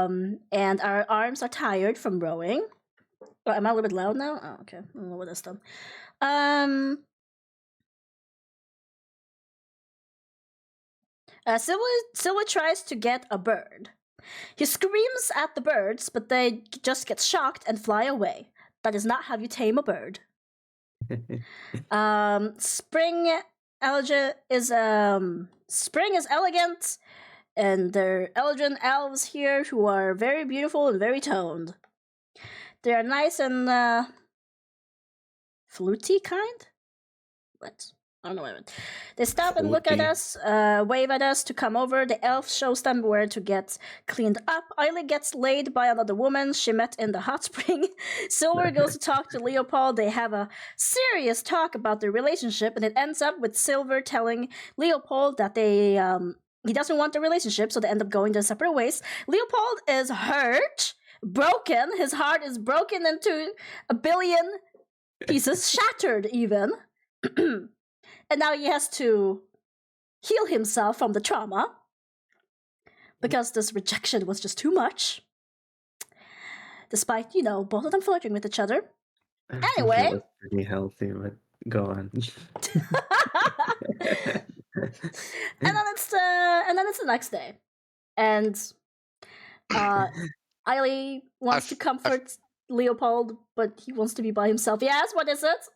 and our arms are tired from rowing. Oh, am I a little bit loud now? Oh, okay. I don't know what that's done. Silver tries to get a bird. He screams at the birds, but they just get shocked and fly away. That is not how you tame a bird. Spring is elegant, and there are elegant elves here who are very beautiful and very toned. They are nice and fluty kind? What? I don't know what I meant. They stop and look at us, wave at us to come over. The elf shows them where to get cleaned up. Eiley gets laid by another woman she met in the hot spring. Silver goes to talk to Leopold. They have a serious talk about their relationship, and it ends up with Silver telling Leopold that he doesn't want the relationship, so they end up going their separate ways. Leopold is hurt, broken. His heart is broken into a billion pieces, shattered even. And now he has to heal himself from the trauma because this rejection was just too much. Despite, both of them flirting with each other. Anyway. It was pretty healthy, but go on. and then it's the next day. And Eiley wants to comfort Leopold, but he wants to be by himself. Yes, what is it?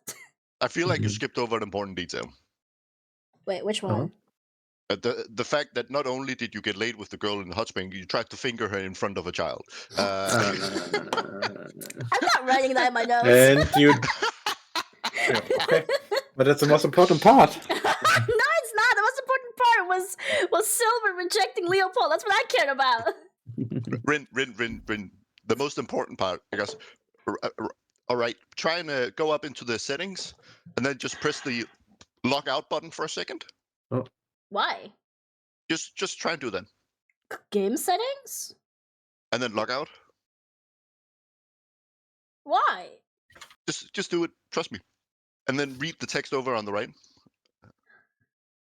I feel like you skipped over an important detail. Wait, which one? The fact that not only did you get laid with the girl in the hot spring, you tried to finger her in front of a child. I'm not writing that in my notes. And you... Okay. But that's the most important part. No, it's not. The most important part was Silver rejecting Leopold. That's what I cared about. Rin. The most important part, because... All right, try and go up into the settings, and then just press the log out button for a second. Oh. Why? Just try and do that. Game settings? And then log out. Why? Just do it. Trust me. And then read the text over on the right.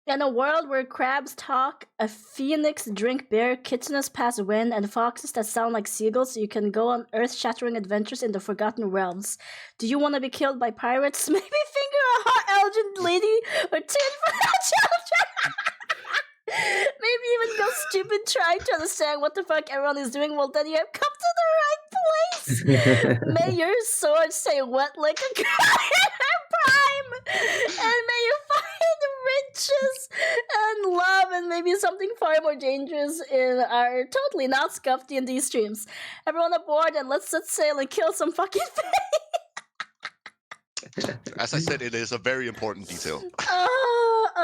In a world where crabs talk, a phoenix drink beer, kitteners pass wind, and foxes that sound like seagulls, you can go on earth-shattering adventures in the Forgotten Realms. Do you want to be killed by pirates? Maybe finger a hot elgin lady or tin for that children? Maybe even go stupid trying to understand what the fuck everyone is doing. Well, then you have come to the right place. May your sword stay wet like a prime, and may you find riches and love, and maybe something far more dangerous in our totally not scuffed D&D streams. Everyone aboard, and let's set sail and kill some fucking thing. As I said, it is a very important detail.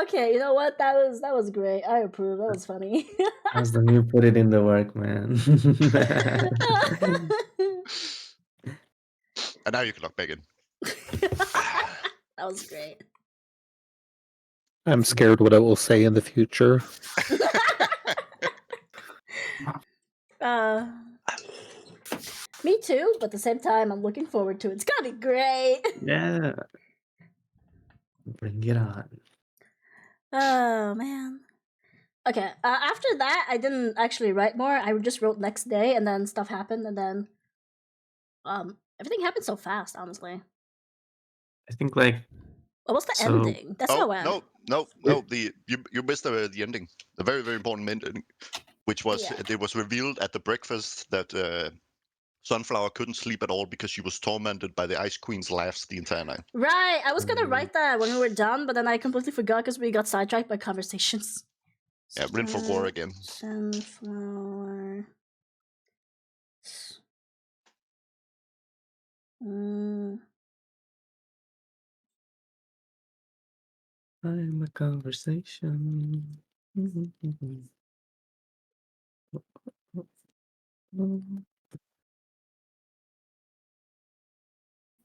Okay, you know what? That was great. I approve. That was funny. As the new put it in the work, man. And now you can log back in. That was great. I'm scared what I will say in the future. Me too, but at the same time, I'm looking forward to it. It's gonna be great. Yeah. Bring it on. Oh, man. Okay, after that, I didn't actually write more. I just wrote next day, and then stuff happened, and then everything happened so fast, honestly. I think, like... What was the ending? That's how I went. No. You missed the ending. The very, very important ending, which was it was revealed at the breakfast that Sunflower couldn't sleep at all because she was tormented by the Ice Queen's laughs the entire night. Right, I was gonna write that when we were done, but then I completely forgot because we got sidetracked by conversations. Yeah, Rin for war again. Sunflower. I'm a conversation.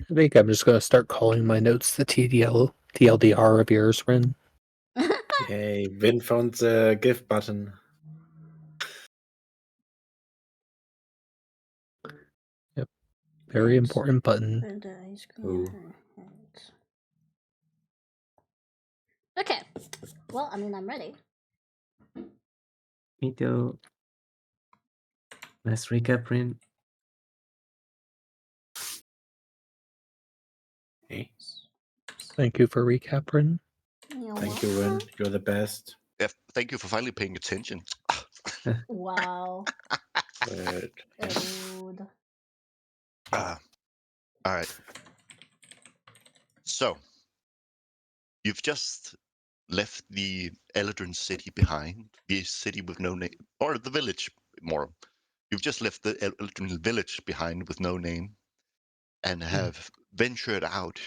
I think I'm just going to start calling my notes the TLDR of yours, Rin. Yay, Vin found the gift button. Yep. Very important button. Okay. Well, I mean, I'm ready. Me too. Nice recap, Rin. Hey, Thank you for recapping. thank you, Rin. You're the best. Yeah, thank you for finally paying attention. Wow. Good. Rude. All right. So, you've just left the Eldrin city behind, the city with no name, or the village, more. You've just left the Eldrin village behind with no name, and have ventured out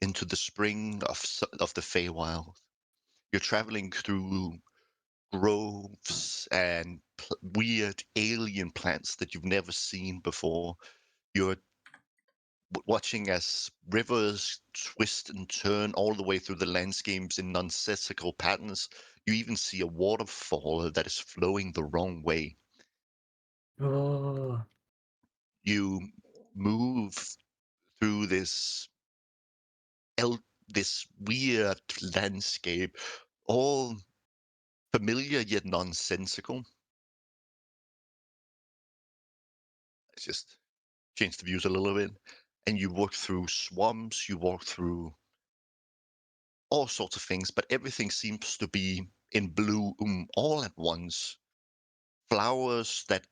into the spring of the Feywild. You're traveling through groves and weird alien plants that you've never seen before. You're watching as rivers twist and turn all the way through the landscapes in nonsensical patterns. You even see a waterfall that is flowing the wrong way. Oh, You move through this weird landscape, all familiar yet nonsensical. Let's just change the views a little bit. And you walk through swamps, you walk through all sorts of things, but everything seems to be in bloom all at once. Flowers that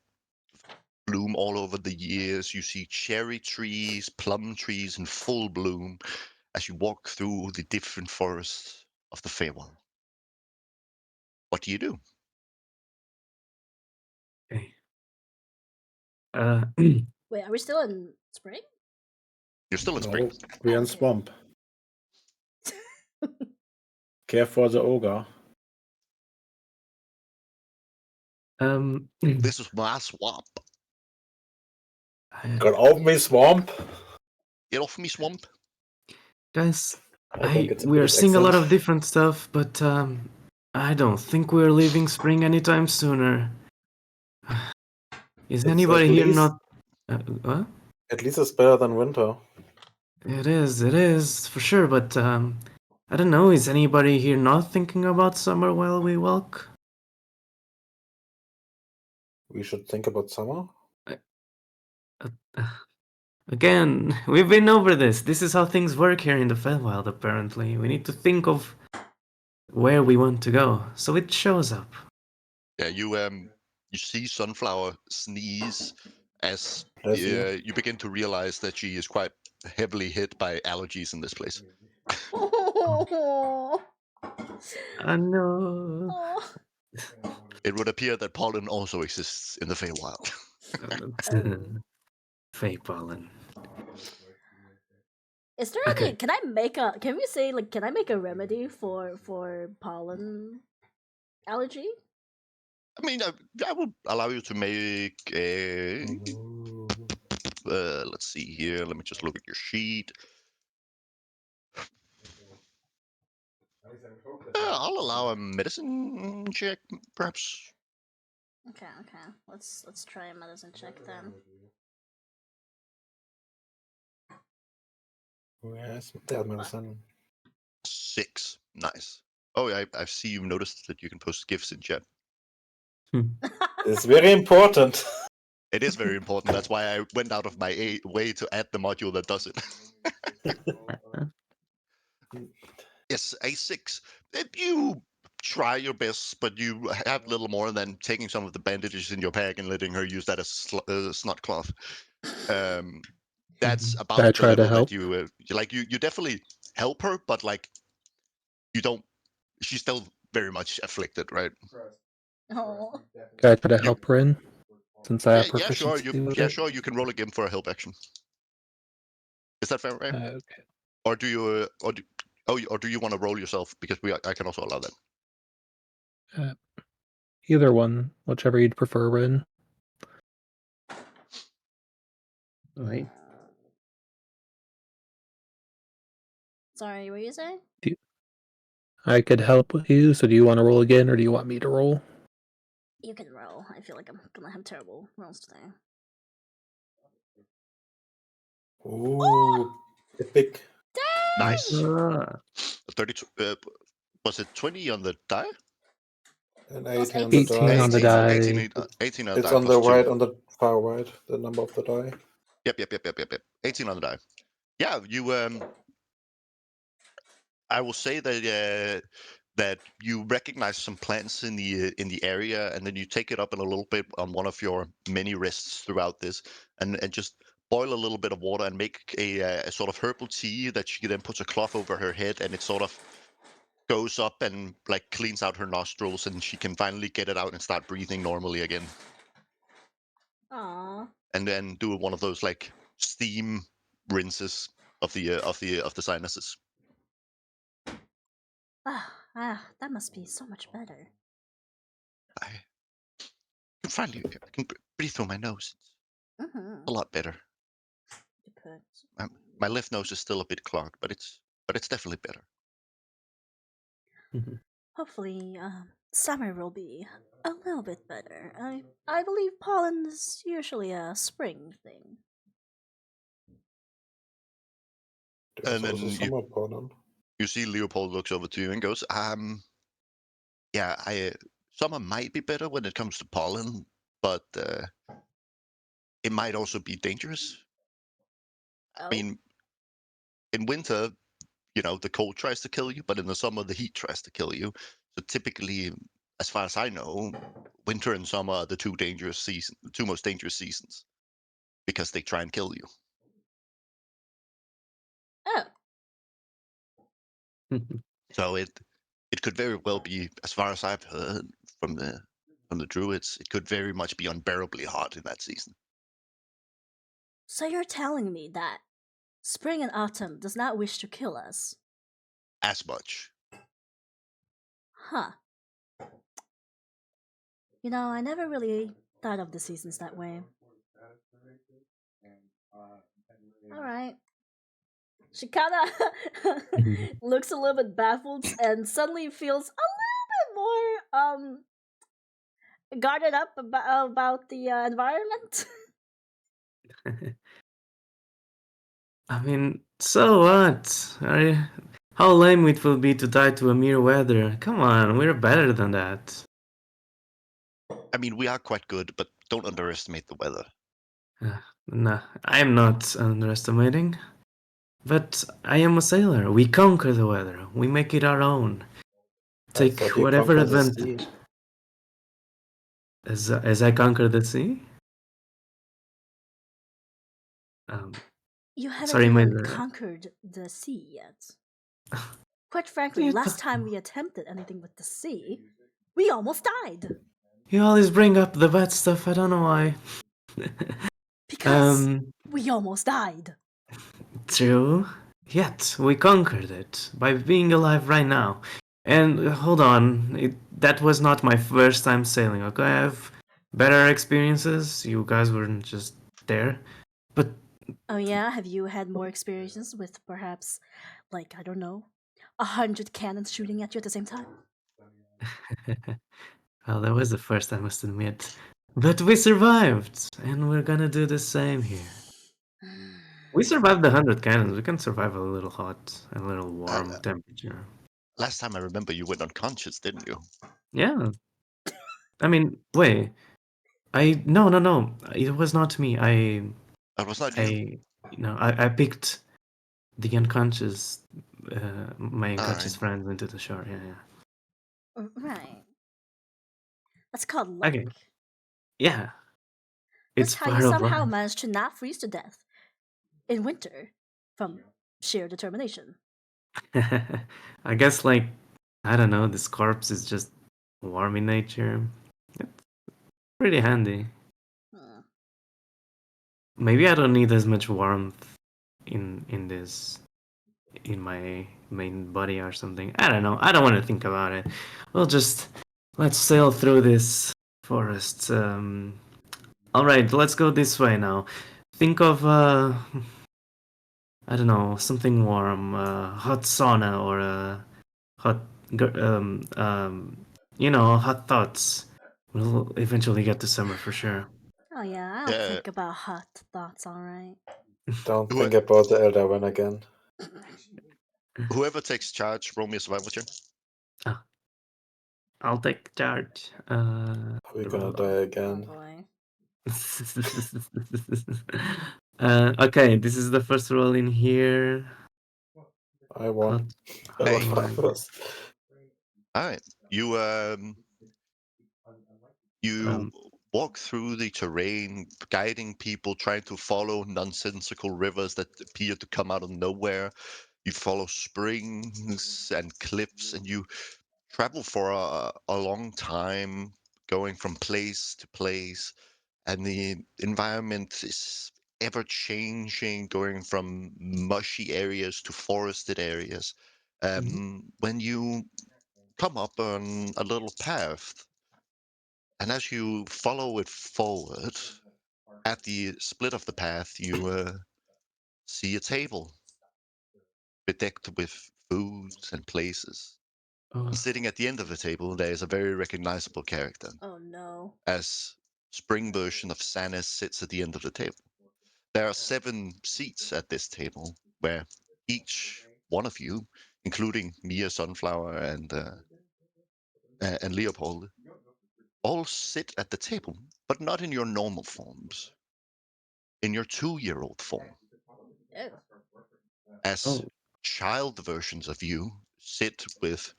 bloom all over the years. You see cherry trees, plum trees in full bloom as you walk through the different forests of the Feywild. What do you do? okay. Wait, are we still in spring? You're still in No, spring. we're in Okay. swamp. Care for the ogre. This is my swamp. Got off me, swamp. Get off me, swamp. guys, I think it's a we are British seeing a lot accent. of different stuff, but I don't think we're leaving spring anytime sooner. Is It's anybody at here least not? What? at least it's better than winter. It is for sure. But I don't know. Is anybody here not thinking about summer while we walk? We should think about summer. Again, we've been over this. This is how things work here in the Feywild. Apparently, we need to think of where we want to go, so it shows up. Yeah, you see Sunflower sneeze as Bless you. you begin to realize that she is quite heavily hit by allergies in this place. Oh. No. Oh. It would appear that pollen also exists in the Feywild. Fey pollen. Is there Okay. any? Can we say like? Can I make a remedy for pollen allergy? I mean, I will allow you to make a. Let's see here. Let me just look at your sheet. I'll allow a medicine check, perhaps. Okay. Let's try a medicine check then. Yes, that medicine. 6. Nice. Oh, yeah, I see you've noticed that you can post gifts in chat. It's very important. It is very important. That's why I went out of my way to add the module that does it. Yes, A6. If you try your best, but you have little more than taking some of the bandages in your bag and letting her use that as snot cloth. That's I about the try to level help. that you definitely help her, but like you don't. She's still very much afflicted, right? Oh. I try to help Rin since I have Yeah, sure. proficiency with it. Sure. You can roll a game for a help action. Is that fair, right? Okay. Or do you, or do you want to roll yourself? Because I can also allow that. Either one, whichever you'd prefer, Rin. Right. Sorry, what were you saying? I could help you, so do you want to roll again, or do you want me to roll? You can roll. I feel like I'm gonna have terrible rolls today. Ooh, epic. Nice. Ah, 32. Was it 20 on the die? And It was 18 on the 18 die. on the 18, die. 18 on the It's die on the plus 2. right, on the far right, the number of the die. Yep. 18 on the die. Yeah, you I will say that that you recognize some plants in the area, and then you take it up in a little bit on one of your many rests throughout this, and just boil a little bit of water and make a sort of herbal tea that she then puts a cloth over her head, and it sort of goes up and like cleans out her nostrils, and she can finally get it out and start breathing normally again. Aww. And then do one of those like steam rinses of the sinuses. That must be so much better. I can finally breathe through my nose. It's Mm-hmm. a lot better. My left nose is still a bit clogged, but it's definitely better. Hopefully, summer will be a little bit better. I believe pollen is usually a spring thing. There's And also then summer pollen. you see Leopold looks over to you and goes, yeah, summer might be better when it comes to pollen, but it might also be dangerous. Oh. I mean, in winter, the cold tries to kill you, but in the summer, the heat tries to kill you. So typically, as far as I know, winter and summer are the two most dangerous seasons because they try and kill you. Oh. So it could very well be, as far as I've heard from the druids, it could very much be unbearably hot in that season. So you're telling me that spring and autumn does not wish to kill us? As much. Huh. I never really thought of the seasons that way. Alright. She kinda looks a little bit baffled and suddenly feels a little bit more guarded up about the environment. I mean, so what? How lame it will be to die to a mere weather. Come on, we're better than that. I mean, we are quite good, but don't underestimate the weather. Nah, I'm not underestimating. But I am a sailor. We conquer the weather. We make it our own. I Take thought you whatever conquered the advantage. sea. As I conquer the sea? You haven't Sorry, even my... conquered the sea yet. Quite frankly, last time we attempted anything with the sea, we almost died. You always bring up the bad stuff, I don't know why. Because we almost died. True. Yet, we conquered it by being alive right now. And hold on, that was not my first time sailing, okay? I have better experiences. You guys weren't just there. But Oh yeah, have you had more experiences with perhaps, like, I don't know, 100 cannons shooting at you at the same time? well, that was the first, I must admit. But we survived, and we're gonna do the same here. We survived the 100 cannons. We can survive a little hot, a little warm temperature. Last time I remember, you went unconscious, didn't you? Yeah. I mean, wait. No. It was not me. That was not you. I picked the unconscious, my unconscious Alright. friends into the shore. Yeah. Right. That's called luck. Okay. Yeah. That's It's how you part of somehow life. manage to not freeze to death in winter from sheer determination. I guess, like, I don't know, this corpse is just warm in nature. It's pretty handy. Hmm. Maybe I don't need as much warmth in my main body or something. I don't know. I don't want to think about it. Let's sail through this forest. All right, let's go this way now. Think of I don't know, something warm, hot sauna or hot hot thoughts. We'll eventually get to summer for sure. Oh yeah, I'll think about hot thoughts, alright. Don't think about the Elder One again. Whoever takes charge, roll me a survival check. I'll take charge. We're gonna die Oh again. boy. Okay, this is the first roll in here. I won. I Hey. got 5 plus. All right. You Um, walk through the terrain, guiding people, trying to follow nonsensical rivers that appear to come out of nowhere. You follow springs and cliffs, and you travel for a long time, going from place to place, and the environment is ever changing, going from mushy areas to forested areas. When you come up on a little path, and as you follow it forward, at the split of the path, you see a table bedecked with foods and places. And oh, sitting at the end of the table, there is a very recognizable character, Oh no. as spring version of Sanis sits at the end of the table. There are 7 seats at this table, where each one of you, including Mia Sunflower and Leopold, all sit at the table, but not in your normal forms, in your 2-year-old form, Oh. as oh, child versions of you sit with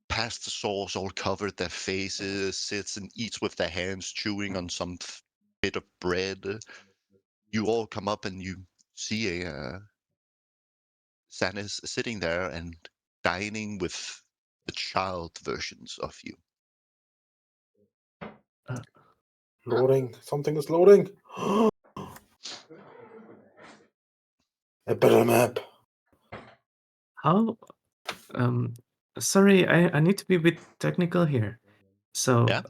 pasta sauce all covered their faces, sits and eats with their hands, chewing on some bit of bread. You all come up and you see Sanis sitting there and dining with the child versions of you. Loading. Something is loading. A better map. how? Um, sorry, I need to be a bit technical here. So, Yeah?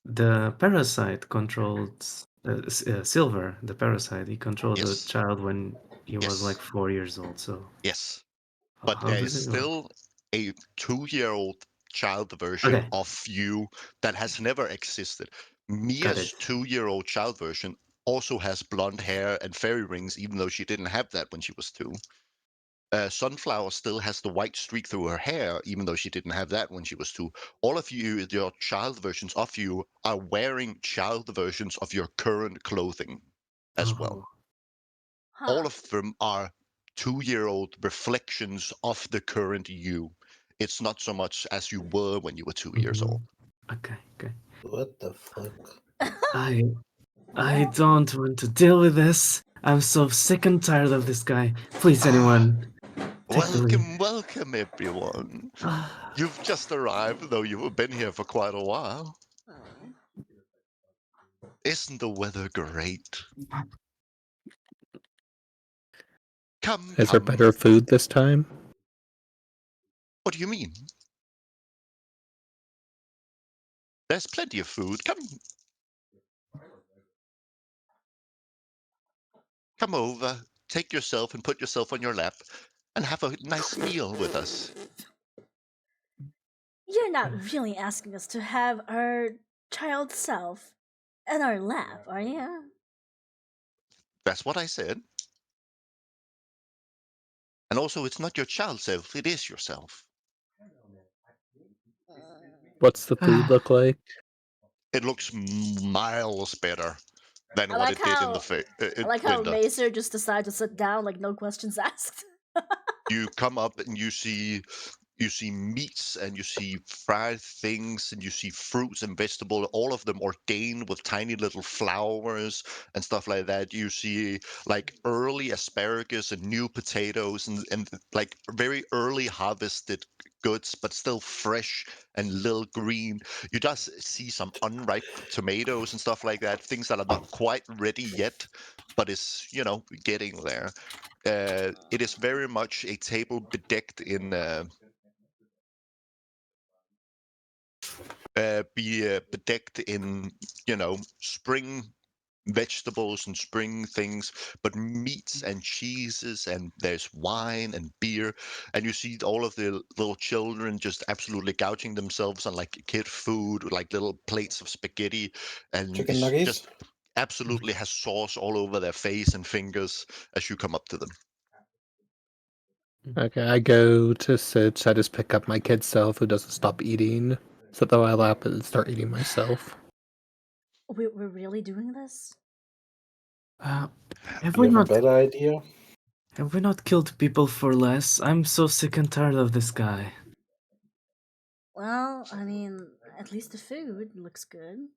the parasite controlled Silver, the parasite. He controlled the Yes. child when he was like Yes. 4 years old. So, Yes. But how there is does it work? still a 2-year-old child version Okay, of you that has never existed. got Mia's it. 2-year-old child version also has blonde hair and fairy rings, even though she didn't have that when she was 2. Sunflower still has the white streak through her hair, even though she didn't have that when she was 2. All of you, your child versions of you, are wearing child versions of your current clothing as well. Oh, All Huh. of them are 2-year-old reflections of the current you. It's not so much as you were when you were 2 years old. okay, okay. What the fuck? I I don't want to deal with this. I'm so sick and tired of this guy. Please, anyone, take the lead. Welcome, everyone. Ah, You've just arrived, though you've been here for quite a while. Isn't the weather great? Come, Is there come. better food this time? What do you mean? There's plenty of food. Come over, take yourself and put yourself on your lap, and have a nice meal with us. You're not really asking us to have our child self in our lap, are you? That's what I said. And also, it's not your child self, it is yourself. What's the food look like? It looks miles better than I what like it did how I in like how winter. Macer just decided to sit down, like no questions asked. You come up and you see meats and you see fried things and you see fruits and vegetables, all of them ordained with tiny little flowers and stuff like that. You see like early asparagus and new potatoes and like very early harvested goods, but still fresh and little green. You just see some unripe tomatoes and stuff like that, things that are not quite ready yet, but is, getting there. It is very much a table bedecked in bedecked in spring vegetables and spring things, but meats and cheeses, and there's wine and beer, and you see all of the little children just absolutely gouging themselves on like kid food, like little plates of spaghetti, and Chicken it's nuggets? just absolutely has sauce all over their face and fingers as you come up to them. Okay, I go to sit. I just pick up my kid self who doesn't stop eating. So though I lap it and start eating myself. We're really doing this? Have You we have a not better idea? have we not killed people for less? I'm so sick and tired of this guy. Well, I mean, at least the food looks good.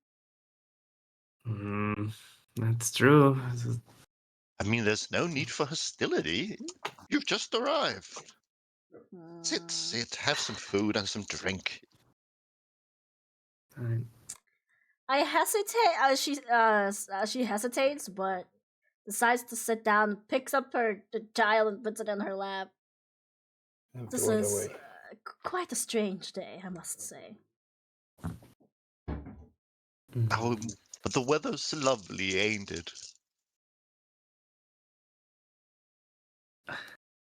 That's true. I mean, there's no need for hostility. You've just arrived. Sit, Mm. sit, have some food and some drink. I hesitate. She hesitates, but decides to sit down, picks up the child, and puts it in her lap. And This throw it is away. quite a strange day, I must say. Oh, but the weather's lovely, ain't it?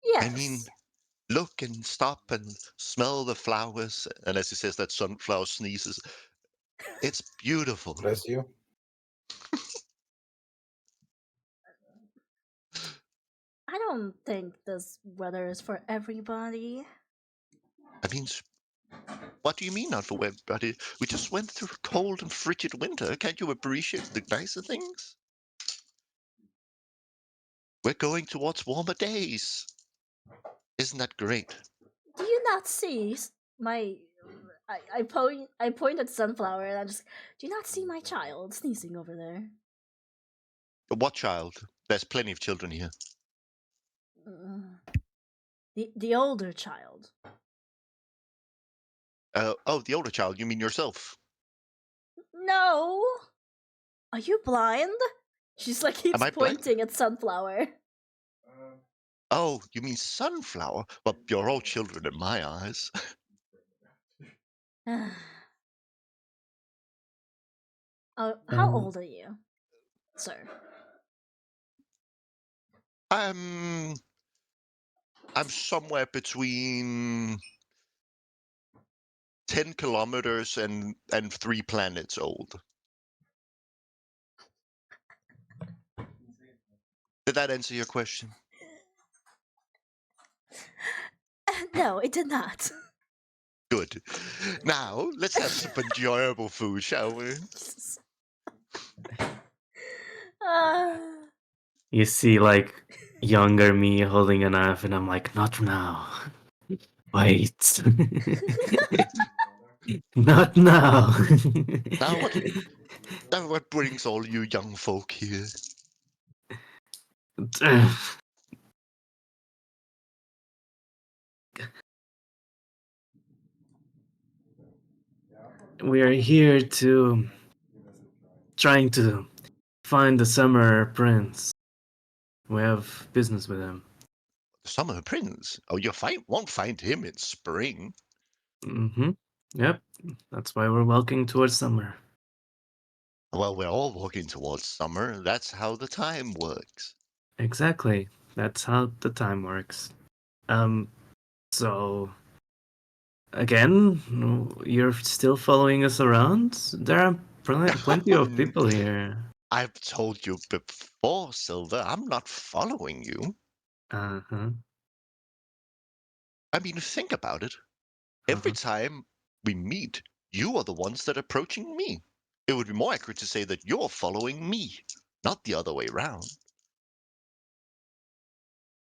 Yes. I mean, look and stop and smell the flowers. And as he says that, Sunflower sneezes. It's beautiful. Bless you. I don't think this weather is for everybody. I mean, what do you mean not for everybody? We just went through a cold and frigid winter. Can't you appreciate the nicer things? We're going towards warmer days. Isn't that great? Do you not see my? I point at Sunflower and I just. Do you not see my child sneezing over there? What child? There's plenty of children here. The older child. Oh, the older child. You mean yourself? No. Are you blind? She's like keeps Am I blind? pointing at Sunflower. Oh, you mean Sunflower? Well, you're all children in my eyes. How old are you, sir? I'm somewhere between 10 kilometers and 3 planets old. Did that answer your question? No, it did not. Good. Now, let's have some enjoyable food, shall we? You see, like, younger me holding a knife, and I'm like, not now. Wait. Not now. Now what brings all you young folk here? We are here to trying to find the summer prince. We have business with him. Summer Prince? Oh, won't find him in spring. Yep. That's why we're walking towards summer. Well, we're all walking towards summer. That's how the time works. Exactly. That's how the time works. So again, you're still following us around? There are plenty of people here. I've told you before, Silver, I'm not following you. Uh-huh. I mean, think about it. Every time we meet, you are the ones that are approaching me. It would be more accurate to say that you're following me, not the other way around.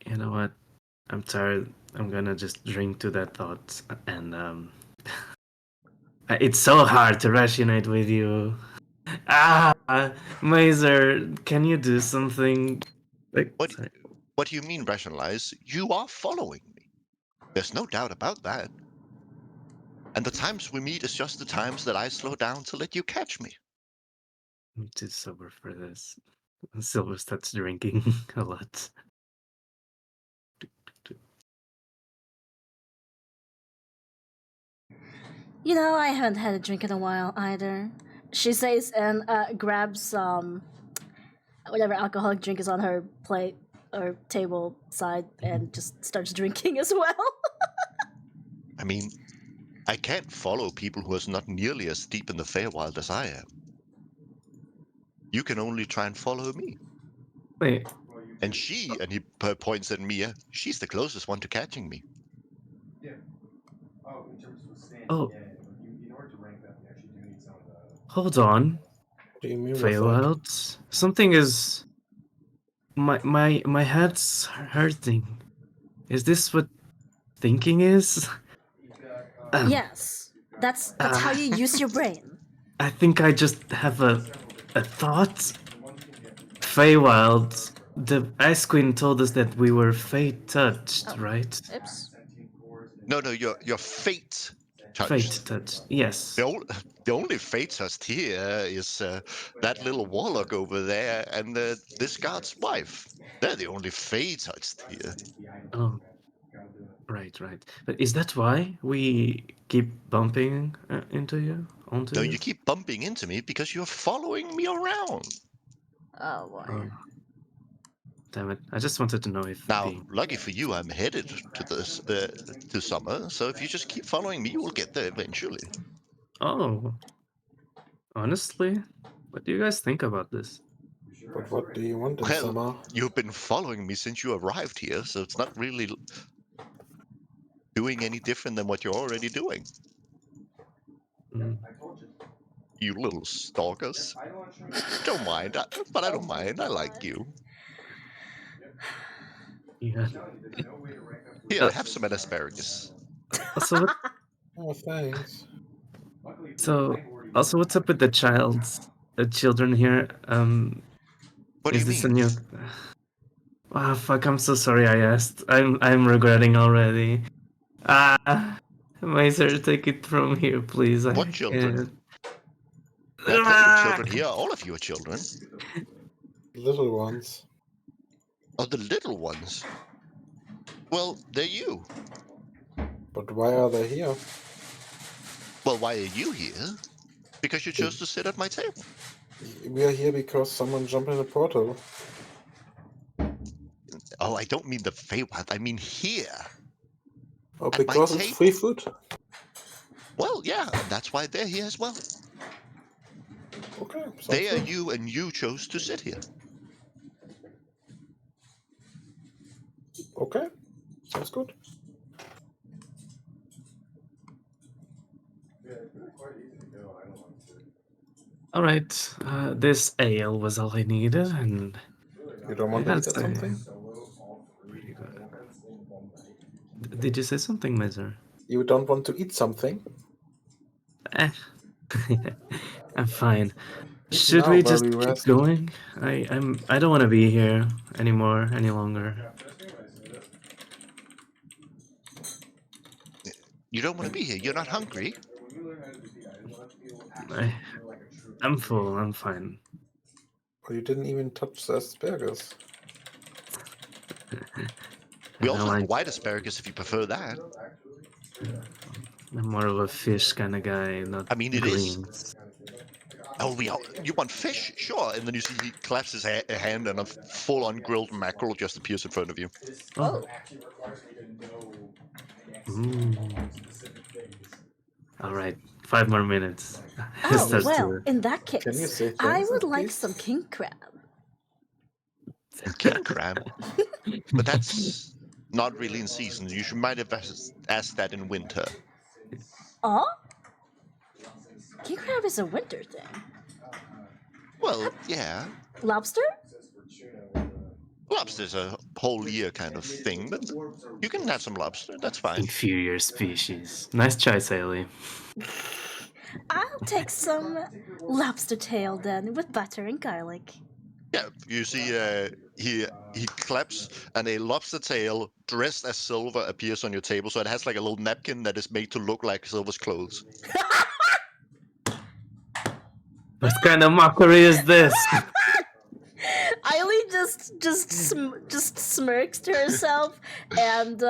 You know what? I'm tired. I'm gonna just drink to that thought, and it's so hard to rationate with you. Mazer, can you do something? What do you mean rationalize? You are following me. There's no doubt about that. And the times we meet is just the times that I slow down to let you catch me. I'm too sober for this. Silver starts drinking a lot. You know, I haven't had a drink in a while either. She says and grabs whatever alcoholic drink is on her plate or table side and just starts drinking as well. I mean, I can't follow people who are not nearly as deep in the Feywild as I am. You can only try and follow me. Wait. And she, and he points at Mia, she's the closest one to catching me. Oh. Hold on, What do you mean with that? Feywild. Something is. My head's hurting. Is this what thinking is? Yes, that's how you use your brain. I think I just have a thought. Feywild, the Ice Queen told us that we were fate touched, Oh. right? Oops. No, your fate touched. Fate touched. Yes. The only fate touched here is that little warlock over there and this guard's wife. They're the only fate touched here. Oh. Right. But is that why we keep bumping into you? Onto No, you? you keep bumping into me because you're following me around. Oh boy. Oh. Damn it! I just wanted to know if. Now, lucky for you, I'm headed to to summer. So if you just keep following me, you will get there eventually. Oh. Honestly, what do you guys think about this? But what do you want in Well, summer? you've been following me since you arrived here, so it's not really doing any different than what you're already doing. Mm, You little stalkers. Don't mind, but I don't mind. I like you. yeah. Here, have some asparagus. Also, Oh, thanks. also, what's up with the children here? What do Is you this a mean? new? Ah, fuck! I'm so sorry. I asked. I'm regretting already. Mazer, take it from here, please. What I children? can't. There are plenty of children here. All of you are children. Little ones. Oh, the little ones. Well, they're you. But why are they here? Well, why are you here? Because you chose to sit at my table. We are here because someone jumped in a portal. Oh, I don't mean the Feywild. I mean here. Oh, At my because it's table. free food. Well, yeah, and that's why they're here as well. Okay, sounds They are good. you, and you chose to sit here. Okay, sounds good. All right. This ale was all I needed, and You don't want I to gotta eat at say, something? pretty good. Did you say something, Mazer? You don't want to eat something? Eh. I'm fine. Should Now, we while just we keep rest. going? I don't want to be here any longer. You don't want to be here. You're not hungry. I'm full. I'm fine. Or you didn't even touch the asparagus. We I also have like. white asparagus if you prefer that. I'm more of a fish kind of guy, not I mean, it is. greens. Oh, you want fish? Sure. And then you see he claps his hand and a full-on grilled mackerel just appears in front of you. Oh. All right, 5 more minutes. It Oh starts well, to- in that Can you case, say I thanks would at like least? some king crab. King crab. But that's not really in season. You might have asked that in winter. Oh? King crab is a winter thing. Well, yeah. Lobster? Lobster's a whole year kind of thing, but you can have some lobster. That's fine. Inferior species. Nice try, Sally. I'll take some lobster tail then, with butter and garlic. Yeah, you see, he claps, and a lobster tail dressed as Silver appears on your table. So it has like a little napkin that is made to look like Silver's clothes. What kind of mockery is this? Eileen just smirks to herself and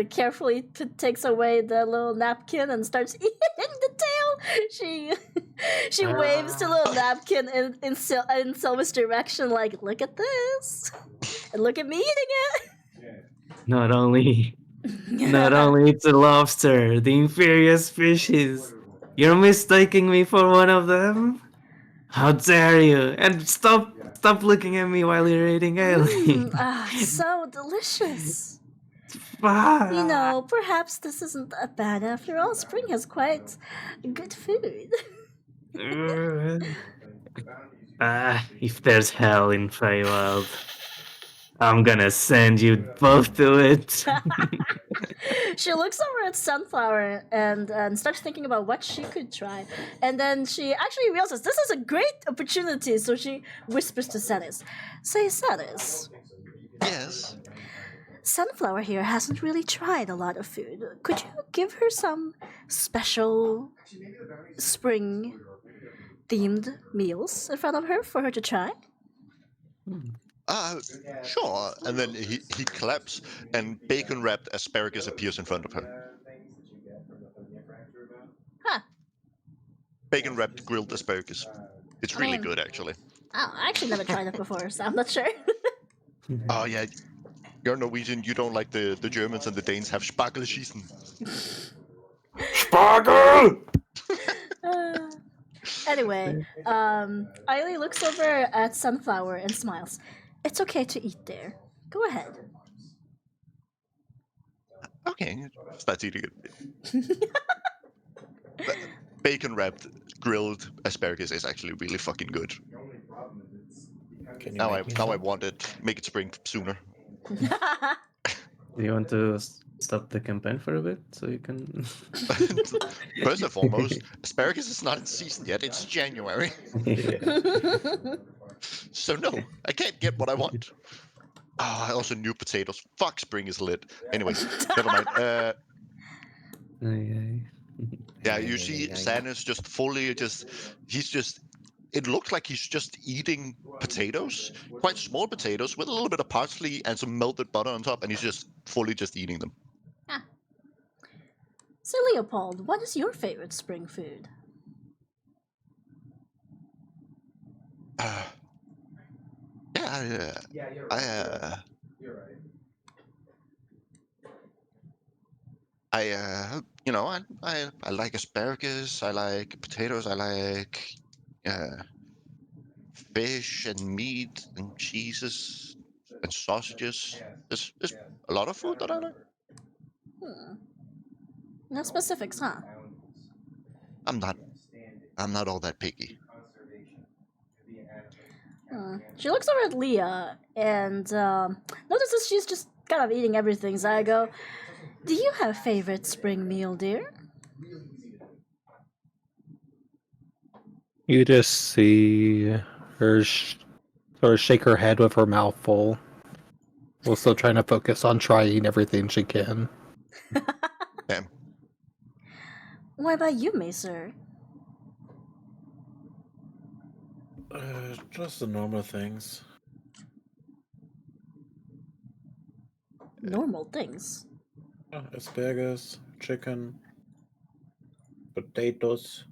carefully takes away the little napkin and starts eating the tail. She waves the little napkin in Silver's direction, like, look at this, and look at me eating it. Not only it's a lobster, the inferior species. You're mistaking me for one of them? How dare you! And stop looking at me while you're eating alien. So delicious. Ah. You know, perhaps this isn't that bad after all. Spring has quite good food. If there's hell in Feywild, I'm gonna send you both to it. She looks over at Sunflower and starts thinking about what she could try. And then she actually realizes this is a great opportunity, so she whispers to Sanis. Say, Sanis, Yes. Sunflower here hasn't really tried a lot of food. Could you give her some special spring themed meals in front of her for her to try? Sure. And then he claps, and bacon wrapped asparagus appears in front of her. Huh. Bacon wrapped grilled asparagus. It's I really mean- good, actually. Oh, I actually never tried it before, so I'm not sure. Oh yeah, you're Norwegian. You don't like the Germans and the Danes have spargelschießen. Sparkle! Anyway, Eiley looks over at Sunflower and smiles. It's okay to eat there. Go ahead. Okay, starts eating it. Bacon wrapped grilled asparagus is actually really fucking good. Can you Now make me I some? want it. Make it spring sooner. Do you want to stop the campaign for a bit so you can? First and foremost, asparagus is not in season yet. It's January, Yeah. so no, I can't get what I want. Oh, I also knew potatoes. Fuck, spring is lit. Anyway, never mind. Okay. Yeah, you see Sanus just fully he's just it looks like he's just eating potatoes, quite small potatoes with a little bit of parsley and some melted butter on top, and he's just fully just eating them. So, Leopold, what is your favorite spring food? Yeah, I like asparagus, I like potatoes, I like fish and meat and cheeses and sausages. There's a lot of food that I like. No specifics, huh? I'm not all that picky. She looks over at Leah and notices she's just kind of eating everything. So I go, do you have a favorite spring meal, dear? You just see her sort of shake her head with her mouth full, while still trying to focus on trying everything she can. Damn. What about you, Macer? Just the normal things. Normal things. Asparagus, chicken, potatoes.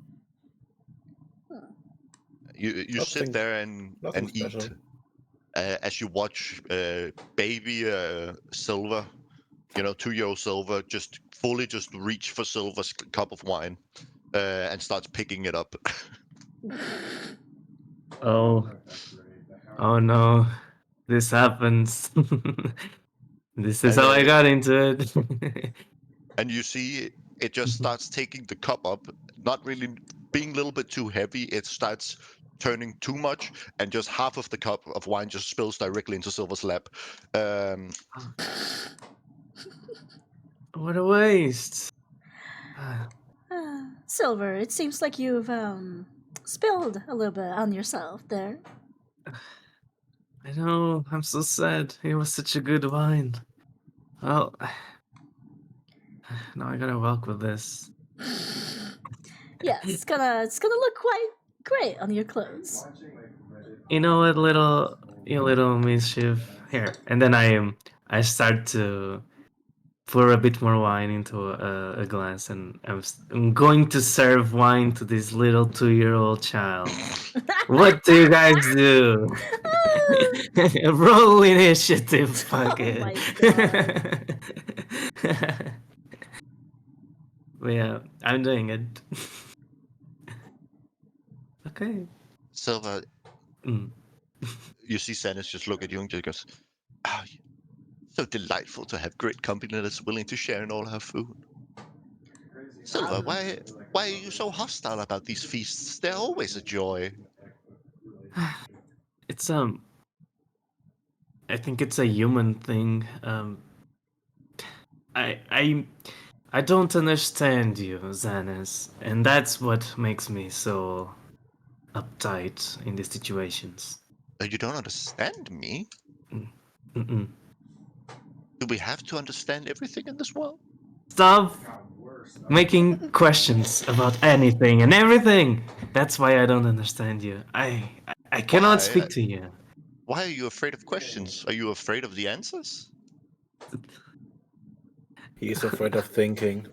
You Nothing- sit there and nothing eat special. as you watch baby Silver, 2-year-old Silver, just fully just reach for Silver's cup of wine and starts picking it up. Oh. Oh no. This happens. This is And, how I uh, got into it. And you see it just starts taking the cup up, not really being a little bit too heavy. It starts turning too much, and just half of the cup of wine just spills directly into Silver's lap. What a waste. Silver, it seems like you've spilled a little bit on yourself there. I know, I'm so sad. It was such a good wine. Well, now I gotta walk with this. Yes, it's gonna look quite great on your clothes. You know what, you little mischief. Here, and then I start to pour a bit more wine into a glass, and I'm going to serve wine to this little 2-year-old child. What do you guys do? Roll initiative, fuck Oh it. my But yeah, I'm doing it. Okay. Silver, Mm. you see Sanus just look at you and just goes, "Ah, so delightful to have great company that's willing to share in all our food." Silver, why are you so hostile about these feasts? They're always a joy. It's I think it's a human thing. I don't understand you, Xanis, and that's what makes me so uptight in these situations. You don't understand me? Mm-mm. Do we have to understand everything in this world? Stop making questions about anything and everything. That's why I don't understand you. I cannot Why? speak to you. Why are you afraid of questions? Are you afraid of the answers? He's afraid of thinking.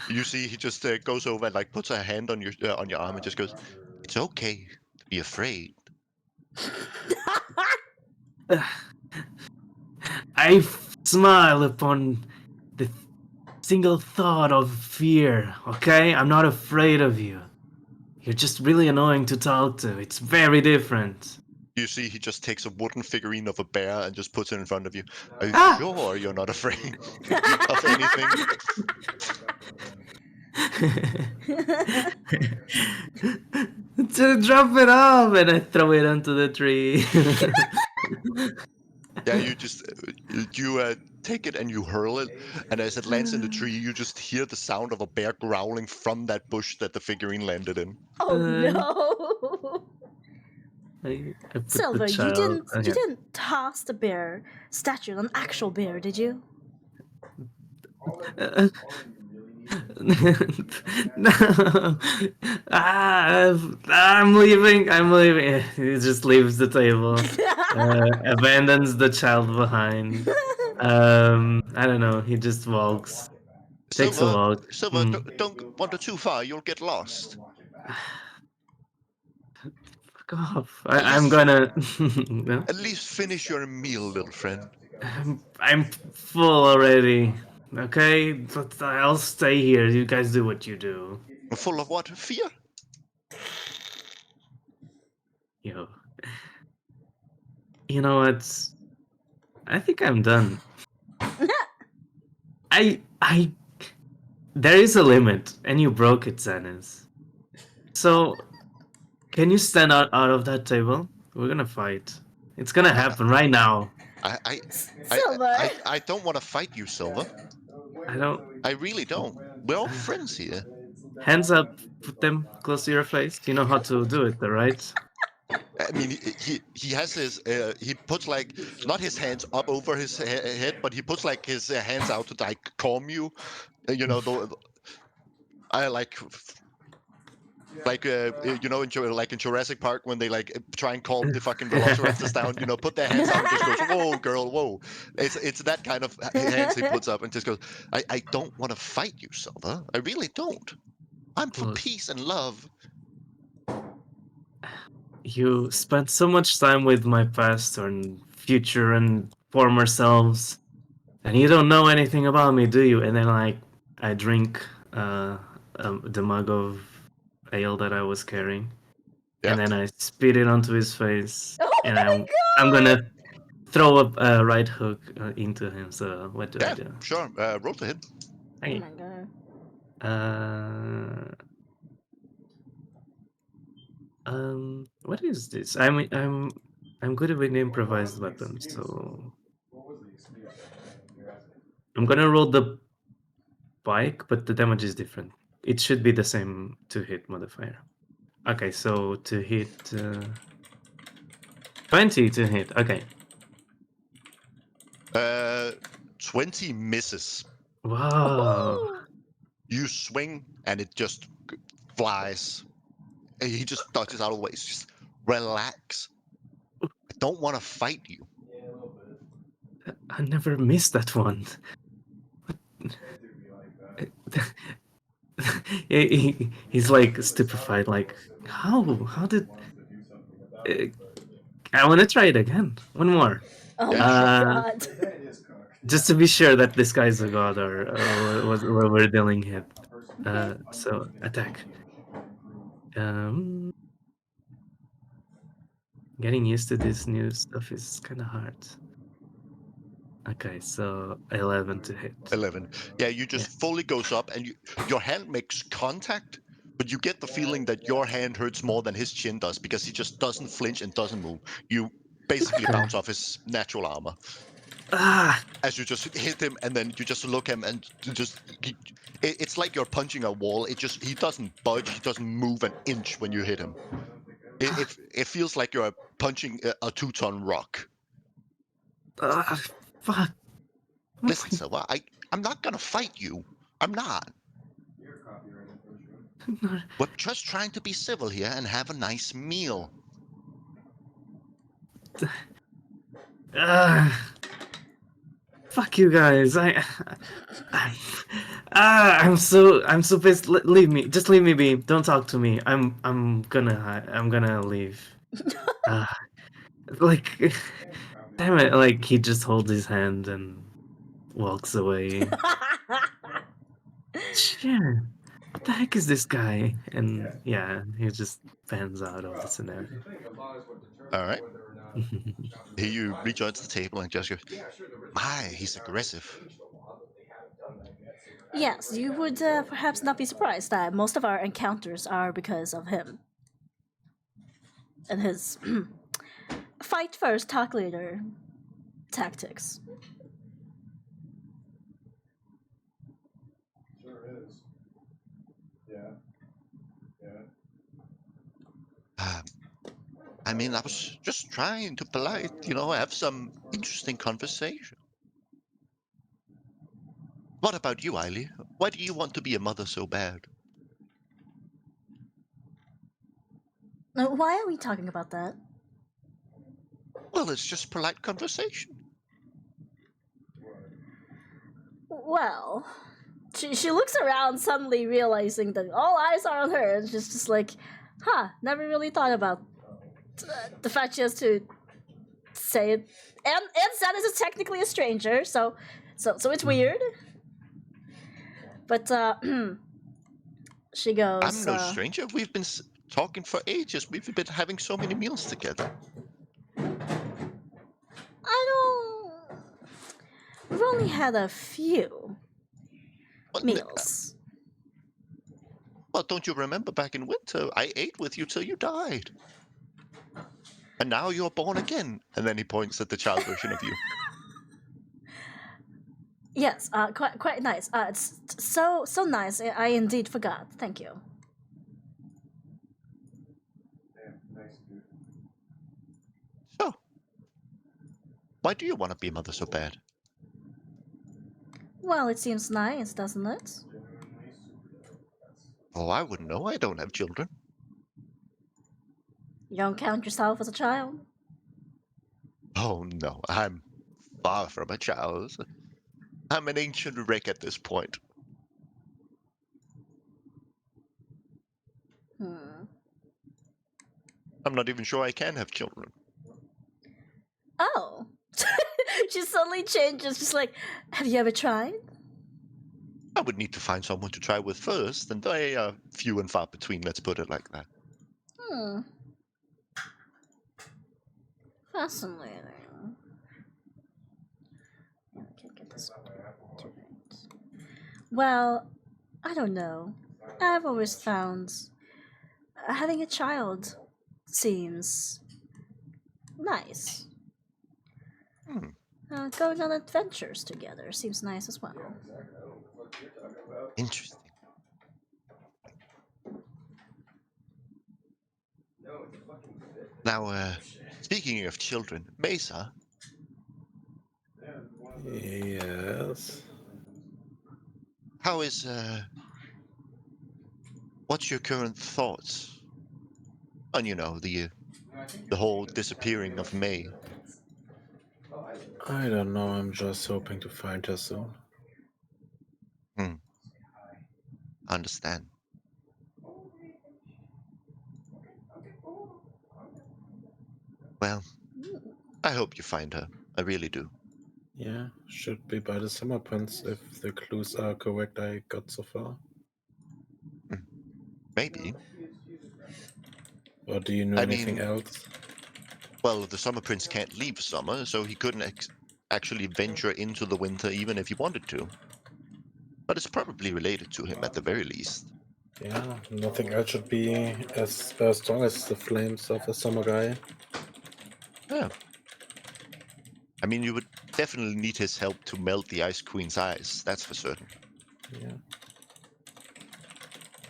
You see, he just goes over and like puts a hand on your arm and just goes, "It's okay to be afraid." I smile upon the single thought of fear, okay? I'm not afraid of you. You're just really annoying to talk to. It's very different. You see, he just takes a wooden figurine of a bear and just puts it in front of you. Are you Ah! sure you're not afraid of anything? To drop it off and I throw it onto the tree. Yeah, you just take it and you hurl it, and as it lands in the tree, you just hear the sound of a bear growling from that bush that the figurine landed in. Oh Uh, no! I put Silver, the you child. didn't toss the bear statue, an actual bear, did you? No. I'm leaving. I'm leaving. He just leaves the table, abandons the child behind. I don't know. He just walks. Takes a Silver, walk. Silver, don't wander too far. You'll get lost. Fuck off. At I'm least, gonna. No? at least finish your meal, little friend. I'm full already. Okay, but I'll stay here. You guys do what you do. Full of what? Fear? Yo. You know what? I think I'm done. I there is a limit, and you broke it, Xanis. So can you stand out of that table? We're gonna fight. It's gonna happen right now. Silver! I don't want to fight you, Silver. I don't. I really don't. We're all friends here. Hands up. Put them close to your face. You know how to do it, right? I mean, he has his he puts like not his hands up over his head, but he puts like his hands out to like calm you. You know, I like you know like in Jurassic Park when they like try and calm the fucking velociraptors down. You know, put their hands out and just goes, "Whoa, girl, whoa!" It's that kind of hands he puts up and just goes, I don't want to fight you, Silver. I really don't. I'm for Look. peace and love." You spent so much time with my past and future and former selves, and you don't know anything about me, do you? And then, like, I drink the mug of ale that I was carrying, Yeah. and then I spit it onto his face, Oh and my I'm god! gonna throw a right hook into him. So what do I Yeah, do? sure. Roll to hit. Oh Hey, my god. what is this? I'm good with improvised weapons, so I'm gonna roll the bike, but the damage is different. It should be the same to hit modifier. Okay, so to hit 20 to hit. Okay. 20 misses. Wow. You swing and it just flies. And he just dodges out of the way. It's just relax. I don't want to fight you. I never missed that one. He's like stupefied, like, how? How did. I want to try it again. One more. Oh Yeah, my sure. god. Just to be sure that this guy's a god or what we're dealing with. So, attack. Getting used to this new stuff is kind of hard. Okay, so 11 to hit. 11. Yeah, you just fully goes up and your hand makes contact, but you get the feeling that your hand hurts more than his chin does because he just doesn't flinch and doesn't move. You basically Okay. bounce off his natural armor Ah! as you just hit him, and then you just look at him and it's like you're punching a wall. He doesn't budge, he doesn't move an inch when you hit him. It feels like you're punching a 2-ton rock. Fuck. Listen, Silva, I'm not gonna fight you. I'm not. We're just trying to be civil here and have a nice meal. Fuck you guys. I'm so pissed. Leave me. Just leave me be. Don't talk to me. I'm gonna leave. Like, damn it! Like he just holds his hand and walks away. Shit. What the heck is this guy? And yeah, he just fans out of the scenario. All right. You rejoins the table and just goes, "My, he's aggressive." Yes, you would perhaps not be surprised that most of our encounters are because of him. And his fight first, talk later tactics. I mean, I was just trying to have some interesting conversation. What about you, Eiley? Why do you want to be a mother so bad? Why are we talking about that? Well, it's just polite conversation. Well, she looks around, suddenly realizing that all eyes are on her, and she's just like, never really thought about the fact she has to say it. And Zenith is technically a stranger, so it's weird. But she goes, I'm no stranger. We've been talking for ages. We've been having so many meals together. We've only had a few meals. Well, don't you remember back in winter? I ate with you till you died. And now you're born again. And then he points at the child version of you. Yes, quite nice. It's so nice. I indeed forgot. Thank you. So, why do you want to be a mother so bad? Well, it seems nice, doesn't it? Oh, I wouldn't know. I don't have children. You don't count yourself as a child? Oh, no. I'm far from a child. I'm an ancient wreck at this point. I'm not even sure I can have children. Oh. She suddenly changes, just like, have you ever tried? I would need to find someone to try with first, and they are few and far between, let's put it like that. Fascinating. Yeah, I can't get this to right. Well, I don't know. I've always found having a child seems nice. Going on adventures together seems nice as well. Interesting. Now, speaking of children, Mesa. Yes. How is what's your current thoughts on the whole disappearing of May? I don't know. I'm just hoping to find her soon. Understand. Well, I hope you find her. I really do. Yeah, should be by the summer prince if the clues are correct I got so far. Maybe. Or do you know anything else? Well, the Summer Prince can't leave summer, so he couldn't actually venture into the winter even if he wanted to. But it's probably related to him at the very least. Yeah, nothing else should be as strong as the flames of a summer guy. Yeah. I mean, you would definitely need his help to melt the Ice Queen's eyes, that's for certain. Yeah.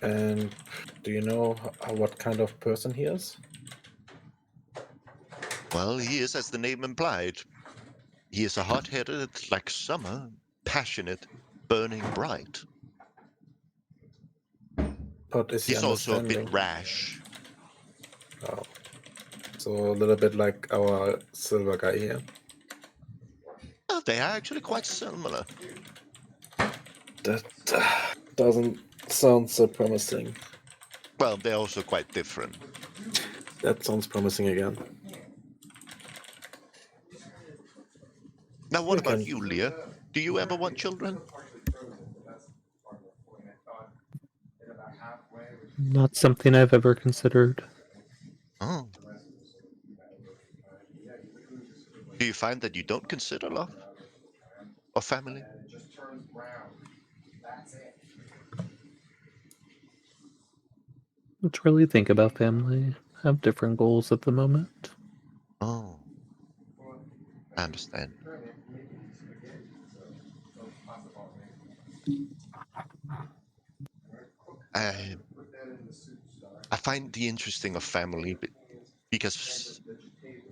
And do you know what kind of person he is? Well, he is as the name implied. He is a hot-headed, like summer, passionate, burning bright. But is he He's also a bit understanding? rash. Oh. So a little bit like our silver guy here. Oh, they are actually quite similar. That doesn't sound so promising. Well, they're also quite different. That sounds promising again. Now, what We about can- you, Leah? Do you ever want children? Not something I've ever considered. Oh. Do you find that you don't consider love? Or family? Let's really think about family. Have different goals at the moment. Oh. I understand. I find the interesting of family because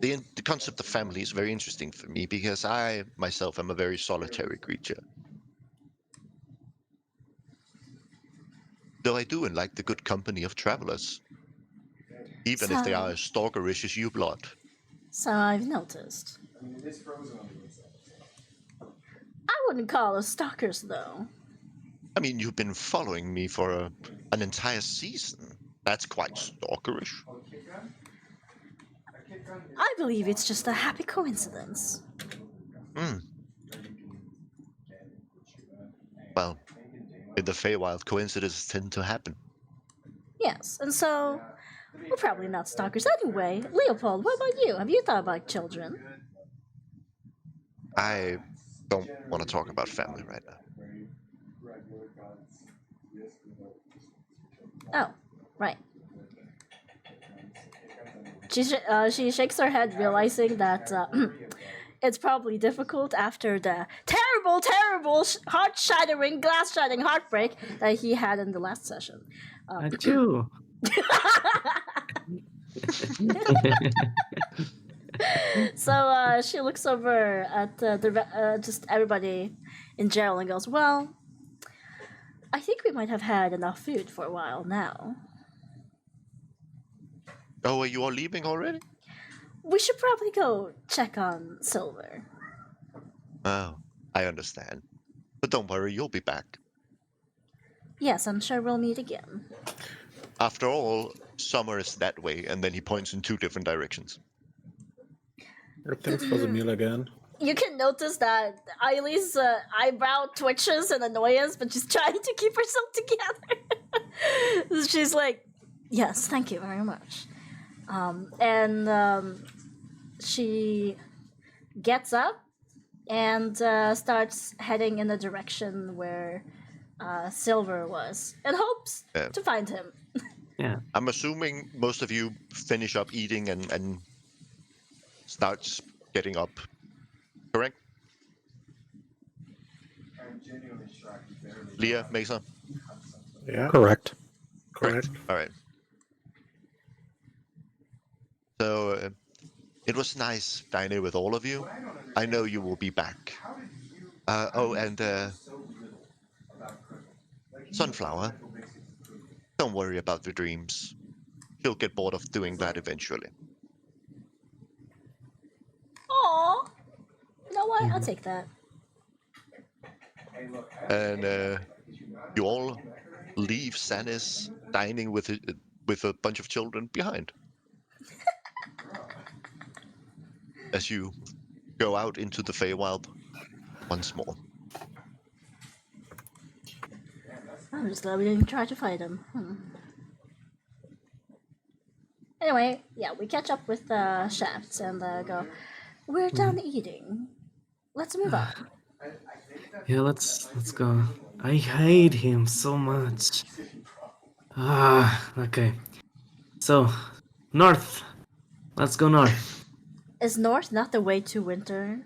the concept of family is very interesting for me because I myself am a very solitary creature. Though I do like the good company of travelers, even if they are as stalkerish as you blood. So I've noticed. I wouldn't call us stalkers, though. I mean, you've been following me for an entire season. That's quite stalkerish. I believe it's just a happy coincidence. Hmm. Well, in the Feywild, coincidences tend to happen. Yes, and so we're probably not stalkers anyway. Leopold, what about you? Have you thought about children? I don't want to talk about family right now. Oh, right. She shakes her head, realizing that it's probably difficult after the terrible, heart-shattering, glass-shattering heartbreak that he had in the last session. Achoo! So she looks over at just everybody in general and goes, "Well, I think we might have had enough food for a while now. Oh, are you all leaving already? We should probably go check on Silver." Oh, I understand. But don't worry, you'll be back. Yes, I'm sure we'll meet again. After all, summer is that way, and then he points in 2 different directions. Thanks for the meal again. You can notice that Eileen's eyebrow twitches in annoyance, but she's trying to keep herself together. She's like, "Yes, thank you very much." And she gets up and starts heading in the direction where Silver was, and hopes Yeah. to find him. Yeah. I'm assuming most of you finish up eating and starts getting up, correct? Leah, Mesa? Yeah, Correct. correct. All right. So it was nice dining with all of you. I know you will be back. Sunflower, don't worry about the dreams. She'll get bored of doing that eventually. Aw, you know what? I'll take that. And you all leave Sanis dining with a bunch of children behind. As you go out into the Feywild once more. I'm just glad we didn't try to fight him. Anyway, yeah, we catch up with Shafts and go, "We're done eating. Let's move on. Yeah, let's go. I hate him so much. Okay. So, north. Let's go north. Is north not the way to winter?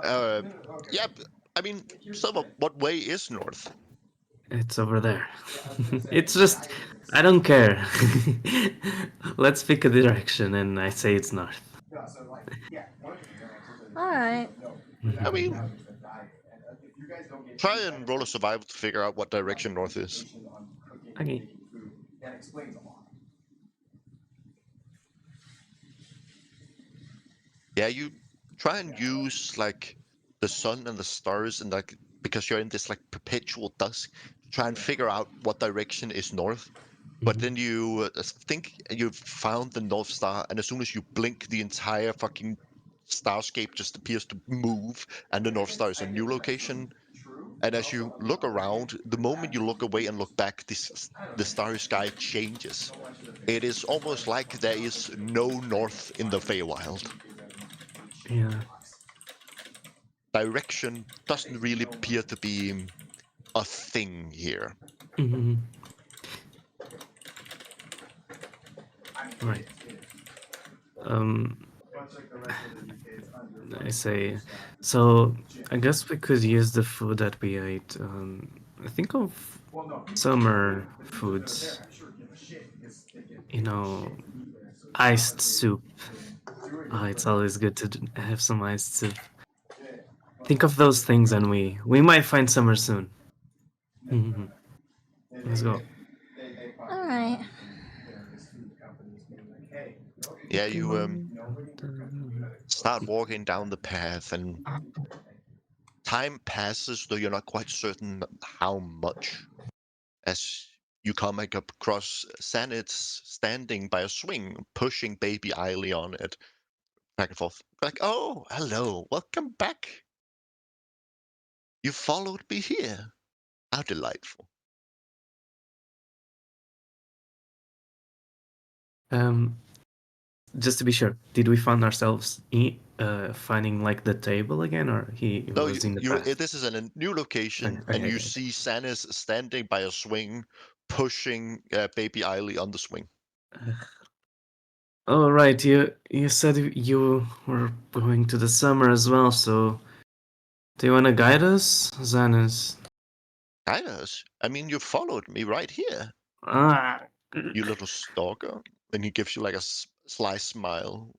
Yeah, I mean, what way is north? It's over there. It's just, I don't care. Let's pick a direction, and I say it's north. Alright. I mean, try and roll a survival to figure out what direction north is. Okay. Yeah, you try and use like the sun and the stars and like because you're in this like perpetual dusk to try and figure out what direction is north. But then you think you've found the North Star, and as soon as you blink, the entire fucking starscape just appears to move, and the North Star is a new location. And as you look around, the moment you look away and look back, the starry sky changes. It is almost like there is no north in the Feywild. Yeah. Direction doesn't really appear to be a thing here. Right. I say, so I guess we could use the food that we ate. I think of summer foods. You know, iced soup. It's always good to have some iced soup. Think of those things, and we might find summer soon. Let's go. Alright. Yeah, you start walking down the path, and time passes, though you're not quite certain how much. As you come across Sanit's standing by a swing, pushing baby Eiley on it, back and forth. Like, oh, hello, welcome back. You followed me here. How delightful. Just to be sure, did we find ourselves finding like the table again, or he No, was in the past? this is a new location, and you see Sanis standing by a swing, pushing baby Eiley on the swing. Oh right, you said you were going to the summer as well, so do you want to guide us, Zanis? Guide us? I mean, you followed me right here, Ah, you little stalker. And he gives you like a sly smile.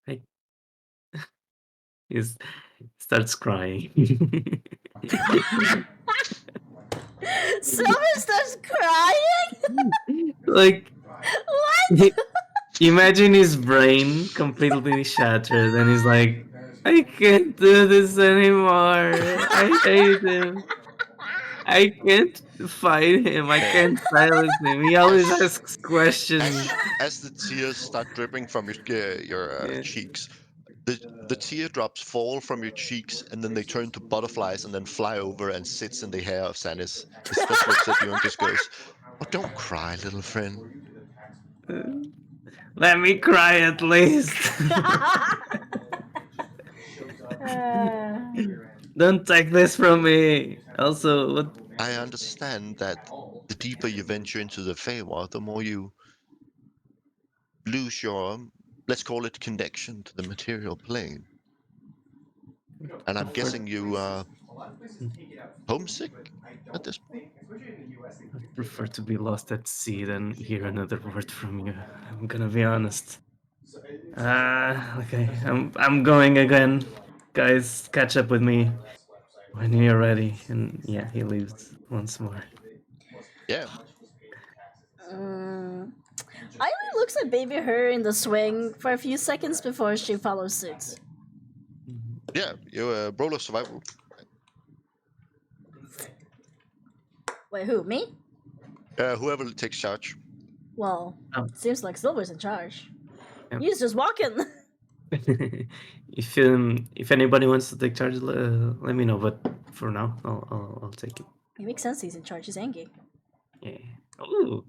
hey. He starts crying. Summer starts crying? Like, What? imagine his brain completely shattered, and he's like, I can't do this anymore. I hate him. I can't fight him. I can't silence him. He always asks questions. As the tears start dripping from your Yeah. cheeks, the teardrops fall from your cheeks and then they turn to butterflies and then fly over and sits in the hair of Sanis. He just looks at you and just goes, "Oh, don't cry, little friend." Let me cry at least. Don't take this from me. Also, what? I understand that the deeper you venture into the Feywild, the more you lose your, let's call it, connection to the material plane. And I'm guessing you are homesick at this point? I prefer to be lost at sea than hear another word from you. I'm gonna be honest. Okay. I'm going again. Guys, catch up with me when you're ready. And yeah, he leaves once more. Yeah. Eileen looks at baby her in the swing for a few seconds before she follows suit. Yeah, you roll a survival. Wait, who? Me? Whoever takes charge. Well, Oh. seems like Silver's in charge. Yep. He's just walking. If anybody wants to take charge, let me know. But for now, I'll take it. It makes sense he's in charge. He's angry. Yeah. Ooh.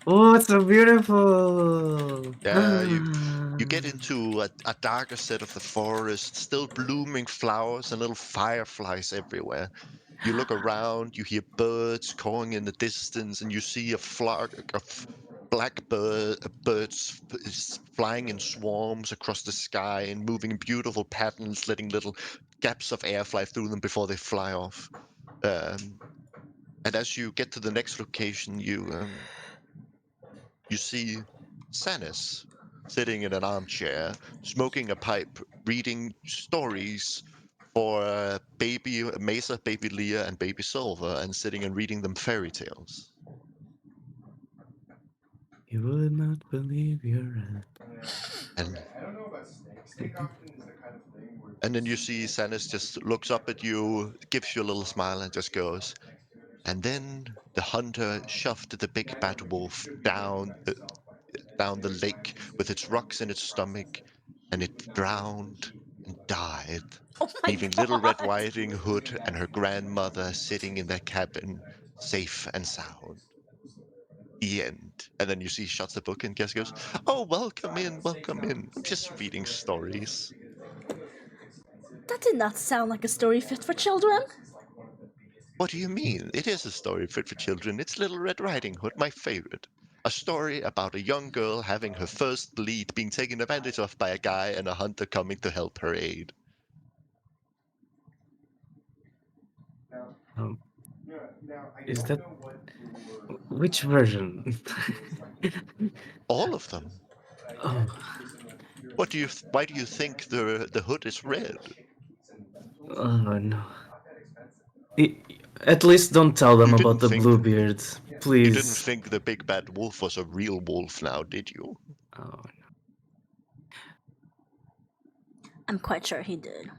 Oh, it's so beautiful. Yeah, you get into a darker set of the forest, still blooming flowers and little fireflies everywhere. You look around, you hear birds calling in the distance, and you see a flock of birds flying in swarms across the sky and moving in beautiful patterns, letting little gaps of air fly through them before they fly off. And as you get to the next location, you see Sanis sitting in an armchair, smoking a pipe, reading stories for baby Mesa, baby Leah, and baby Silver, and sitting and reading them fairy tales. You would not believe your And and then you see Sanis just looks up at you, gives you a little smile, and just goes. And then the hunter shoved the big bad wolf down the lake with its rocks in its stomach, and it drowned and died, Oh my leaving Little Red god! Riding Hood and her grandmother sitting in their cabin, safe and sound. The end. And then you see he shuts the book and Guess goes, "Oh, welcome in, welcome in. I'm just reading stories." That did not sound like a story fit for children. What do you mean? It is a story fit for children. It's Little Red Riding Hood, my favorite. A story about a young girl having her first bleed, being taken advantage of by a guy, and a hunter coming to help her aid. Is that which version? All of them. Oh, Why do you think the hood is red? oh no. I- At least don't tell them You about didn't the think Bluebeards, you didn't please. think the big bad wolf was a real wolf now, did you? Oh, I'm quite sure he did.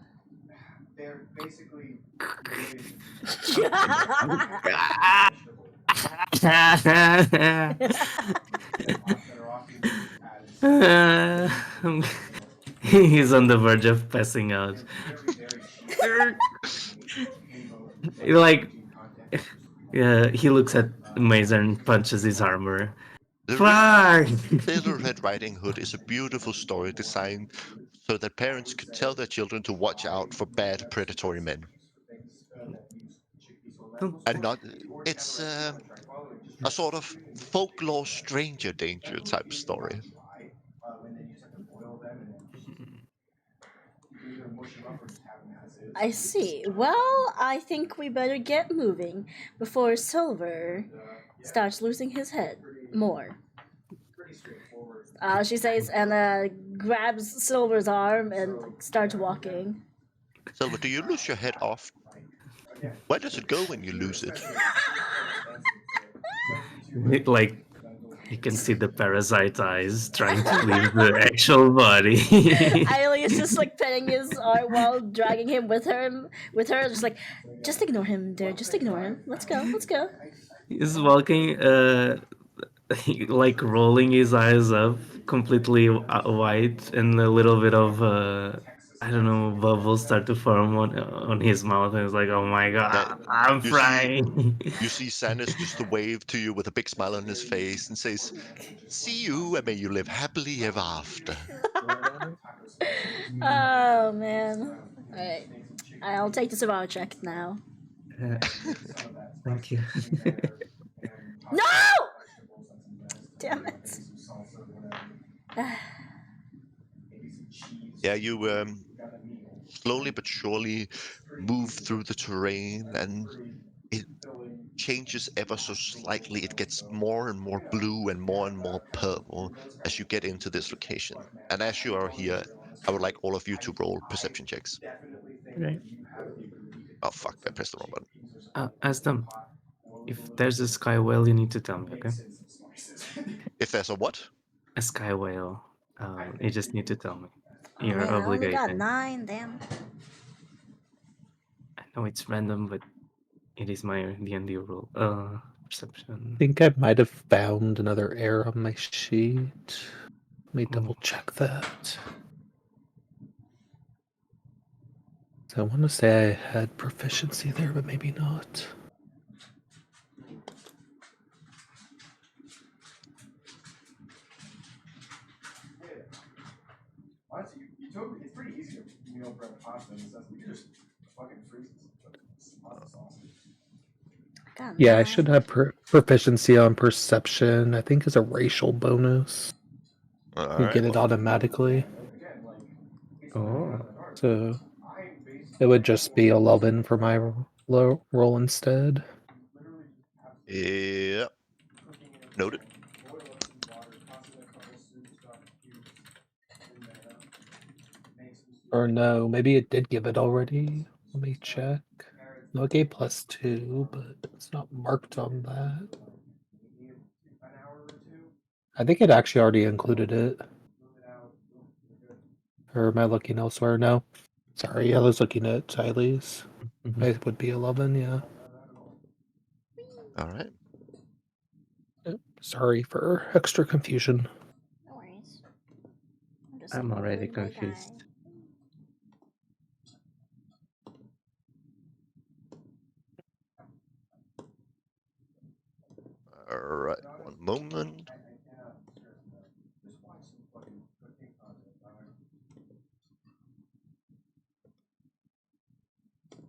He's on the verge of passing out. Like, yeah, he looks at Mazer and punches his armor. The Fuck! Little Red Riding Hood is a beautiful story designed so that parents could tell their children to watch out for bad predatory men. And not it's a sort of folklore stranger danger type story. I see. Well, I think we better get moving before Silver starts losing his head more. She says and grabs Silver's arm and starts walking. Silver, do you lose your head off? Where does it go when you lose it? Like, you can see the parasite eyes trying to leave the actual body. Ailey is just like petting his arm while dragging him with her. Just like, just ignore him, dear. Just ignore him. Let's go. Let's go. He's walking, like rolling his eyes up, completely white, and a little bit of I don't know, bubbles start to form on his mouth, and it's like, oh my god, I'm You see, frying. you see Sanis just to wave to you with a big smile on his face and says, "See you, and may you live happily ever after." Oh man. All right. I'll take the survival check now. Thank you. No! Damn it. Yeah, you slowly but surely move through the terrain, and it changes ever so slightly. It gets more and more blue and more purple as you get into this location. And as you are here, I would like all of you to roll perception checks. Okay. Oh fuck, I pressed the wrong button. Ask them. If there's a sky whale, you need to tell me, okay? If there's a what? A sky whale. You just need to tell me. You're Man, I only got obligated. 9, damn. I know it's random, but it is my D&D rule. Perception. I think I might have found another error on my sheet. Let me Oh. double check that. So I want to say I had proficiency there, but maybe not. Honestly, you totally, it's pretty easy to meal prep pasta in the sense that you just fucking freeze pasta sauce. Yeah, I should have proficiency on perception. I think is a racial bonus. All You right. get it Well, automatically. Again, like, it's Oh. So it would just be 11 for my roll instead. yeah. Noted. Or no, maybe it did give it already. Let me check. No, it gave +2, but it's not marked on that. I think it actually already included it. Or am I looking elsewhere? No. Sorry, I was looking at Tylee's. It would be 11, yeah. All right. Sorry for extra confusion. No worries. I'm already doing my confused. guy. All right. One moment.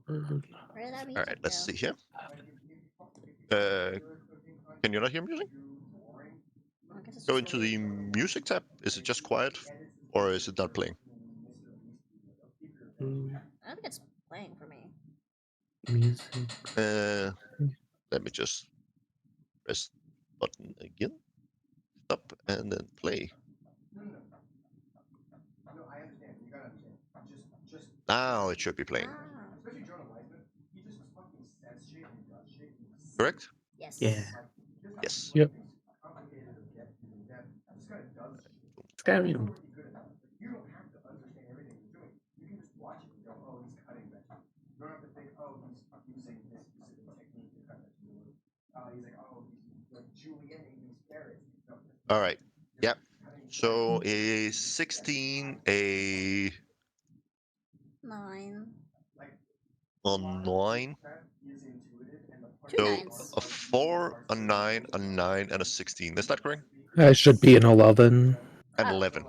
Where did that All music right. Let's go? see here. Can you not hear music? I guess it's Go just into the music tab. Is it just quiet, or is it not playing? I think it's playing for me. Music. Let me just press button again. Stop and then play. Now it should be playing. Ah, Correct? yes. Yeah. Yes. Yep. Skyrim. You don't have to understand everything he's doing. You can just watch it and go, oh, he's cutting vegetables. You don't have to think, oh, he's using this specific technique to cut vegetables. He's like, oh, he's like julienning these carrots. No, All right. Yep. So a 16, a 9. a 9. Two So nines. a 4, a 9, a 9, and a 16. Is that correct? I should be an 11. And Oh. 11.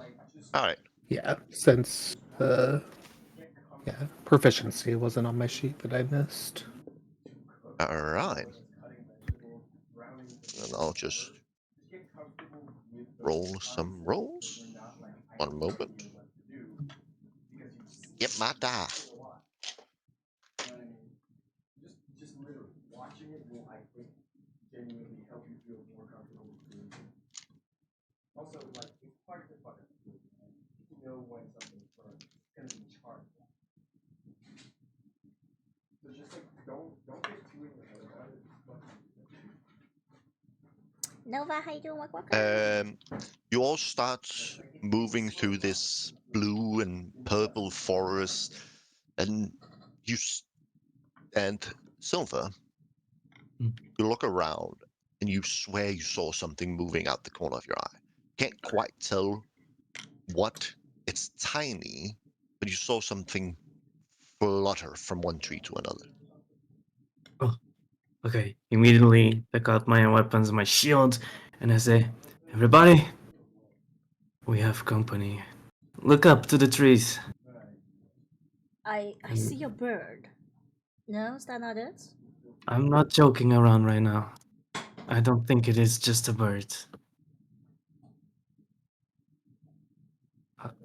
All right. Yeah, since proficiency wasn't on my sheet that I missed. All right. And I'll just roll some rolls. One moment. Yep, my die. Just literally watching it will, I think, genuinely help you feel more comfortable with food. Also, like, it's hard to fuck up food. You know when something's burnt, it's gonna be charred. So just like don't get too in your head about it. Nova, how you doing? Welcome. You all start moving through this blue and purple forest, and and Silver, Hmm. you look around and you swear you saw something moving out the corner of your eye. Can't quite tell what. It's tiny, but you saw something flutter from one tree to another. Oh, okay. Immediately take out my weapons, my shield, and I say, "Everybody, we have company. Look up to the trees." I see a bird. No, is that not it? I'm not joking around right now. I don't think it is just a bird.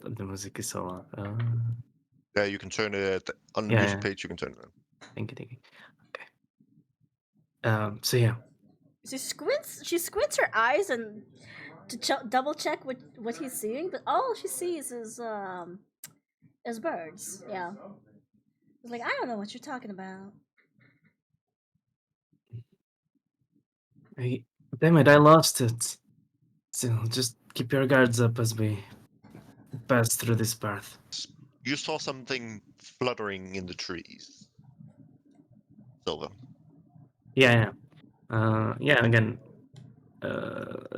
The music is so loud. Yeah, you can turn it on the Yeah, music yeah. page. You can turn it on. Thank you. Okay. So yeah, She squints her eyes and to double check what he's seeing, but all she sees is birds. Yeah. It's like, I don't know what you're talking about. damn it, I lost it. Still, just keep your guards up as we pass through this path. You saw something fluttering in the trees. Silver. Yeah. Again,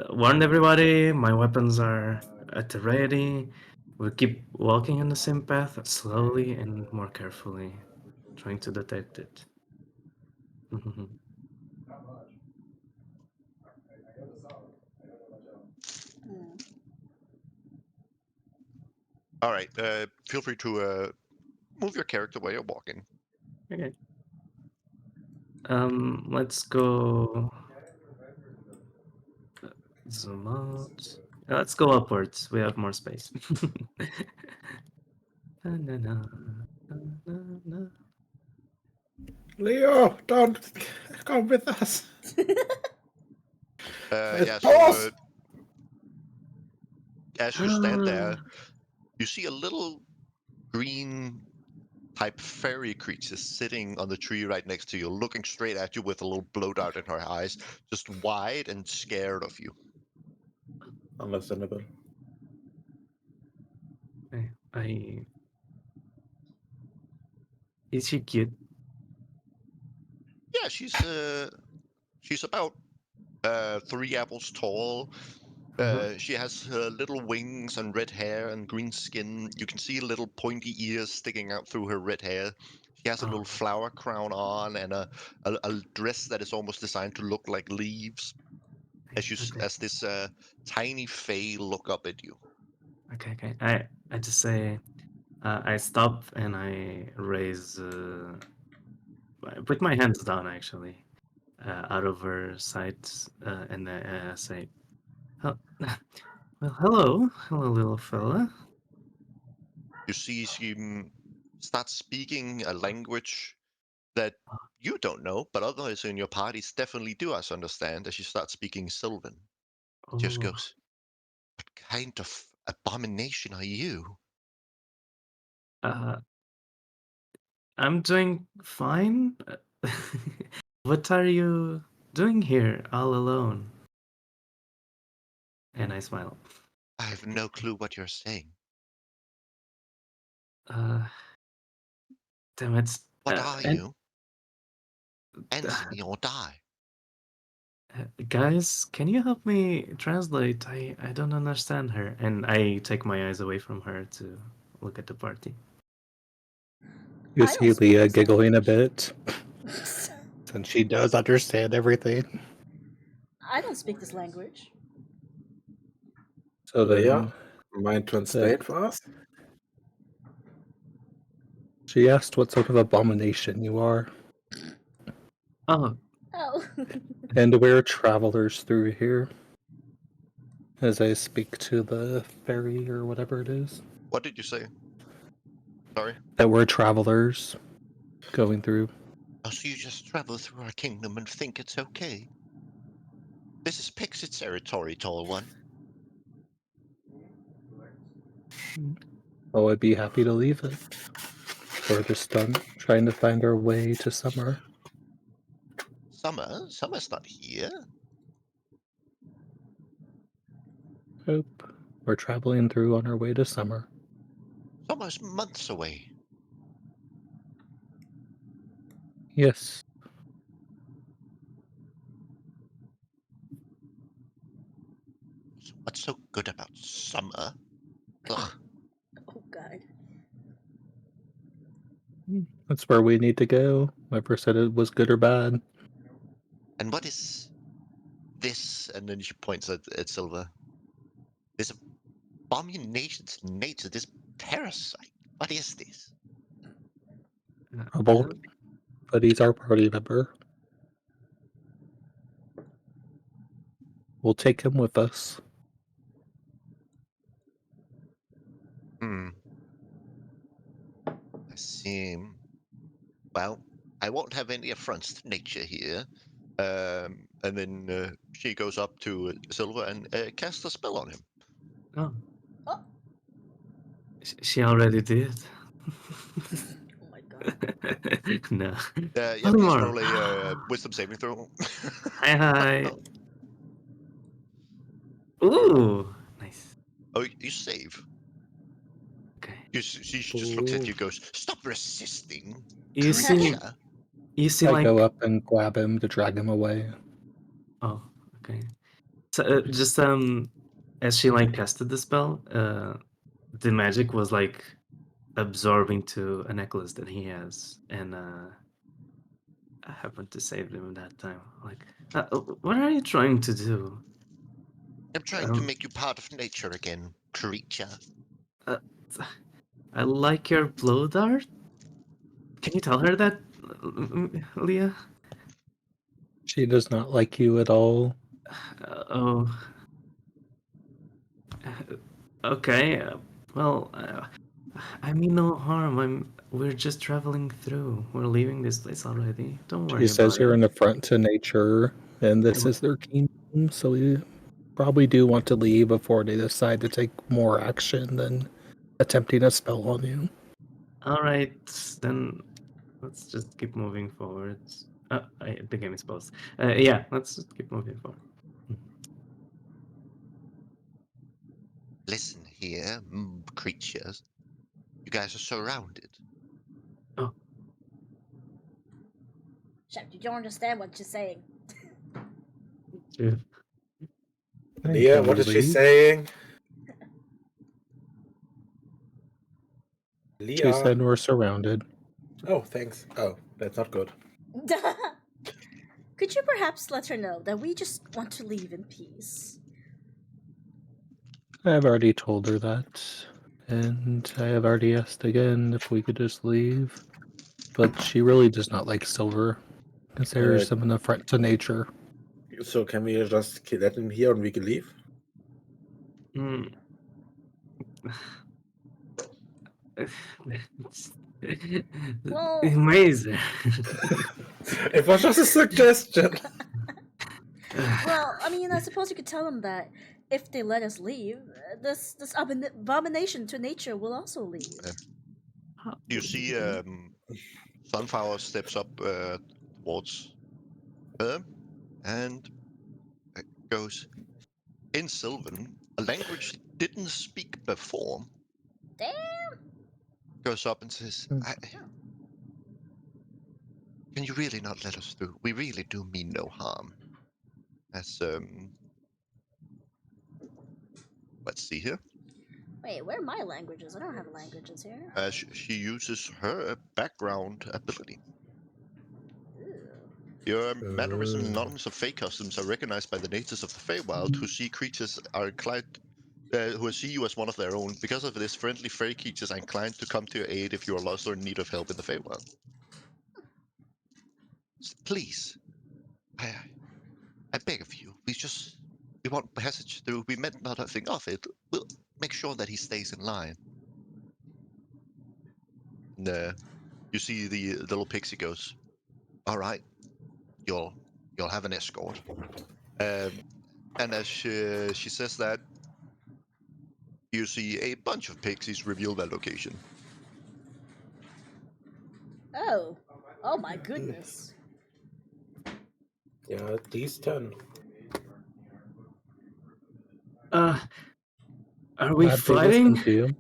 warned everybody. My weapons are at the ready. We'll keep walking in the same path, slowly and more carefully, trying to detect it. Hmm. All right. Feel free to move your character while you're walking. Okay. Let's go. Zoom out. Let's go upwards. We have more space. Na-na-na, na-na-na. Leo, don't come with us. Yeah. Pause! So as you stand there, you see a little green type fairy creature sitting on the tree right next to you, looking straight at you with a little blow dart in her eyes, just wide and scared of you. Understandable. Is she cute? Yeah, she's about 3 apples tall. She has little wings and red hair and green skin. You can see little pointy ears sticking out through her red hair. She has a little flower crown on and a dress that is almost designed to look like leaves. As this tiny fae look up at you. Okay. I just say, I stop and I raise, I put my hands down actually, out of her sight, and I say, "Well, hello, little fella." You see she starts speaking a language that you don't know, but others in your parties definitely do understand as she starts speaking Sylvan. Just Oh, goes, "What kind of abomination are you?" uh, I'm doing fine. What are you doing here all alone? And I smile. I have no clue what you're saying. Uh, Damn it. What are And you? Answer me or die. guys, can you help me translate? I don't understand her. And I take my eyes away from her to look at the party. You I see don't speak Leah this giggling a language. bit, since she does understand everything. I don't speak this language. So Leah, then mind translate for us? she asked what sort of abomination you are, Oh, Oh. and we're travelers through here. As I speak to the fairy or whatever it is, What did you say? Sorry? that we're travelers going through. Oh, so you just travel through our kingdom and think it's okay? This is Pixie territory, tall one. Oh, I'd be happy to leave it. We're just done trying to find our way to summer. Summer? Summer's not here. Hope we're traveling through on our way to summer. Summer's months away. Yes, So what's so good about summer? Ugh. Oh god. that's where we need to go. Never said it was good or bad. And what is this? And then she points at Silver. This abomination's nature, this parasite. What is this? Trouble, but he's our party member. We'll take him with us. I see. Well, I won't have any affronts to nature here. And then she goes up to Silver and casts a spell on him. oh. Oh. She already did. Oh my god. No. Yeah, Only please more. roll a wisdom saving throw. Hi. Ooh, nice. Oh, you save. Okay. She just looks at you Ooh. and goes, "Stop resisting, You see, creature." I I go like. up and grab him to drag him away. Oh, okay. So just as she like casted the spell, the magic was like absorbing to a necklace that he has, and I happened to save him that time. Like, what are you trying to do? I'm trying to make you part of nature again, creature. I like your blood art. Can you tell her that, Leah? She does not like you at all. Oh. Okay. Well, I mean no harm. We're just traveling through. We're leaving this place already. Don't worry She says about you're it. an affront to nature, and this is their kingdom, so you probably do want to leave before they decide to take more action than attempting a spell on you. All right, then let's just keep moving forward. The game is paused. Yeah, let's just keep moving forward. Listen here, creatures. You guys are surrounded. Shep, you don't understand what she's saying. True. Leah, Can what we is she leave? saying? She Leah. said we're surrounded. Oh, thanks. Oh, that's not good. Could you perhaps let her know that we just want to leave in peace? I have already told her that, and I have already asked again if we could just leave. But she really does not like Silver. Considers him an affront to nature. So can we just let him here and we can leave? Mm. Well- Amazing. It was just a suggestion. Well, I mean, I suppose you could tell them that if they let us leave, this abomination to nature will also leave. You see, Sunflower steps up towards her and goes, in Sylvan, a language she didn't speak before, Damn! goes up and says, can you really not let us through? We really do mean no harm. As, let's see here. Wait, where are my languages? I don't have languages here. She uses her background ability. Ooh. Your mannerism and knowledge of Fey customs are recognized by the natives of the Feywild, who see creatures are inclined, who see you as one of their own. Because of this, friendly Fey creatures are inclined to come to your aid if you are lost or in need of help in the Feywild. Please, I beg of you, we want passage through. We meant nothing of it. We'll make sure that he stays in line. And, you see the little pixie goes, all right, you'll have an escort. And as she says that, you see a bunch of pixies reveal their location. Oh. Oh my goodness. Yeah, at least 10. Are we Glad they fighting? listened to you.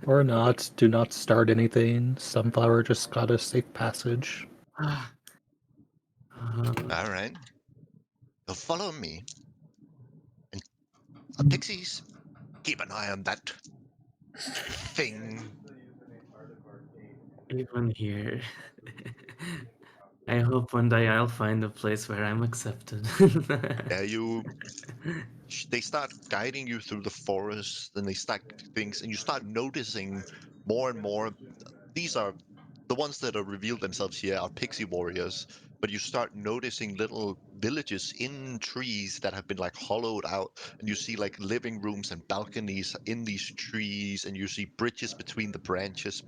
Or not, do not start anything. Sunflower just got a safe passage. All right, you'll follow me. And pixies, keep an eye on that thing. Even here. I hope one day I'll find a place where I'm accepted. They start guiding you through the forest, and they start things, and you start noticing more and more. These are the ones that are revealed themselves here are pixie warriors, but you start noticing little villages in trees that have been like hollowed out, and you see like living rooms and balconies in these trees, and you see bridges between the branches,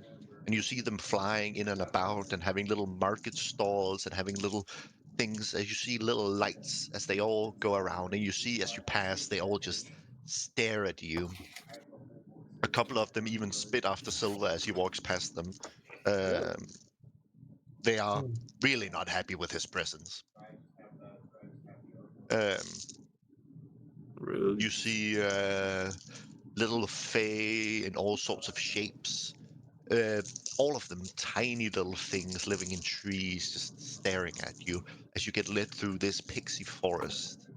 and you see them flying in and about and having little market stalls and having little things as you see little lights as they all go around, and you see as you pass they all just stare at you. A couple of them even spit after Silver as he walks past them. They are really not happy with his presence. Rude. You see little Fae in all sorts of shapes. All of them tiny little things living in trees, just staring at you as you get led through this pixie forest.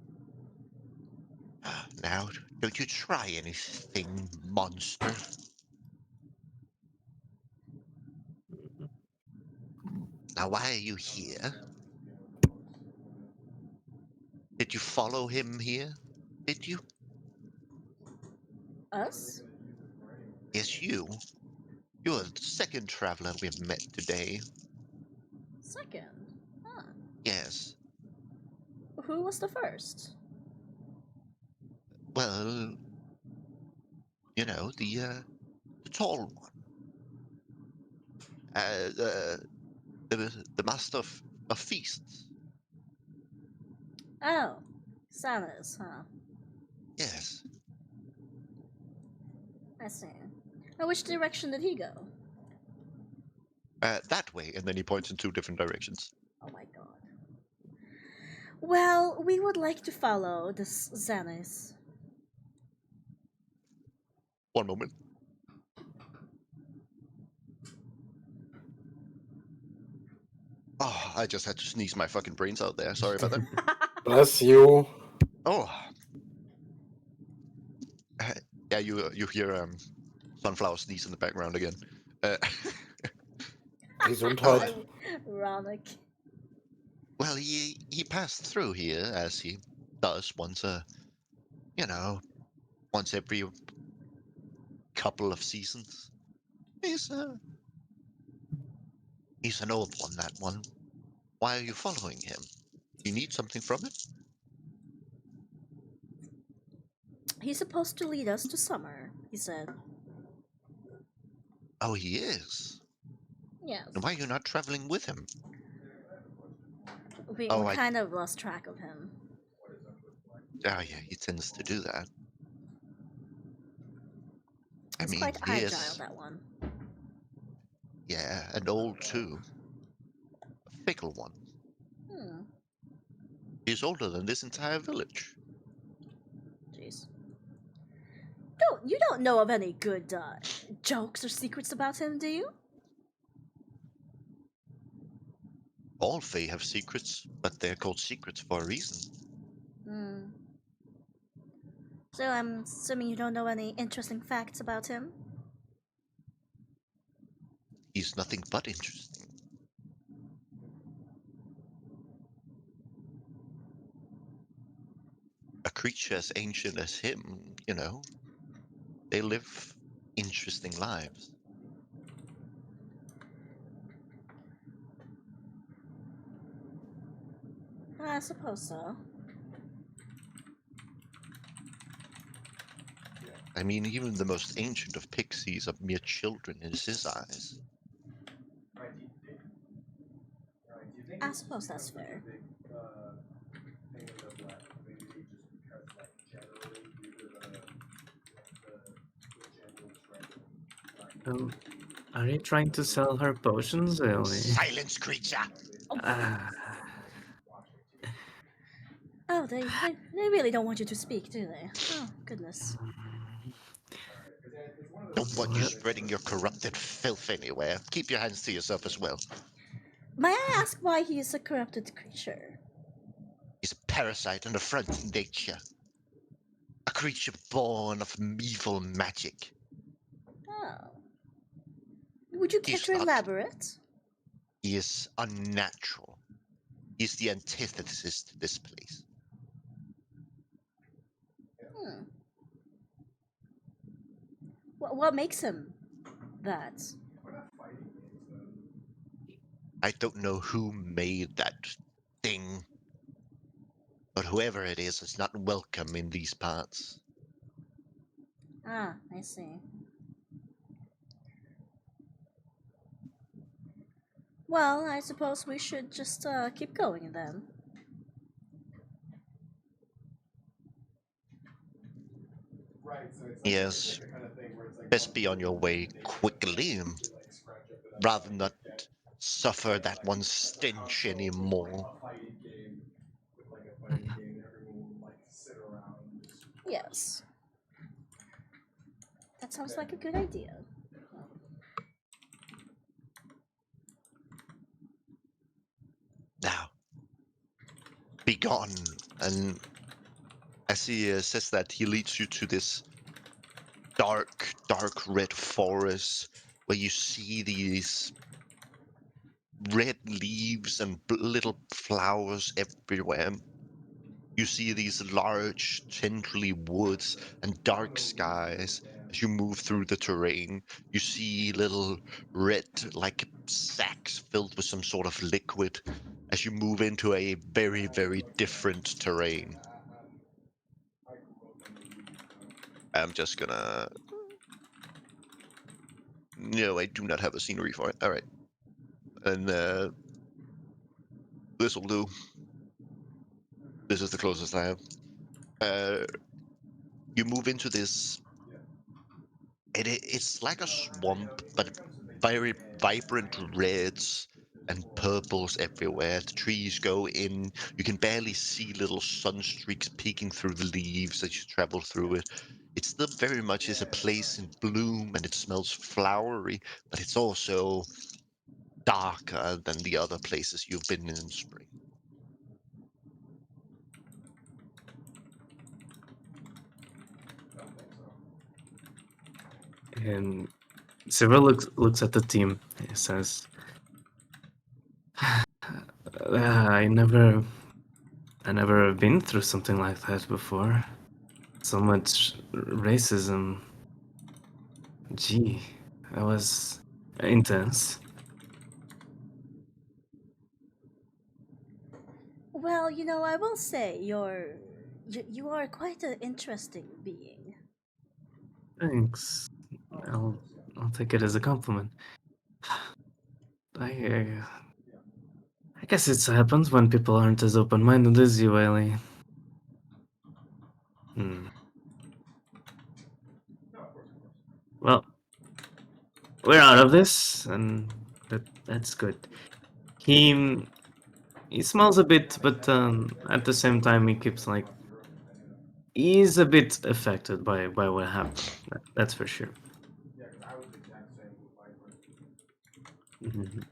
Now, don't you try anything, monster. Now, why are you here? Did you follow him here? Did you? Us? Yes, you. You're the second traveler we've met today. Second? Huh. Yes. Who was the first? Well, you know, the tall one. The master of feasts. Oh, Samus, huh? Yes. I see. Now, which direction did he go? That way, and then he points in 2 different directions. Oh my god. Well, we would like to follow this Xanis. One moment. Oh, I just had to sneeze my fucking brains out there. Sorry about that. Bless you. Oh. Yeah, you hear Sunflower sneeze in the background again. Gesundheit. Ironic. Well, he passed through here as he does once once every couple of seasons. He's an old one, that one. Why are you following him? You need something from it? He's supposed to lead us to summer, he said. Oh, he is. Yes. Then why are you not traveling with him? We Oh, I- kind of lost track of him. Oh, yeah, he tends to do that. I He's mean, quite he agile, is, that one. yeah, and old too. A fickle one. Hmm. He's older than this entire village. Jeez. You don't know of any good jokes or secrets about him, do you? All Fae have secrets, but they're called secrets for a reason. Hmm. So I'm assuming you don't know any interesting facts about him? He's nothing but interesting. A creature as ancient as him, they live interesting lives. I suppose so. I mean, even the most ancient of pixies are mere children in his eyes. Right, do you think I it's suppose just that's kind of fair. a big thing in the black community just because, like, generally due to the general trend of black Are you trying to sell her potions, Ellie? Silence, creature! Ah, Oh, they really don't want you to speak, do they? Oh, goodness. Don't want you spreading your corrupted filth anywhere. Keep your hands to yourself as well. May I ask why he is a corrupted creature? He's a parasite and a affront to nature. A creature born of evil magic. Oh. Would you care He's to not. elaborate? He is unnatural. He's the antithesis to this place. Hmm. What makes him that? I don't know who made that thing, but whoever it is not welcome in these parts. Ah, I see. Well, I suppose we should just keep going then. Right, so it's Yes, the kind of thing where it's like best be on your way quickly, rather than not suffer that one stench anymore. a fighting game with like a fighting game that everyone would like to sit around and just Yes. That sounds like a good idea. Now, be gone. And as he says that, he leads you to this dark, dark red forest where you see these red leaves and little flowers everywhere. You see these large, tendrily woods and dark skies as you move through the terrain. You see little red, like sacks filled with some sort of liquid as you move into a very, very different terrain. I'm just gonna... No, I do not have a scenery for it. All right. And this will do. This is the closest I have. You move into this, and it's like a swamp, but very vibrant reds and purples everywhere. The trees go in. You can barely see little sun streaks peeking through the leaves as you travel through it. It still very much is a place in bloom, and it smells flowery, but it's also darker than the other places you've been in spring. And Cyril looks at the team. He says, I never been through something like that before. So much racism. Gee, that was intense. Well, you know, I will say you are quite an interesting being. Thanks. I'll take it as a compliment. I guess it happens when people aren't as open-minded as you, Ailey. Well, we're out of this, and that's good. He smells a bit, but at the same time, he keeps like he's a bit affected by what happened. That's for sure. Mhm.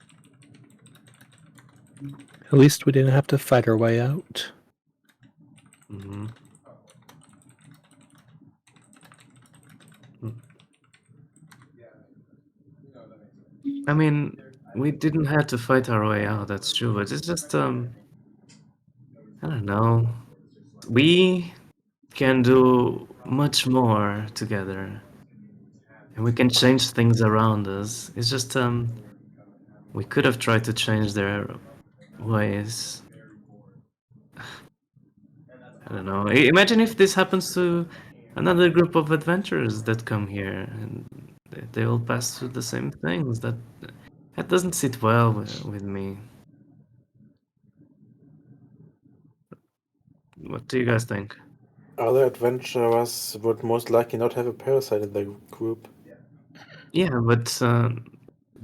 At least we didn't have to fight our way out. Mhm. I mean, we didn't have to fight our way out. That's true, but it's just I don't know. We can do much more together, and we can change things around us. It's just we could have tried to change their ways. I don't know. Imagine if this happens to another group of adventurers that come here, and they all pass through the same things. That doesn't sit well with me. What do you guys think? Other adventurers would most likely not have a parasite in their group. Yeah, but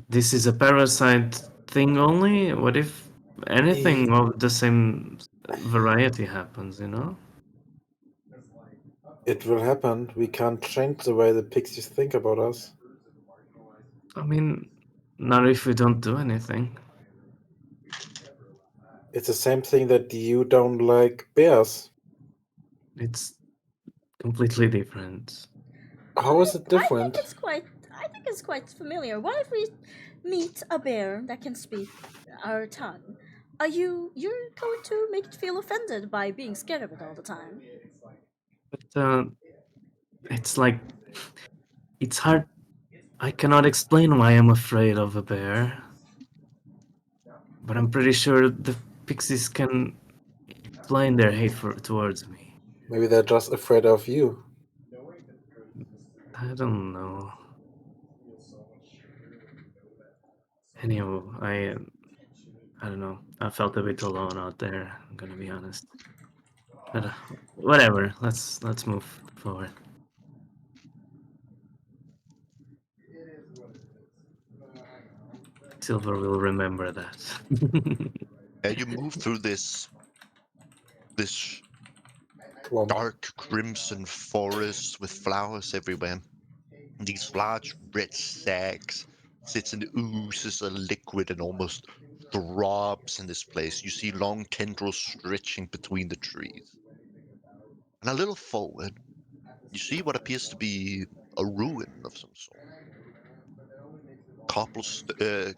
this is a parasite thing only. What if anything of the same variety happens? You know? It will happen. We can't change the way the pixies think about us. I mean, not if we don't do anything. It's the same thing that you don't like bears. It's completely different. How is it different? I think it's quite familiar. What if we meet a bear that can speak our tongue? Are you're going to make it feel offended by being scared of it all the time? But it's like it's hard. I cannot explain why I'm afraid of a bear, but I'm pretty sure the pixies can explain their hate towards me. Maybe they're just afraid of you. I don't know. Anyhow, I don't know. I felt a bit alone out there. I'm gonna be honest. But whatever. Let's move forward. Silver will remember that. You move through this Swamp. dark crimson forest with flowers everywhere. These large red sacs sits and oozes a liquid and almost throbs in this place. You see long tendrils stretching between the trees. And a little forward, you see what appears to be a ruin of some sort.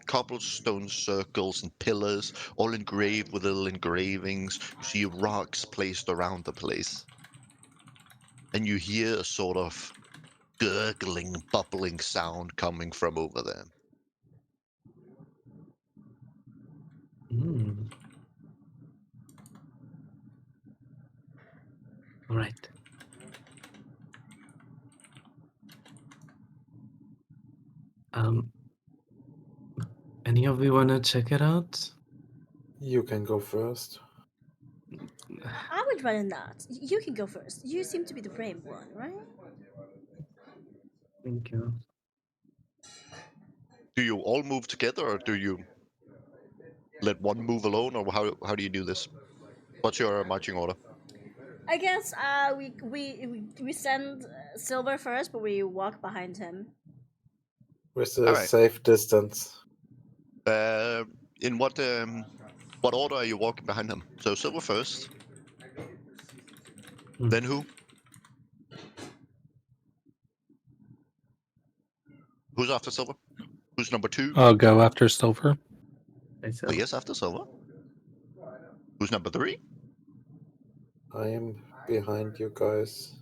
cobblestone circles and pillars, all engraved with little engravings. You see rocks placed around the place. And you hear a sort of gurgling, bubbling sound coming from over there. All right. Any of you wanna check it out? You can go first. I would rather not. You can go first. You seem to be the brave one, right? Thank you. Do you all move together, or do you let one move alone, or how do you do this? What's your marching order? I guess we send Silver first, but we walk behind him. With a Alright. safe distance. In what order are you walking behind him? So Silver first. Then who? Who's after Silver? Who's number 2? I'll go after Silver. Leah's after Silver. Who's number 3? I am behind you guys.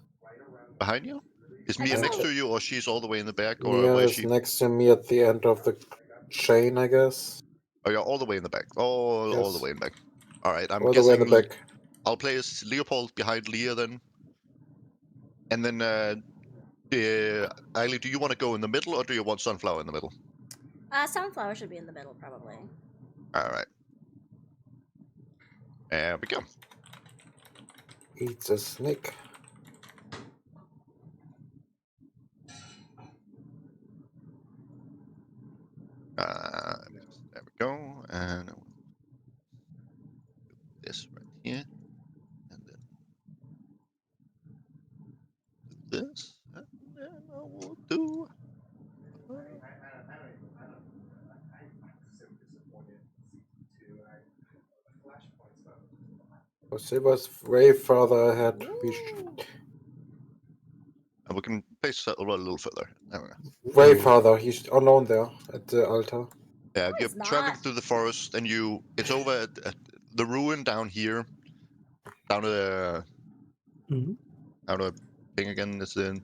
Behind you? Is I Mia guess next I'll- to you, or she's all the way in the back, or Mia where is is she? next to me at the end of the chain, I guess. Oh, you're all the way in the back. All the Yes. way in the back. All right, I'm All the way in guessing the back. I'll play as Leopold behind Leah then. And then, Eiley, do you want to go in the middle, or do you want Sunflower in the middle? Sunflower should be in the middle, probably. All right. There we go. Eats a snake. There we go. And this right here. And then do this. And then I will do. Silver's way further ahead. We should And we can place Silver a little further. There we go. way farther. He's alone there at the altar. Yeah, No, you're it's traveling not. through the forest, and it's over at the ruin down here. Down to the down to ping again. Is in.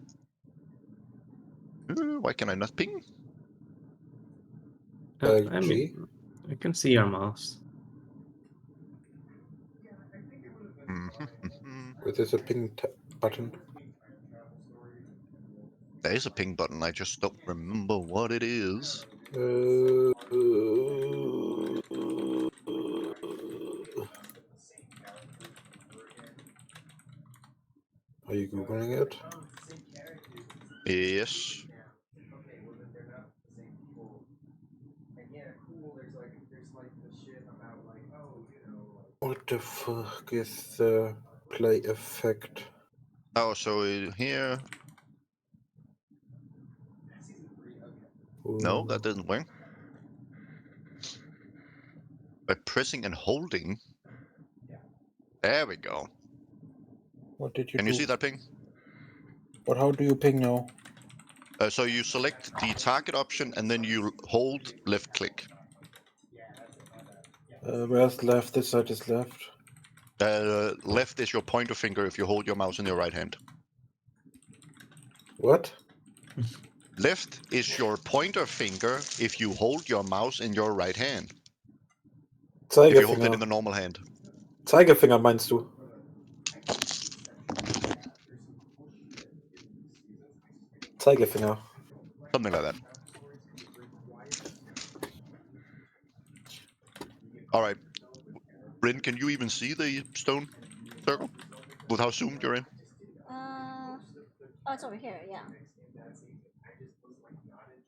Why can I not ping? I G. mean, I can see your mouse. With this a ping button. There is a ping button. I just don't remember what it is. Are you googling it? Yes. What the fuck is the play effect? Oh, so here. No, that didn't work. By pressing and holding. There we go. What did you Can do? you see that ping? What? How do you ping now? So you select the target option and then you hold left click. Where's left? This side is left. Left is your pointer finger if you hold your mouse in your right hand. What? Left is your pointer finger if you hold your mouse in your right hand. If you hold it in the Zeigefinger. normal hand. Zeigefinger meinst du? Zeigefinger. Something like that. All right. Bryn, can you even see the stone circle with how zoomed you're in? Oh, it's over here. Yeah.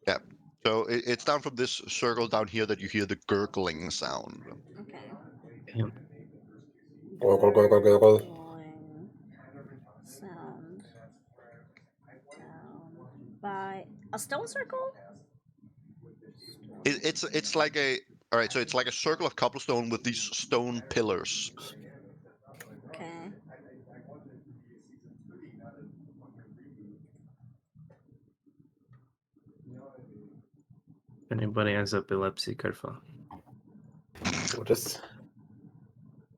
Yeah. So it's down from this circle down here that you hear the gurgling sound. Okay. Damn. Gurgling sound down by a stone circle. It's like a all right. So it's like a circle of cobblestone with these stone pillars. Okay. anybody has epilepsy, careful. What is?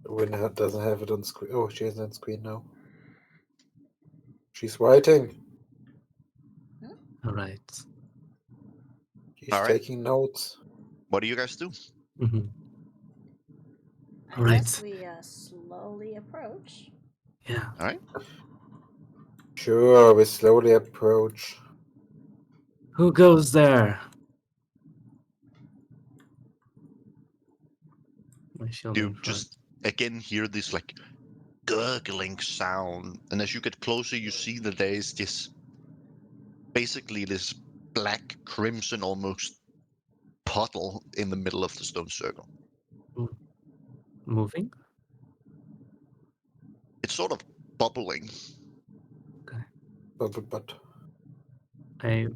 Winner doesn't have it on screen. Oh, she has it on screen now. She's writing. All right. She's All right. taking notes. What do you guys do? Mm-hmm. I Alright. guess we slowly approach. Yeah. All right. Sure, we slowly approach. Who goes there? My shield You in front. just again hear this like gurgling sound, and as you get closer, you see that there is this basically this black crimson almost puddle in the middle of the stone circle. Moving? It's sort of bubbling. But I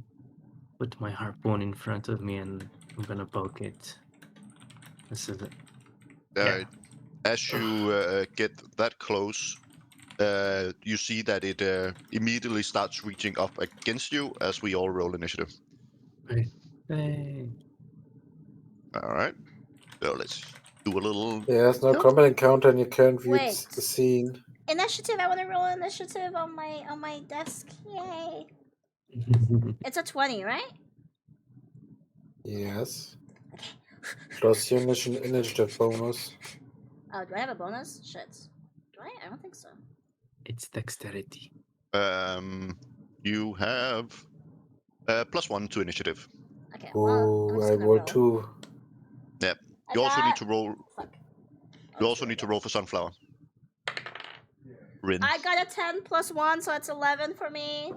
put my harpoon in front of me and I'm gonna poke it. This is it. Yeah. As you get that close, you see that it immediately starts reaching up against you as we all roll initiative. Right. Hey. All right. So let's do a little. there's no Nope. combat encounter and you can't view Wait. the scene. Initiative. I want to roll initiative on my desk. Yay! It's a 20, right? Yes. Plus your initiative bonus. Oh, do I have a bonus? Shit. Do I? I don't think so. It's dexterity. You have +1 to initiative. Okay. Well, I'm Oh, just I gonna rolled roll. 2. I You also need got- to roll. Fuck. You Oh, also two, need to okay. roll for sunflower. Rin. I got a 10 plus 1, so it's 11 for me.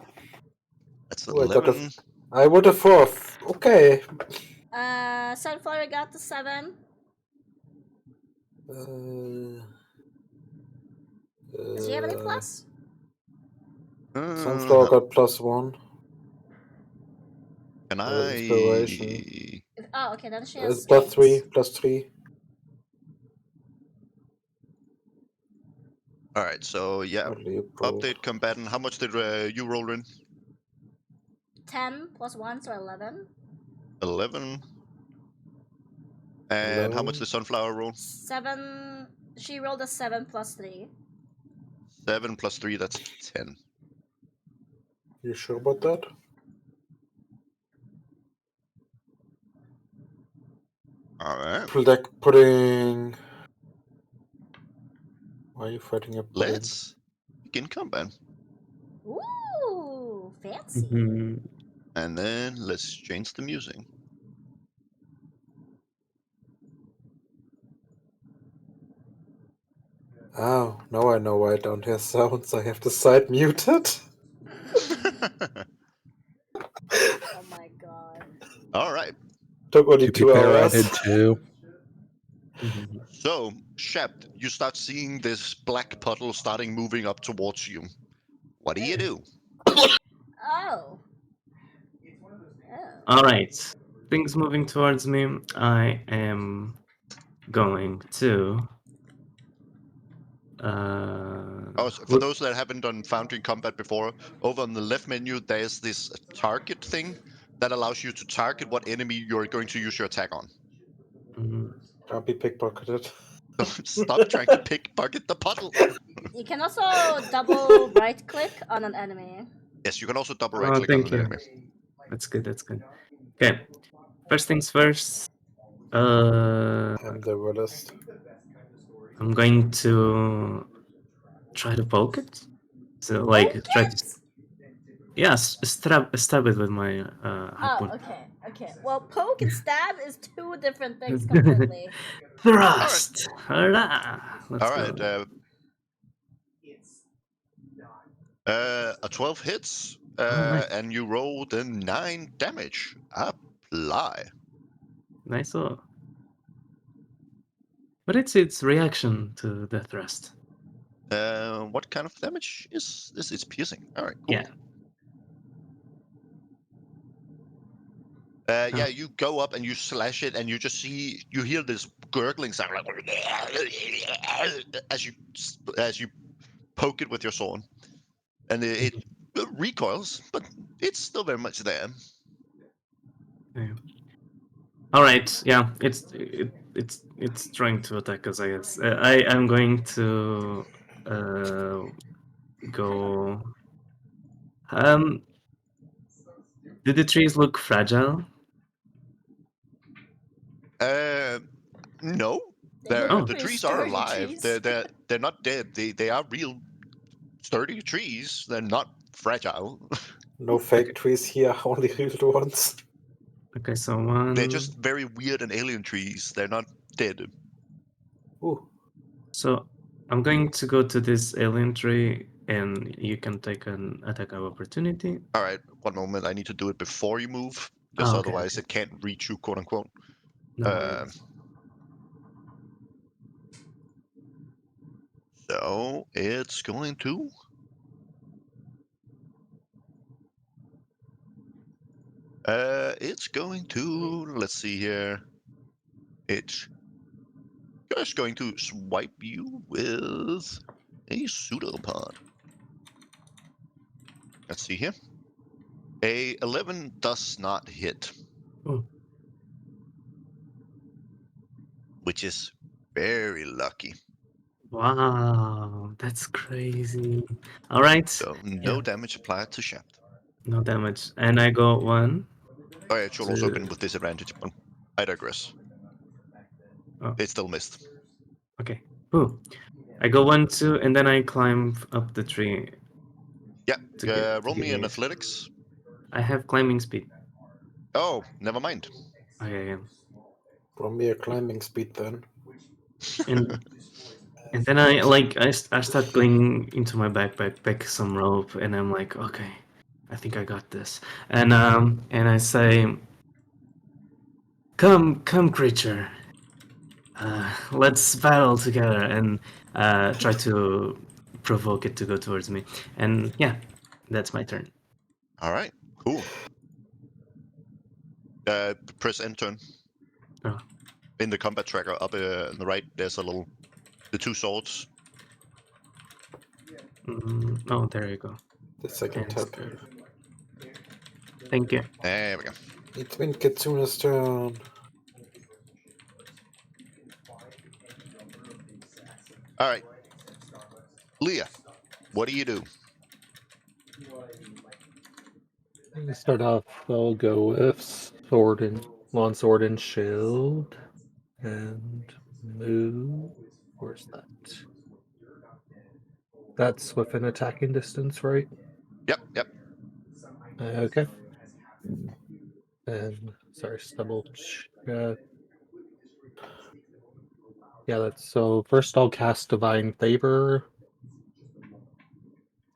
That's Oh, I got 11. I would have 4. Okay. Sunflower got the 7. Does he have any plus? Sunflower got +1. Can inspiration. Oh, okay, then she has +3. eight. +3. All right, so yeah. Oddly approved. Update combatant. How much did you roll in? 10 plus 1, so 11. 11. And how much 11. did sunflower roll? 7. She rolled a 7 plus 3. 7 plus 3, that's 10. You sure about that? All right. Pudding. Why are you fighting a pudding? Let's begin combat. Ooh, fancy. Mhm. And then let's change the music. Oh, now I know why I don't hear sounds. I have the side muted. Oh my god. All right. Took only To be 2 fair, I hours. did too. Mhm. So, Shept, you start seeing this black puddle starting moving up towards you. What do you do? Oh. Oh. All right. Things moving towards me. I am going to. Oh, so for those that haven't done Foundry Combat before, over on the left menu, there's this target thing that allows you to target what enemy you're going to use your attack on. Mhm. Can't be pickpocketed. Stop trying to pickpocket the puddle. You can also double right click on an enemy. Yes, you can also double Oh, right click on thank an you. enemy. That's good. That's good. Okay. First things first. I'm the realist. I'm going to try to poke it. So, like, Poke try to. it? Yes, stab it with my Oh, harpoon. okay, okay. Well, poke and stab is two different things completely. Thrust! Hurrah! Let's All go. right. A 12 hits, nice. and you roll the 9 damage. Apply. Nice. But it's its reaction to the thrust. What kind of damage is this? It's piercing. All right, cool. Yeah. Yeah, you go up and you slash it, and you just you hear this gurgling sound, like as you poke it with your sword, and it recoils, but it's still very much there. Yeah. All right. Yeah. It's trying to attack us. I guess. I am going to go. Do the trees look fragile? No. They look Oh. The pretty trees are sturdy alive. trees. They're not dead. They are real sturdy trees. They're not fragile. No fake trees here, only real ones. Okay. So one. They're just very weird and alien trees. They're not dead. Ooh. So I'm going to go to this alien tree, and you can take an attack of opportunity. All right, one moment. I need to do it before you move, because Oh, okay, otherwise okay. it can't reach you, quote unquote. No worries. So it's going to. It's going to. Let's see here. It's just going to swipe you with a pseudopod. Let's see here. A 11 does not hit. Oh. Which is very lucky. Wow, that's crazy. All right. So no Yeah. damage applied to Shaft. No damage, and I go 1. Oh, it should also have been two. with disadvantage, but I digress. Oh. It still missed. Okay. Ooh. I go 1, 2, and then I climb up the tree. Yeah, roll give me an me- athletics. I have climbing speed. Oh, never mind. Oh, yeah. From mere climbing speed then. And then I start going into my backpack, pick some rope, and I'm like, okay, I think I got this. And I say, come, creature, let's battle together, and try to provoke it to go towards me. And yeah, that's my turn. All right, cool. Press end turn. Oh. In the combat tracker up on the right, there's a little, the 2 swords. Oh, there you go. The second And tab. thank you. There we go. It's been Kitsuna's turn. All right. Leah, what do you do? To start off, I'll go with sword and long sword and shield, and move. Where's that? That's within attacking distance, right? Yep. Okay. And sorry, double check. Yeah, that's so. First, I'll cast Divine Favor.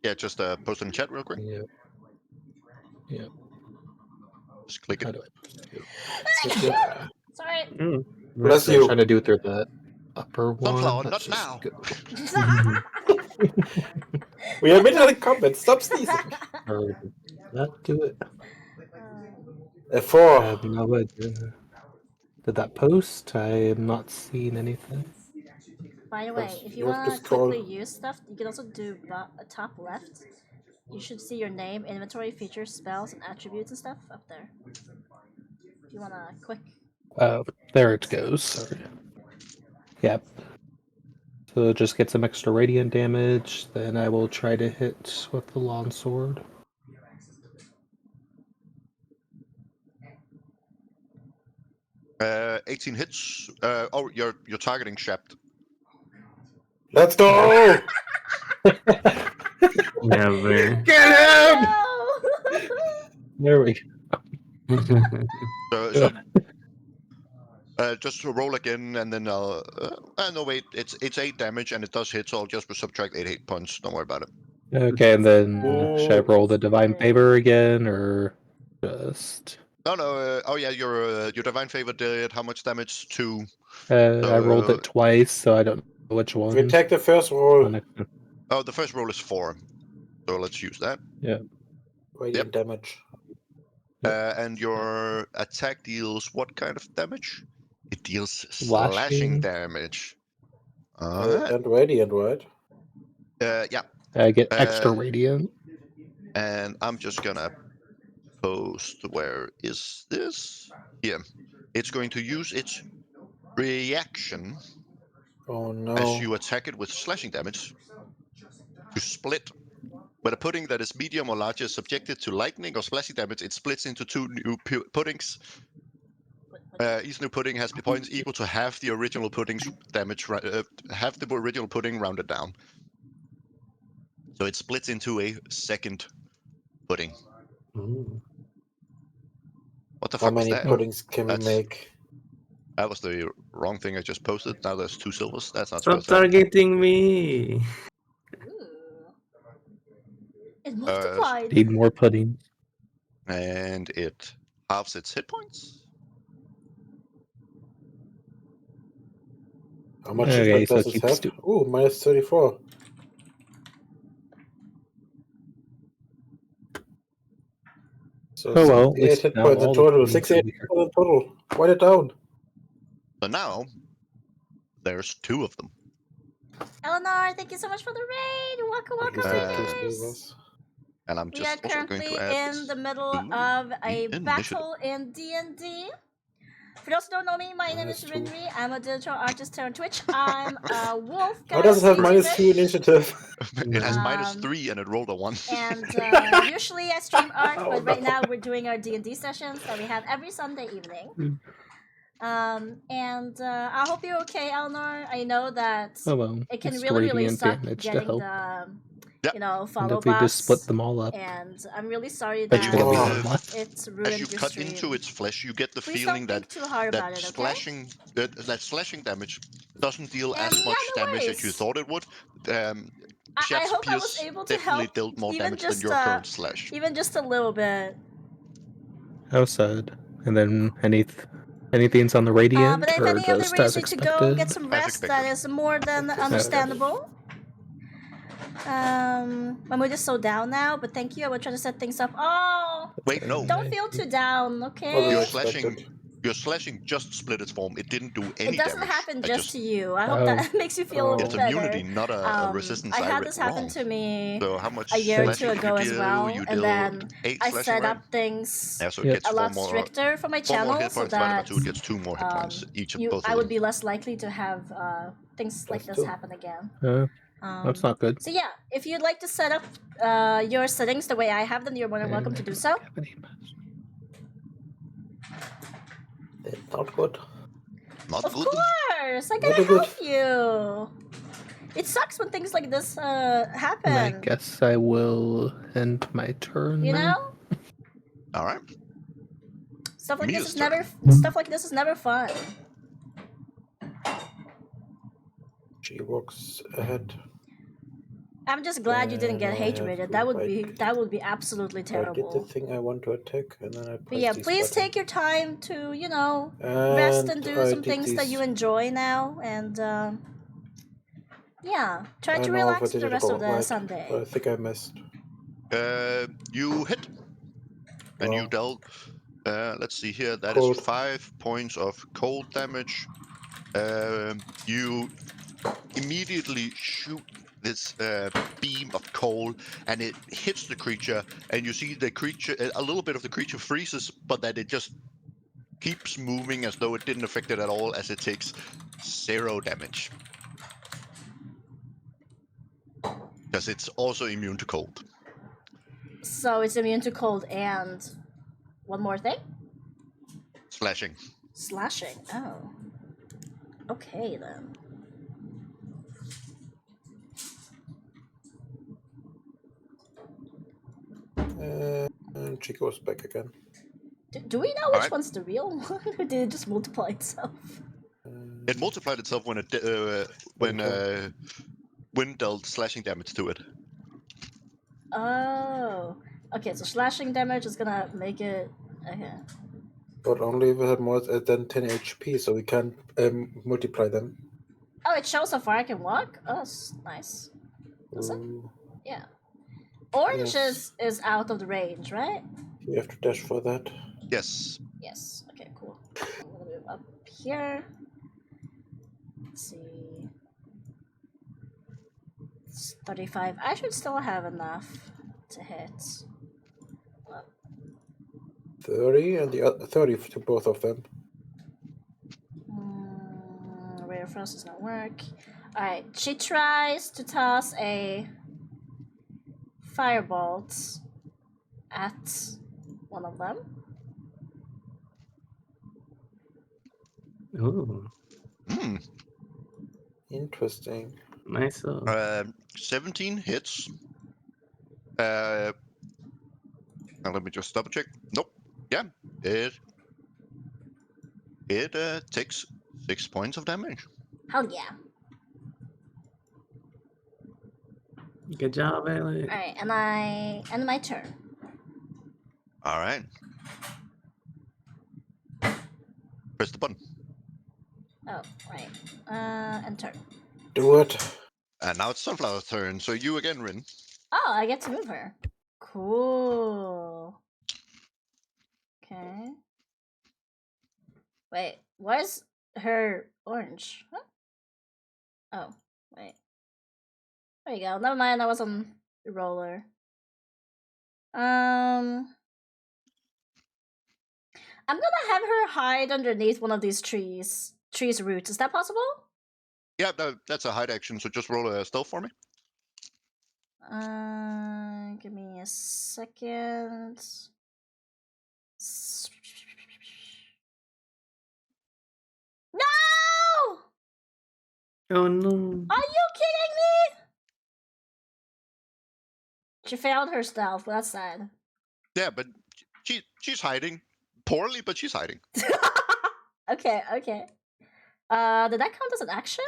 Yeah, just post in the chat real quick. Yeah. Just click How it. do I? Sorry. Bless So I'm you. trying to do it through the upper one. Sunflower, Let's not just now. go. We are middle of combat. Stop sneezing. Or did that do it? A I 4. have no idea. Did that post? I am not seeing anything. By the way, if you You have to want to scroll. quickly use stuff, you can also do top left. You should see your name, inventory, features, spells, and attributes and stuff up there. If you want to quick. There it goes. Sorry. Yep. So just get some extra radiant damage. Then I will try to hit with the longsword. 18 hits. Oh, you're targeting Shaft. Let's go! Never. Get him! There we So just to roll again, and then I'll. No, wait. It's 8 damage, and it does hit, so I'll just subtract 8 hit points. Don't worry about it. Okay, and then should I Oh. roll the divine favor again, or just? No. Oh yeah, your divine favor did how much damage to? I rolled it twice, so I don't know which one. We take the first roll. Oh, the first roll is 4, so let's use that. Yeah. Radiant damage. And your attack deals what kind of damage? It deals Slashing. slashing damage. Alright. And radiant, right? Yeah. I get extra radiant. And I'm just gonna post. Where is this? Here. it's going to use its reaction Oh no. as you attack it with slashing damage to split. When a pudding that is medium or larger is subjected to lightning or slashing damage, it splits into 2 new puddings. Each new pudding has points equal to half the original pudding's damage, half the original pudding rounded down. So it splits into a second pudding. Mm. What the How fuck was many that? puddings can we That's- make? That was the wrong thing I just posted. Now there's 2 silvers. That's not Stop supposed to happen. targeting me. Ooh. It multiplied. Need more pudding. And it halves its hit points. How much Okay, hit so does it keeps have? Ooh, minus 34. So Oh well, at 68 least hit now points in all the total. puddings are 68 weaker. in total. Write it down. So now there's 2 of them. Eleanor, thank you so much for the raid. Welcome, I welcome, used up 2 guys. silvers. And I'm We are just also going currently to add in the middle to of the a initiative. battle in DND. For those who don't know me, my name is -2. Rinri. I'm a digital artist here on Twitch. I'm a wolf guy. How does it have streaming -2 this. initiative? It has minus Um, 3 and it rolled a 1. And usually I stream art, Oh, but right no. now we're doing our D&D sessions that we have every Sunday evening. And I hope you're okay, Eleanor. I know that Oh well, it can it's really radiant suck damage to getting help. the Yep. you know And follow if we just split boss. them all up, And I'm really sorry it's that gonna be Oh. one left. it's As ruined you your cut stream. into its flesh, you get the Please feeling don't think too hard about it, okay? that slashing damage doesn't deal And as yeah, much no damage as you worries. thought it would. I Shat's hope I was Pierce able to definitely help dealt more even damage just than your current slash. even just a little bit. How sad. And then anything's on the radiant But if or any of the just readers as need to go get expected. some As rest, that expected. is more than As understandable. My mood is so down now, but thank you. I will try to set things up. Oh, Wait, no. don't feel too down, Well, okay? Your that's expected. slashing just split its form. It didn't do any It doesn't damage. happen I just to you. I hope that makes you feel a Oh. little It's better. immunity, not a resistance I had read this happen wrong. to me So how much a year or two slashing did ago you as do? well, You and deal then 8 I slashing, set right? up things Yeah, so it Yep. gets a 4 lot more stricter for my 4 more channel, hit so points divided by that 2, it gets 2 more hit points each of both I of would them. be less likely to have things like That's this two. happen again. That's not good. So yeah, if you'd like to set up your settings the way I have them, you're more than welcome to do so. It's not good. Not Of good. course, I Very gotta good. help you. It sucks when things like this happen. I guess I will end my turn You now. know, All right. stuff like Mia's this is never fun. She walks ahead. I'm just glad you didn't get And I hate have rated. to That would right be absolutely I did the terrible. thing I want to attack, and then I But press yeah, this please button. take your time to rest and do I some did things that you these. enjoy now, and yeah, try I to don't know if I relax did the it rest of the right, Sunday. but I think I missed. You hit. And you Wow. dealt, let's see here, that Cold. is 5 points of cold damage. You immediately shoot this beam of cold, and it hits the creature, and you see the creature, a little bit of the creature freezes, but that it just keeps moving as though it didn't affect it at all, as it takes 0 damage. Because it's also immune to cold. So it's immune to cold and one more thing? Slashing. Slashing. Oh. Okay then. And she goes back again. Do we know which Alright. one's the real one, or did it just multiply itself? It multiplied itself when Wind dealt slashing damage to it. Oh. Okay, so slashing damage is gonna make it. Okay. But only if we have more than 10 HP, so we can't multiply them. Oh, it shows how far I can walk? Oh, that's nice. Does it? Ooh, Yeah. Orange Yes. is out of the range, right? you have to dash for that. Yes. Yes. Okay, cool. I'm gonna move up here. Let's see. It's 35. I should still have enough to hit. 30 and the other 30 to both of them. Frost does not work. Alright, she tries to toss a firebolt at one of them. Ooh, Hmm. Interesting. nice. 17 hits. Now let me just double check. Nope. Yeah, it takes 6 points of damage. Hell yeah. Good job, Alec. Alright, and I end my turn. All right. Press the button. Oh, right. And turn. Do it. And now it's Sunflower's turn. So you again, Rin. Oh, I get to move her. Cool. Okay. Wait, where's her orange? Huh? Oh, wait. There you go. Never mind, I was on the roller. I'm gonna have her hide underneath one of these trees. Trees' roots. Is that possible? Yeah, that's a hide action. So just roll a stealth for me. Give me a second. No! Oh no. Are you kidding me? She failed her stealth. That's sad. Yeah, but she's hiding poorly, but she's hiding. Okay. Did that count as an action?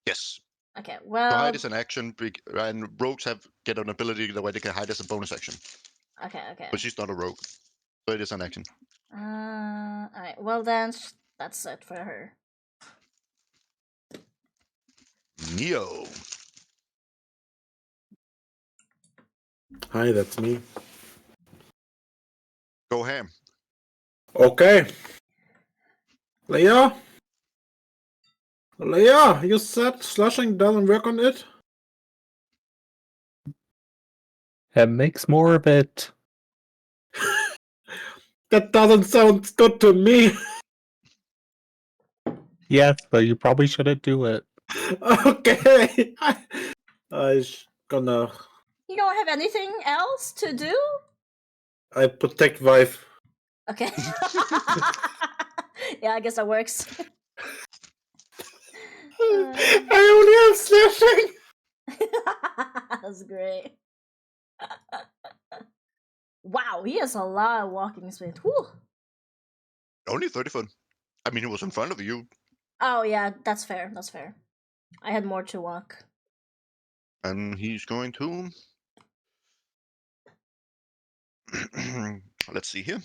Yes. Okay, So well. hide is an action, and rogues get an ability the way they can hide as a bonus action. Okay. But she's not a rogue, so it is an action. Alright, well then, that's it for her. Neo. Hi, that's me. Go ham. Okay. Leia? Leia, you said slashing doesn't work on it? It makes more of it. That doesn't sound good to me. Yes, but you probably shouldn't do it. Okay. Gonna. You don't have anything else to do? I protect wife. Okay. Yeah, I guess that works. I only have slashing. That's great. Wow, he has a lot of walking speed. Whew. Only 30 foot. I mean, it was in front of you. Oh yeah, that's fair. That's fair. I had more to walk. And he's going to. Let's see here.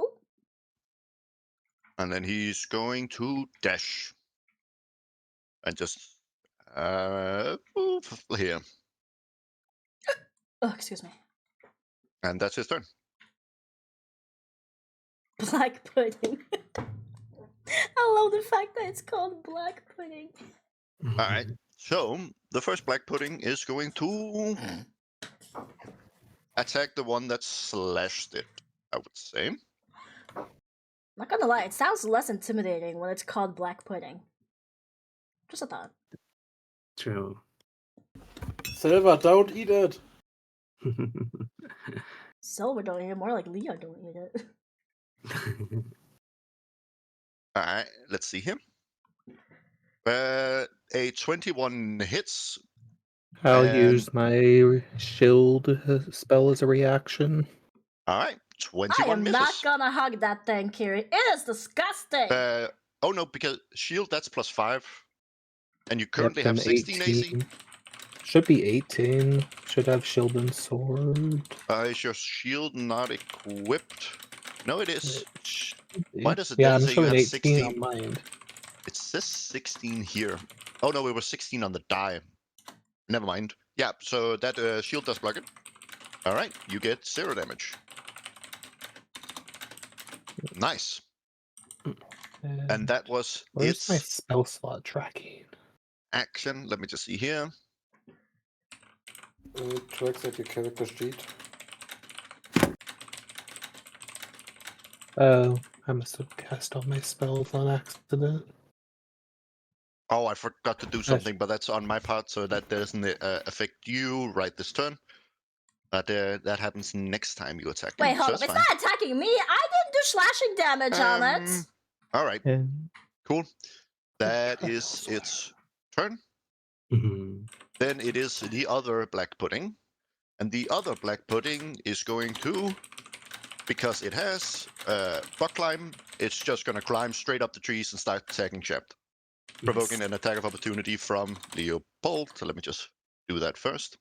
Ooh. And then he's going to dash. And just move here. Oh, excuse me. And that's his turn. Black pudding. I love the fact that it's called black pudding. Alright. So the first black pudding is going to attack the one that slashed it, I would say. Not gonna lie, it sounds less intimidating when it's called black pudding. Just a thought. True. Silver, don't eat it. Silver don't eat it, more like Leo don't eat it. Alright, let's see here. A 21 hits. I'll And- use my shield spell as a reaction. Alright, I 21 am misses. not gonna hug that thing, Kiri. It is disgusting. Oh no, because shield that's +5. And you currently Yep, have then 16 AC. 18. Should be 18. Should have shield and sword. Is your shield not equipped? No, it is. It Why does it Yeah, then I'm say you showing have 18 16? on mine. It says 16 here. Oh no, it was 16 on the die. Never mind. Yeah, so that shield does block it. Alright, you get 0 damage. Nice. And that was Where's my its spell slot tracking? action. Let me just see here. It tracks at your character sheet. Oh, I must have cast all my spells on accident. Oh, I forgot to do something, but that's on my part, so that doesn't affect you right this turn. But that happens next time you attack. Wait, so hold up. that's It's fine. not attacking me. I didn't do slashing damage on it. All right, And cool. That Try is elsewhere. its turn. Mhm. Then it is the other black pudding. And the other black pudding is going to, because it has buck climb, it's just going to climb straight up the trees and start attacking Shept, provoking an attack of opportunity from Leopold. So let me just do that first.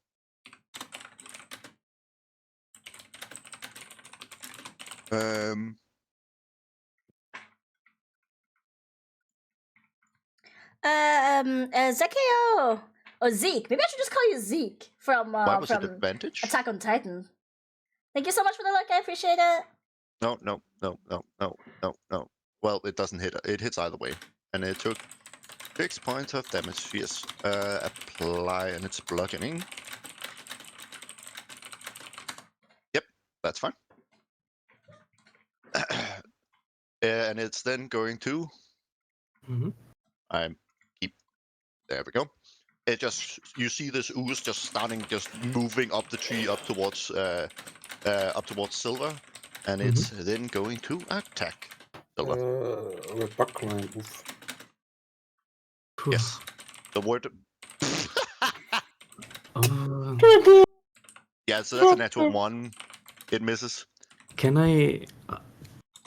Zekio or Zeke. Maybe I should just call you Zeke from Why was it from advantage? Attack on Titan. Thank you so much for the look. I appreciate it. No. Well, it doesn't hit. It hits either way. And it took 6 points of damage. Yes. Apply, and it's bludgeoning. Yep, that's fine. And it's then going to. Mhm. There we go. It just, you see this ooze just starting, just moving up the tree up towards Silver, and it's then going to attack Silver. With buck climb. Oof. Yes, the word. Oh, Yeah, so that's a natural 1. It misses. can I?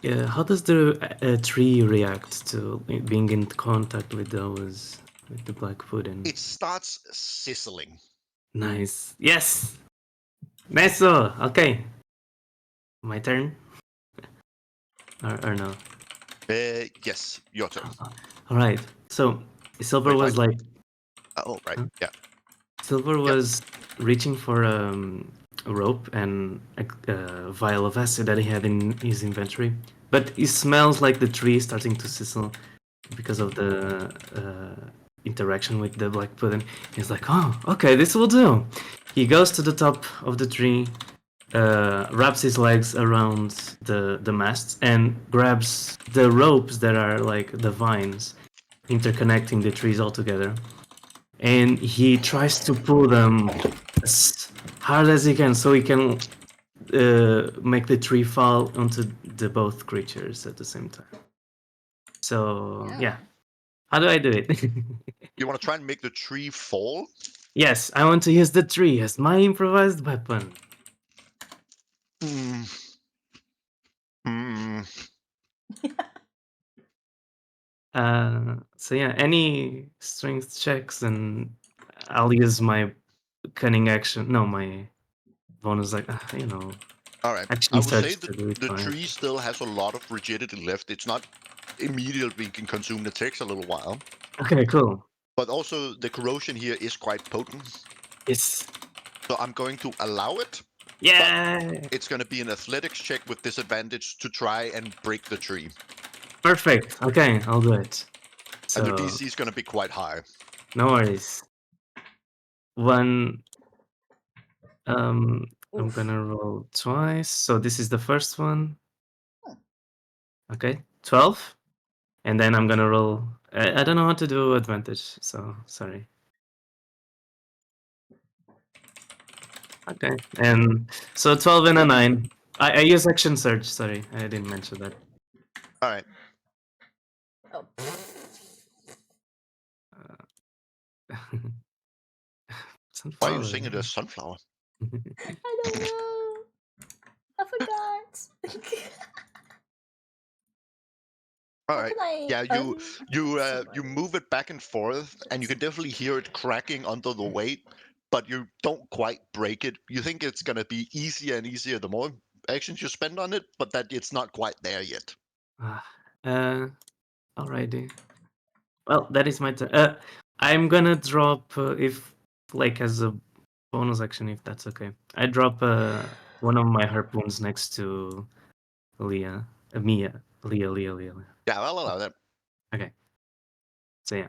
How does the tree react to being in contact with the black pudding? It starts sizzling. Nice. Yes. Meso. Okay. My turn. Or no. Yes, your turn. All right. So Silver Wait, was like. Oh, right. Huh? Yeah. Silver was reaching for a rope and a vial of acid that he had in his inventory, but he smells like the tree is starting to sizzle because of the interaction with the black pudding. He's like, "Oh, okay, this will do." He goes to the top of the tree, wraps his legs around the masts, and grabs the ropes that are like the vines interconnecting the trees all together. And he tries to pull them as hard as he can so he can make the tree fall onto the both creatures at the same time. So yeah, how do I do it? You want to try and make the tree fall? Yes, I want to use the tree as my improvised weapon. Hmm. So yeah, any strength checks, and I'll use my cunning action. No, my bonus, like All right. I action will say search that to do it. the Fine. tree still has a lot of rigidity left. It's not immediately consumed. It takes a little while. Okay, cool. But also the corrosion here is quite potent. Yes. So I'm going to allow it. Yeah. It's going to be an athletics check with disadvantage to try and break the tree. Perfect. Okay, I'll do it. And the So DC is going to be quite high. no worries. One. I'm Oof. gonna roll twice. So this is the first one. Okay, 12, and then I'm gonna roll. I don't know how to do advantage, so sorry. Okay, and so 12 and a 9. I use action surge. Sorry, I didn't mention that. All right. Oh. Why are you singing the sunflower? I don't know. I forgot. All How right. can I Yeah, you see move it back and forth, and you can definitely hear it cracking under the weight, but you don't quite break it. You think it's gonna be easier and easier the more actions you spend on it, but that it's not quite there yet. Alrighty. Well, that is my turn. I'm gonna drop if like as a bonus action, if that's okay. I drop one of my harpoons next to Leah, Leah. Yeah, I'll allow that. Okay. So yeah.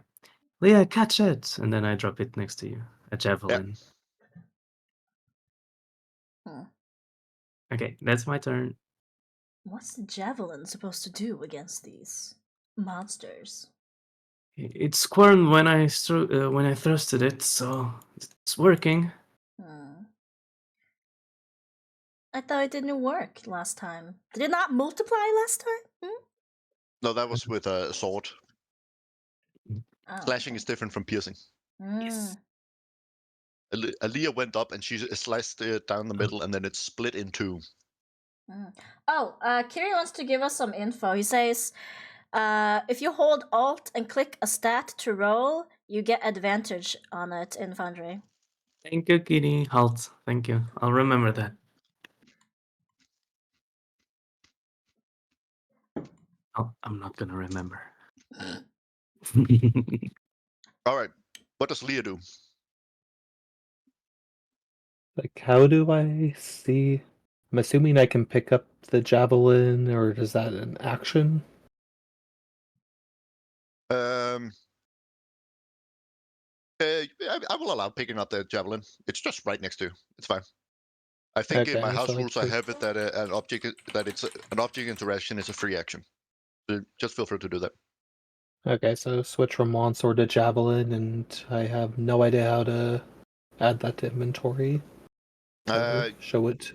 Leah, catch it! And then I drop it next to you. A javelin. Hmm. Okay, that's my turn. What's the javelin supposed to do against these monsters? It squirmed when I thrusted it, so it's working. Hmm. I thought it didn't work last time. Did it not multiply last time? Hmm? No, that was with a sword. Oh, Slashing okay. is different from piercing. Mm. Aaliyah went up and she sliced it down the middle, and then it split in two. Mm. Oh, Kiri wants to give us some info. He says, if you hold Alt and click a stat to roll, you get advantage on it in Foundry. Thank you, Kitty. Halt. Thank you. I'll remember that. Oh, I'm not gonna remember. All right, what does Leah do? Like, how do I see? I'm assuming I can pick up the javelin, or is that an action? I will allow picking up the javelin. It's just right next to you. It's fine. I think in my Okay, house so I rules I take- have it that an object interaction is a free action. So just feel free to do that. Okay, so switch from longsword to javelin, and I have no idea how to add that to inventory. Or show it.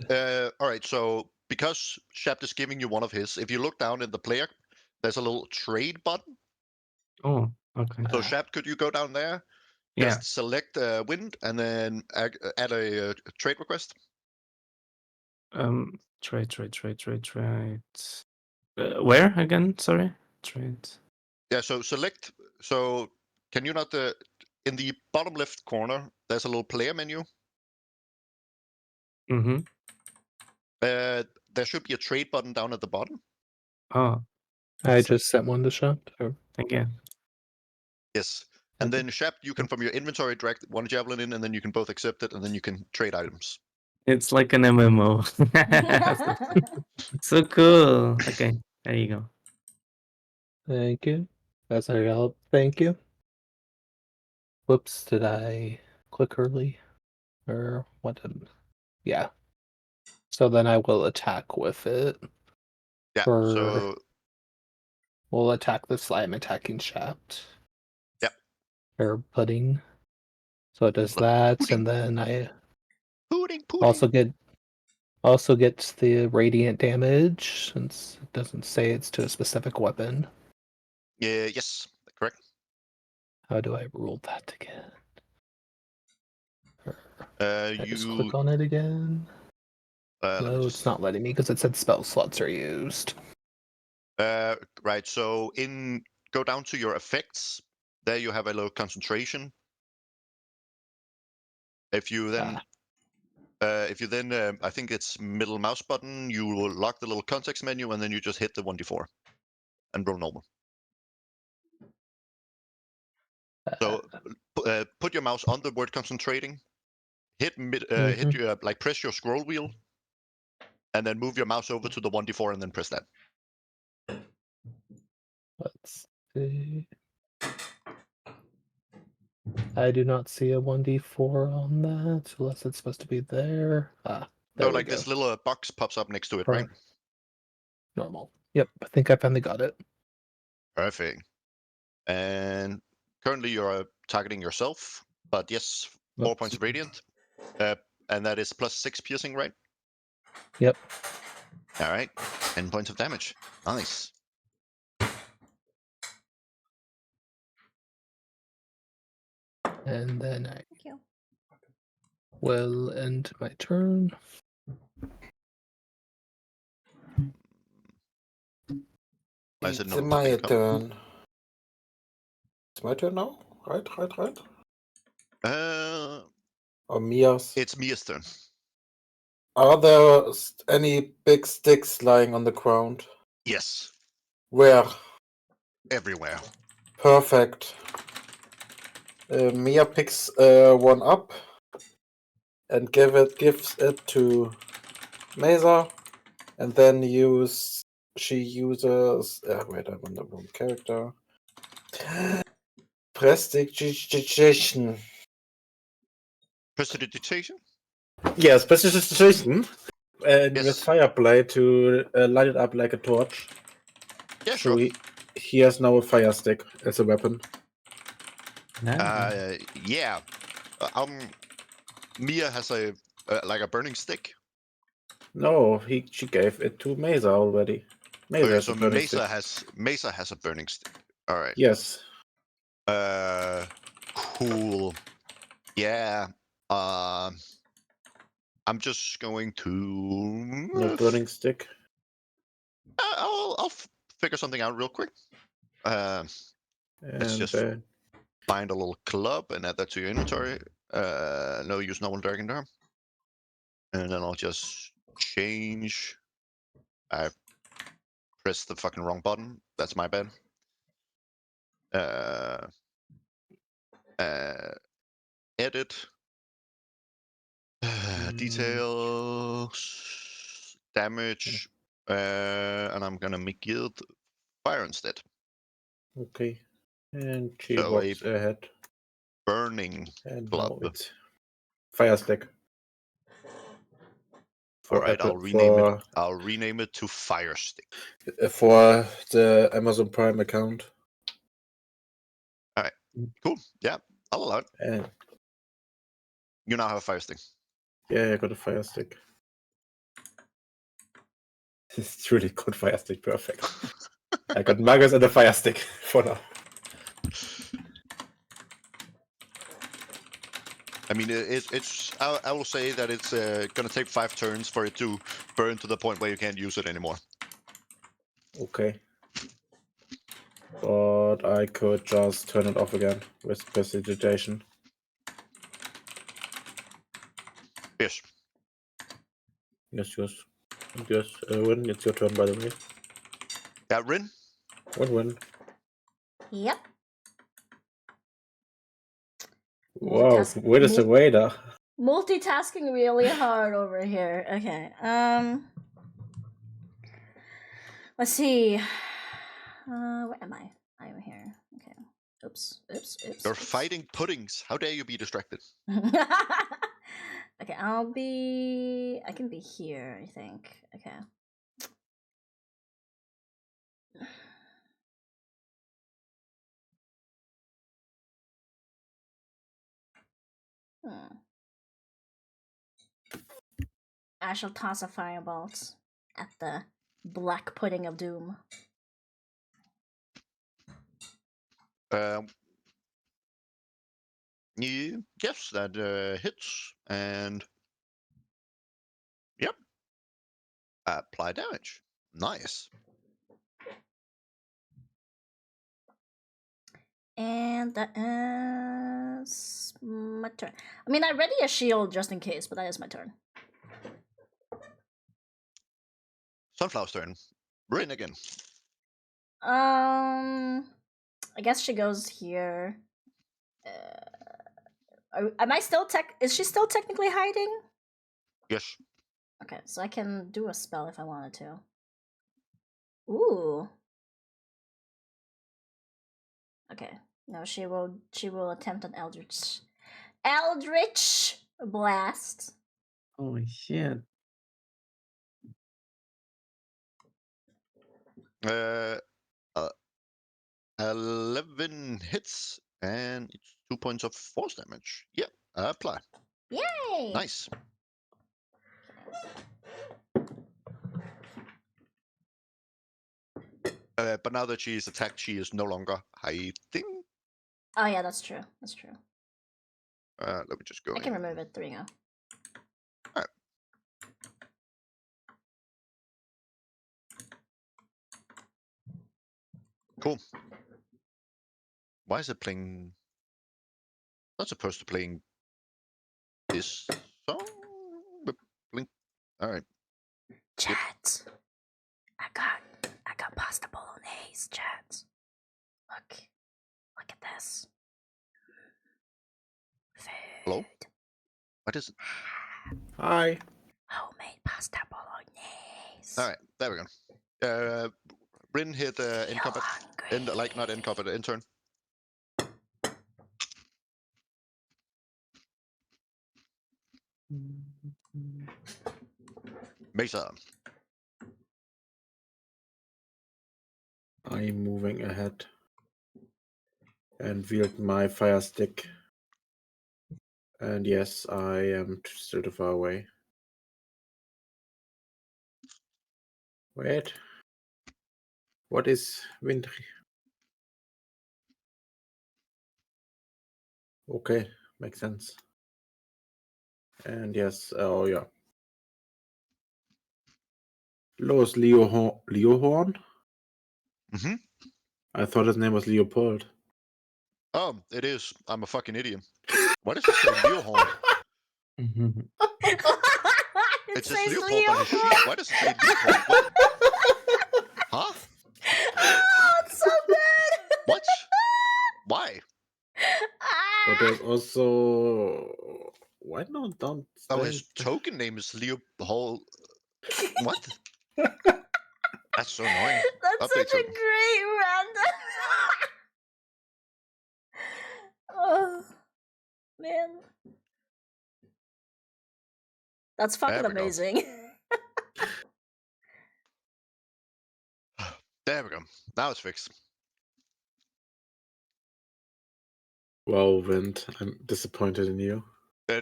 All right, so because Shapt is giving you one of his, if you look down in the player, there's a little trade button. Oh, okay. So Shapt, could you go down there? Yeah. Just select wind and then add a trade request. Trade. Where again? Sorry. Trade. Yeah, so select. So can you not in the bottom left corner? There's a little player menu. Mm-hmm. There should be a trade button down at the bottom. Oh, I just sent one to shop. thank you. Yes. And Okay. then Shapt, you can from your inventory drag one javelin in, and then you can both accept it, and then you can trade items. It's like an MMO. So cool. Okay, there you go. Thank you. That's our help. Thank you. Whoops, did I click early? Or what did... Yeah. So then I will attack with it. Yeah. So We'll attack the slime attacking shaft. Yep. Or pudding. So it does that, Pudding. and then I pudding. also gets the radiant damage, since it doesn't say it's to a specific weapon. Yeah. Yes. Correct. How do I rule that again? I just You. click on it again. No, it's not letting me because it said spell slots are used. Right. So go down to your effects. There you have a little concentration. If you then I think it's middle mouse button, you will lock the little context menu, and then you just hit the 1d4 and roll normal. So put your mouse on the word concentrating, hit press your scroll wheel, and then move your mouse over to the 1d4 and then press that. Let's see. I do not see a 1d4 on that, unless it's supposed to be there. Ah, there So we like go. this little box pops up next to it, right? Normal. Yep, I think I finally got it. Perfect. And currently you're targeting yourself, but yes, 4 Oops. points of radiant. And that is +6 piercing, right? Yep. All right. 10 points of damage. Nice. And then I Thank you. will end my turn. Why is it It's no my pick up? turn. It's my turn now? Right? Or Mia's? It's Mia's turn. Are there any big sticks lying on the ground? Yes. Where? Everywhere. Perfect. Mia picks one up and gives it to Mesa, and then she uses. Wait, I'm on the wrong character. Prestidigitation. Prestidigitation? Yes, prestidigitation. And with Yes. Fireblade to light it up like a torch. Yeah, So sure. he has now a fire stick as a weapon. Yeah. Mia has a like a burning stick. No, she gave it to Mesa already. Mesa Okay, has so a burning Mesa stick. has a burning stick. All right. Yes. Cool. Yeah. I'm just going to. No burning stick. I'll figure something out real quick. Let's And just find a little club and add that to your inventory. No use normal dragon arm. And then I'll just change. I pressed the fucking wrong button. That's my bad. Edit. Details. Damage. And I'm gonna make it fire instead. okay. And she So walks ahead. burning And club. now it's fire stick. All right, I'll rename it. I'll rename it to Fire Stick. For the Amazon Prime account. All right, cool. Yeah, I'll allow it. And You now have a Fire Stick. yeah, I got a fire stick. It's really good fire stick. Perfect. I got Magus and a fire stick for now. I mean, it's. I will say that it's gonna take 5 turns for it to burn to the point where you can't use it anymore. Okay. But I could just turn it off again with prestidigitation. Yes. Yes. Yes, Win, it's your turn, by the way. Yeah, Rin. Win. Yep. Wow, Win is a waiter. Multitasking really hard over here. Okay. Let's see. Where am I? I'm here. Okay. Oops. You're fighting puddings. How dare you be distracted? Okay, I can be here, I think. Okay. I shall toss a firebolt at the black pudding of doom. Yes, that hits, and yep, apply damage. Nice. And that is my turn. I mean, I ready a shield just in case, but that is my turn. Sunflower's turn. Rin again. I guess she goes here. Am I still is she still technically hiding? Yes. Okay, so I can do a spell if I wanted to. Ooh. Okay. No, she will attempt an Eldritch Blast. Holy shit. 11 hits, and it's 2 points of force damage. Yep, apply. Yay! Nice. But now that she is attacked, she is no longer hiding. Oh yeah, that's true. Let me just go. I can remove it. There you go. Alright. Cool. Why is it playing? Not supposed to playing this song. Blink. All right. Chat. I got pasta bolognese, chat. Look at this. Food. Hello. What is it? Hi. Homemade pasta bolognese. All right. There we go. Rin hit in combat. Not in combat. In turn. Mesa. I'm moving ahead and wield my fire stick. And yes, I am still too far away. Wait. What is wind? Okay, makes sense. And yes, oh yeah. Los Leohorn? Mm-hmm. I thought his name was Leopold. Oh, it is. I'm a fucking idiot. Why does it say Leohorn? It says says Leopold on his sheet. Why does it say Leopold? What? Huh? Oh, it's so good. What? Why? But there's also why not don't Oh, stay? his token name is Leopold. What? That's so annoying. That's Update such a token. great random. Oh man, that's fucking There we go. amazing. There we go. Now it's fixed. Wow, Wind, I'm disappointed in you.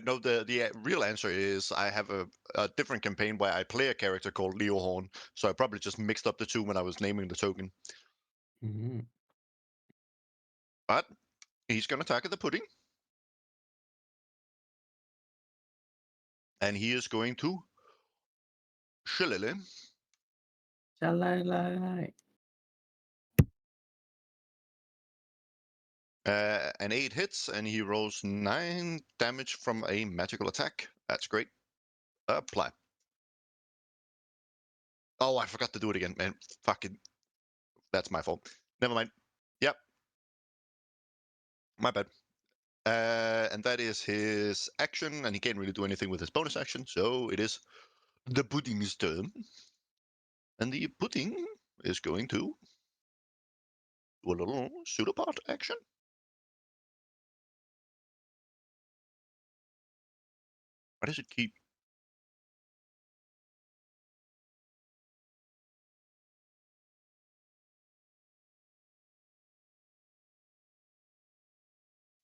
No, the real answer is I have a different campaign where I play a character called Leohorn, so I probably just mixed up the two when I was naming the token. But he's gonna target the pudding, and he is going to shillelagh. An 8 hits, and he rolls 9 damage from a magical attack. That's great. Apply. Oh, I forgot to do it again, man. Fucking. That's my fault. Never mind. Yep. My bad. And that is his action, and he can't really do anything with his bonus action, so it is the pudding's turn. And the pudding is going to do a little pseudopod action. Why does it keep...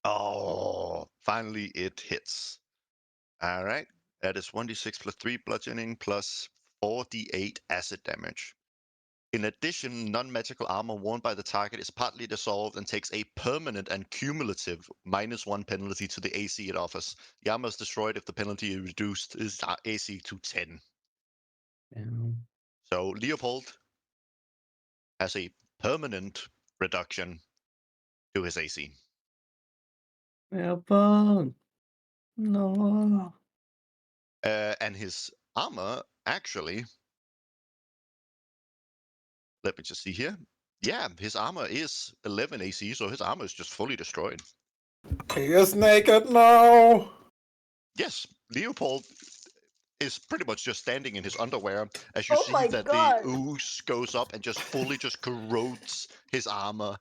Oh, finally it hits. All right. That is 1d6 plus 3 bludgeoning plus 4d8 acid damage. In addition, non-magical armor worn by the target is partly dissolved and takes a permanent and cumulative -1 penalty to the AC it offers. The armor is destroyed if the penalty is reduced is AC to 10. So Leopold has a permanent reduction to his AC. Leopold. No. And his armor actually, let me just see here. Yeah, his armor is 11 AC, so his armor is just fully destroyed. He is naked now. Yes, Leopold is pretty much just standing in his underwear as you Oh see my that God. the ooze goes up and just fully just corrodes his armor.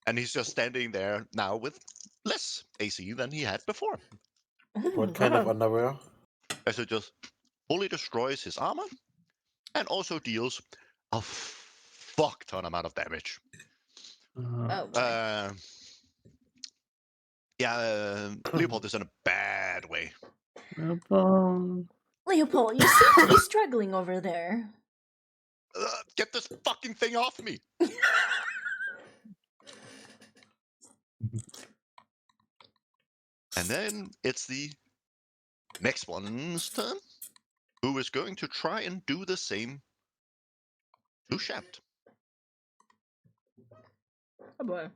And he's just standing there now with less AC than he had before. What kind of underwear? As it just fully destroys his armor and also deals a fuck ton amount of damage. Oh boy. Leopold is in a bad way. Leopold. Leopold, you seem to be struggling over there. Get this fucking thing off me! And then it's the next one's turn, who is going to try and do the same to Shaft. Oh boy.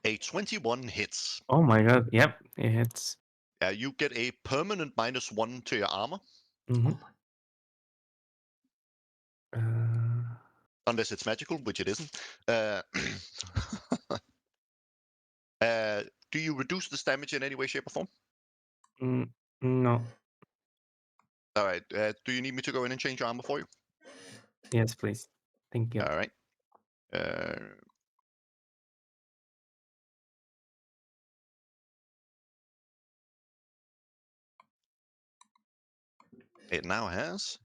A 21 hits. Oh my god, yep, it hits. You get a permanent -1 to your armor. Mm-hmm. Uh, Unless it's magical, which it isn't. Do you reduce this damage in any way, shape, or form? no. All right. Do you need me to go in and change your armor for you? Yes, please. Thank you. All right. It now has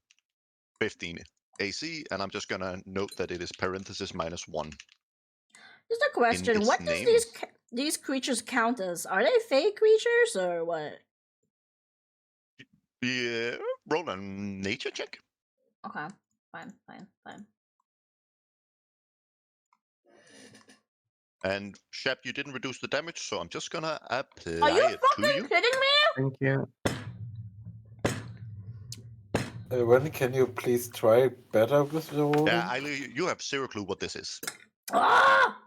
15 AC, and I'm just gonna note that it is parenthesis -1 Just a in question: its what does name. these creatures count as? Are they fey creatures or what? Yeah, roll a nature check. Okay, fine. And Shep, you didn't reduce the damage, so I'm just gonna apply Are you it to fucking you. kidding me? Thank you. When can you please try better with the rolling? Yeah, Ailey, you have zero clue what this is. Ah!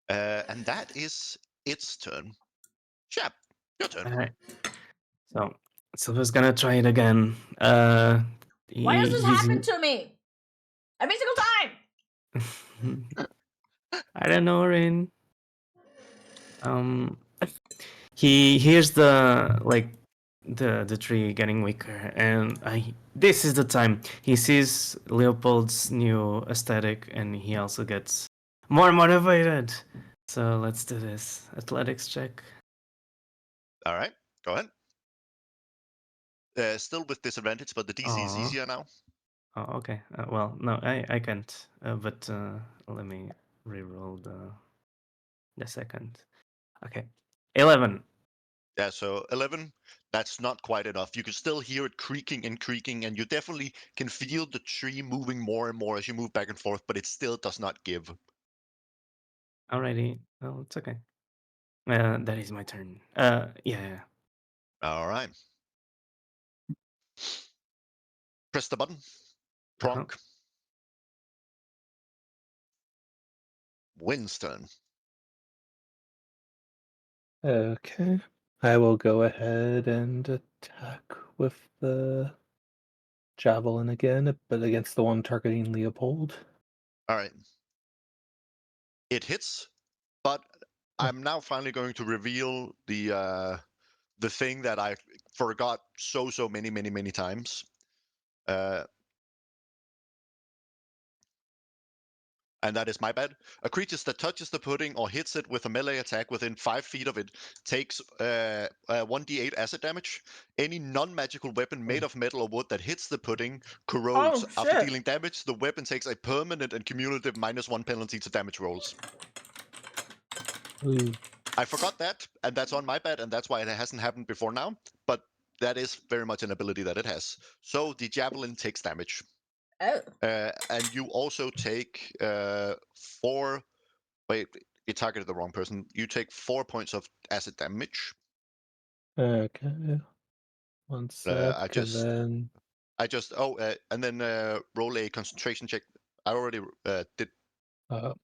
And that is its turn. Shep, your turn. All right. So Silver's gonna try it again. Why does this he's happen to me every single time? I don't know, Rain. He hears the tree getting weaker, and this is the time he sees Leopold's new aesthetic, and he also gets more motivated. So let's do this athletics check. All right, go ahead. Still with disadvantage, but the DC is Aw. easier now. Oh, okay. Well, no, I can't. But let me reroll the second. Okay, 11. Yeah, so 11, that's not quite enough. You can still hear it creaking, and you definitely can feel the tree moving more and more as you move back and forth, but it still does not give. Alrighty. Well, it's okay. That is my turn. Yeah. All right. Press the button. Uh-huh. Pronk. Winston. Okay. I will go ahead and attack with the javelin again, but against the one targeting Leopold. All right. It hits, but I'm now finally going to reveal the thing that I forgot so many times. And that is my bad. A creature that touches the pudding or hits it with a melee attack within 5 feet of it takes 1d8 acid damage. Any non-magical weapon made of metal or wood that hits the pudding corrodes. Oh, After shit. dealing damage, the weapon takes a permanent and cumulative -1 penalty to damage rolls. Ooh. I forgot that, and that's on my bad, and that's why it hasn't happened before now. But that is very much an ability that it has. So the javelin takes damage. Oh. And you also take 4. Wait, you targeted the wrong person. You take 4 points of acid damage. Okay. One sec, I just, and then and then roll a concentration check. I already did. Oh,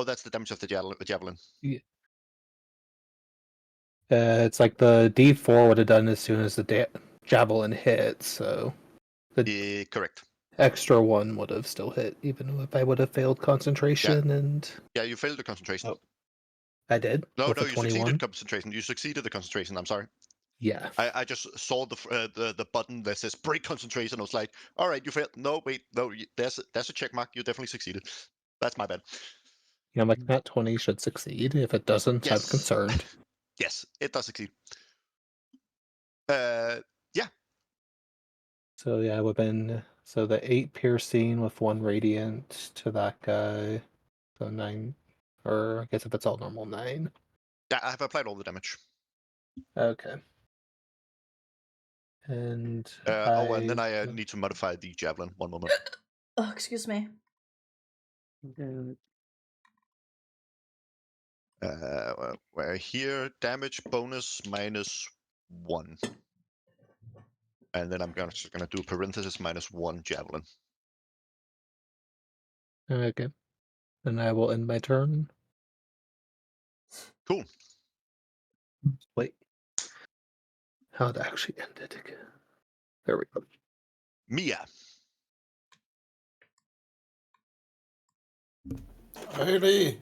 that's the damage of the javelin. yeah. It's like the D4 would have done as soon as the javelin hit, so the Correct. extra one would have still hit, even if I would have failed concentration. And Yeah, you failed the concentration. oh, I did. No, with no, a you 21. succeeded concentration. You succeeded the concentration. I'm sorry. Yeah. I just saw the button that says break concentration. I was like, all right, you failed. No, wait, no, there's a check mark. You definitely succeeded. That's my bad. Yeah, I'm like, that 20 should succeed. If it doesn't, I'm Yes. concerned. Yes, it does succeed. Yeah. So yeah, so the 8 piercing with 1 radiant to that guy. So 9, or I guess if it's all normal, 9. Yeah, I've applied all the damage. Okay. And and then I need to modify the javelin. One moment. Oh, excuse me. Where here, damage bonus -1. And then I'm just gonna do parenthesis -1 javelin. Okay. Then I will end my turn. Cool. Wait. How it actually ended again. There we go. Mia. Ailey!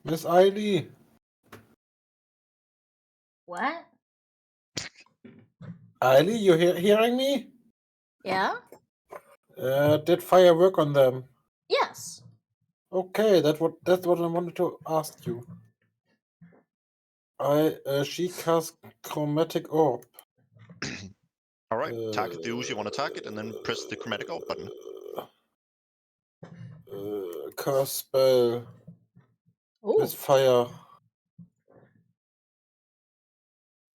Miss Ailey! What? Ailey, you hearing me? Yeah? Did fire work on them? Yes. Okay, that's what I wanted to ask you. She cast Chromatic Orb. All right, target the ooze you want to target, and then press the chromatic orb button. Cast spell Ooh, with fire.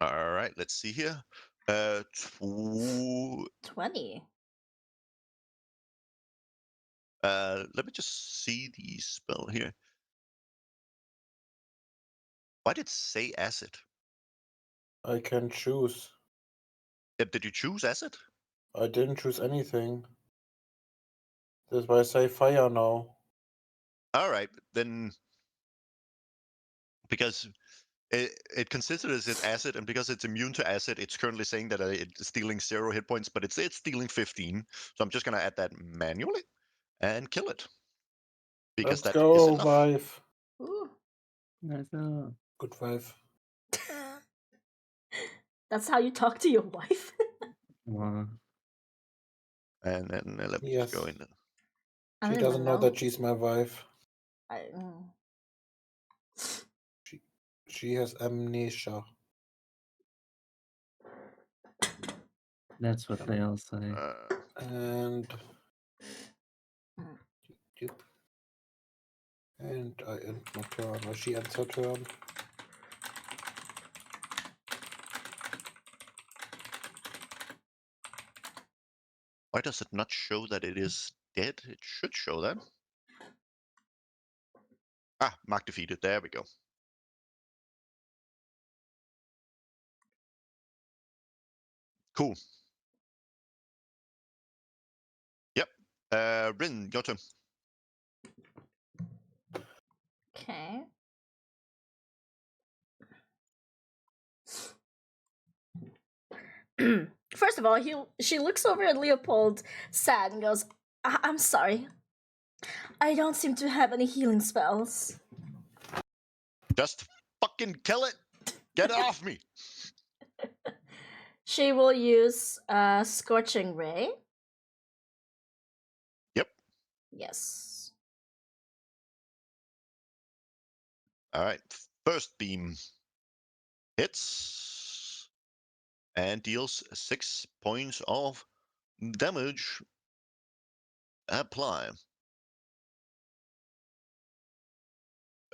All right, let's see here. 20. Let me just see the spell here. Why did it say acid? I can choose. Did you choose acid? I didn't choose anything. That's why I say fire now. All right, then. Because it considers it acid, and because it's immune to acid, it's currently saying that it's stealing 0 hit points, but it's stealing 15. So I'm just gonna add that manually and kill it. Because Let's that is go, enough. wife. Ooh. Good wife. That's how you talk to your wife? And then let me Yes. just go in. I She don't doesn't even know that she's my wife. She has amnesia. That's what they all say. And I end my turn, or she ends her turn. Why does it not show that it is dead? It should show that. Ah, mark defeated. There we go. Cool. Yep. Rin, your turn. Okay. First of all, she looks over at Leopold, sad, and goes, I'm sorry. I don't seem to have any healing spells. Just fucking kill it. Get it off me. She will use Scorching Ray. Yep. Yes. All right. First beam hits and deals 6 points of damage. Apply.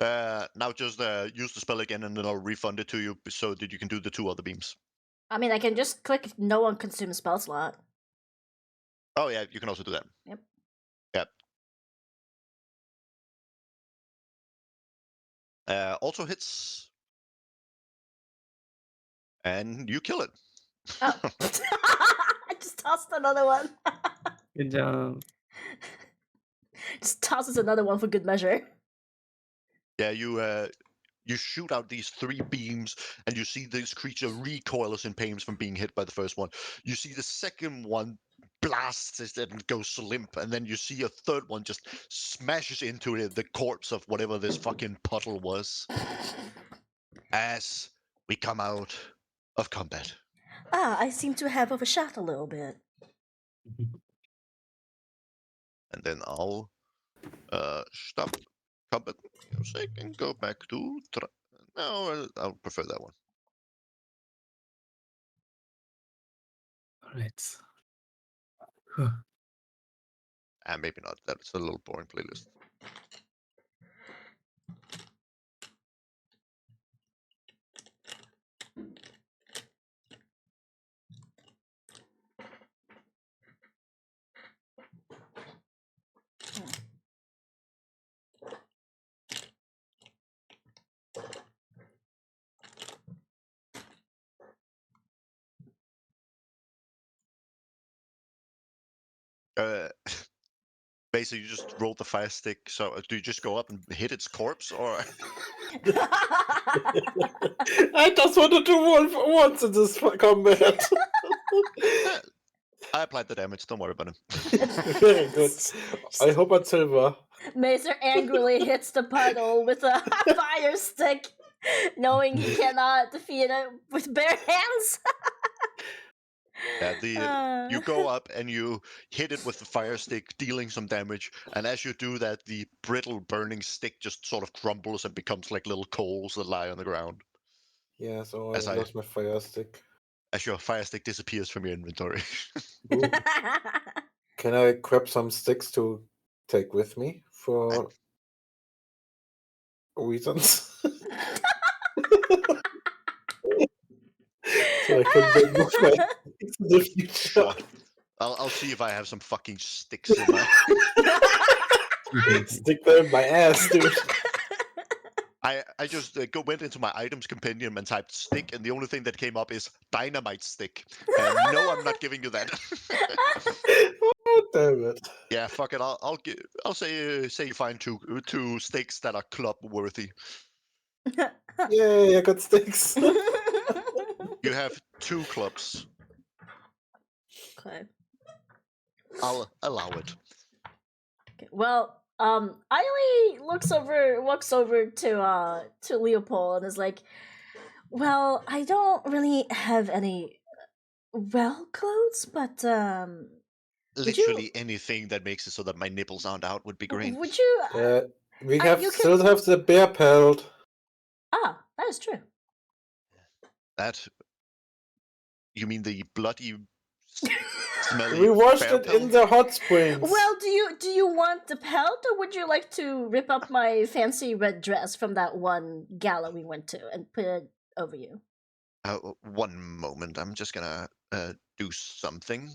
Now just use the spell again, and then I'll refund it to you so that you can do the 2 other beams. I mean, I can just click no one consumes spell slot. Oh yeah, you can also do that. Yep. Yep. Also hits, and you kill it. Oh. I just tossed another one. Good job. Just tosses another one for good measure. Yeah, you shoot out these 3 beams, and you see this creature recoils in pain from being hit by the first one. You see the second one blasts it and goes limp, and then you see a third one just smashes into the corpse of whatever this fucking puddle was. As we come out of combat. I seem to have overshot a little bit. And then I'll stop combat music and go back to... No, I'll prefer that one. All right. Maybe not. That's a little boring playlist. Basically, you just roll the fire stick. So do you just go up and hit its corpse, or? I just wanted to roll for once in this combat. I applied the damage. Don't worry about it. Very good. I hope it's silver. Mazer angrily hits the puddle with a fire stick, knowing he cannot defeat it with bare hands. Yeah, you go up and you hit it with the fire stick, dealing some damage. And as you do that, the brittle burning stick just sort of crumbles and becomes like little coals that lie on the ground. Yeah, so As I I- lost my fire stick. As your fire stick disappears from your inventory. Ooh. Can I grab some sticks to take with me for reasons? So I can bring with my sticks in the future. Sure. I'll see if I have some fucking sticks in my. Stick them in my ass, dude. I just went into my items compendium and typed stick, and the only thing that came up is dynamite stick. And no, I'm not giving you that. Oh, damn it. Yeah, fuck it. I'll say you find two sticks that are club worthy. Yay, I got sticks. You have 2 clubs. Okay. I'll allow it. Okay. Well, Eiley walks over to Leopold and is like, "Well, I don't really have any clothes, but would you- Literally anything that makes it so that my nipples aren't out would be great. would you We you can- still have the bear pelt. that is true. That. You mean the bloody, smelly? We washed bear it in pelt? the hot springs. Well, do you want the pelt, or would you like to rip up my fancy red dress from that one gala we went to and put it over you?" One moment. I'm just gonna do something.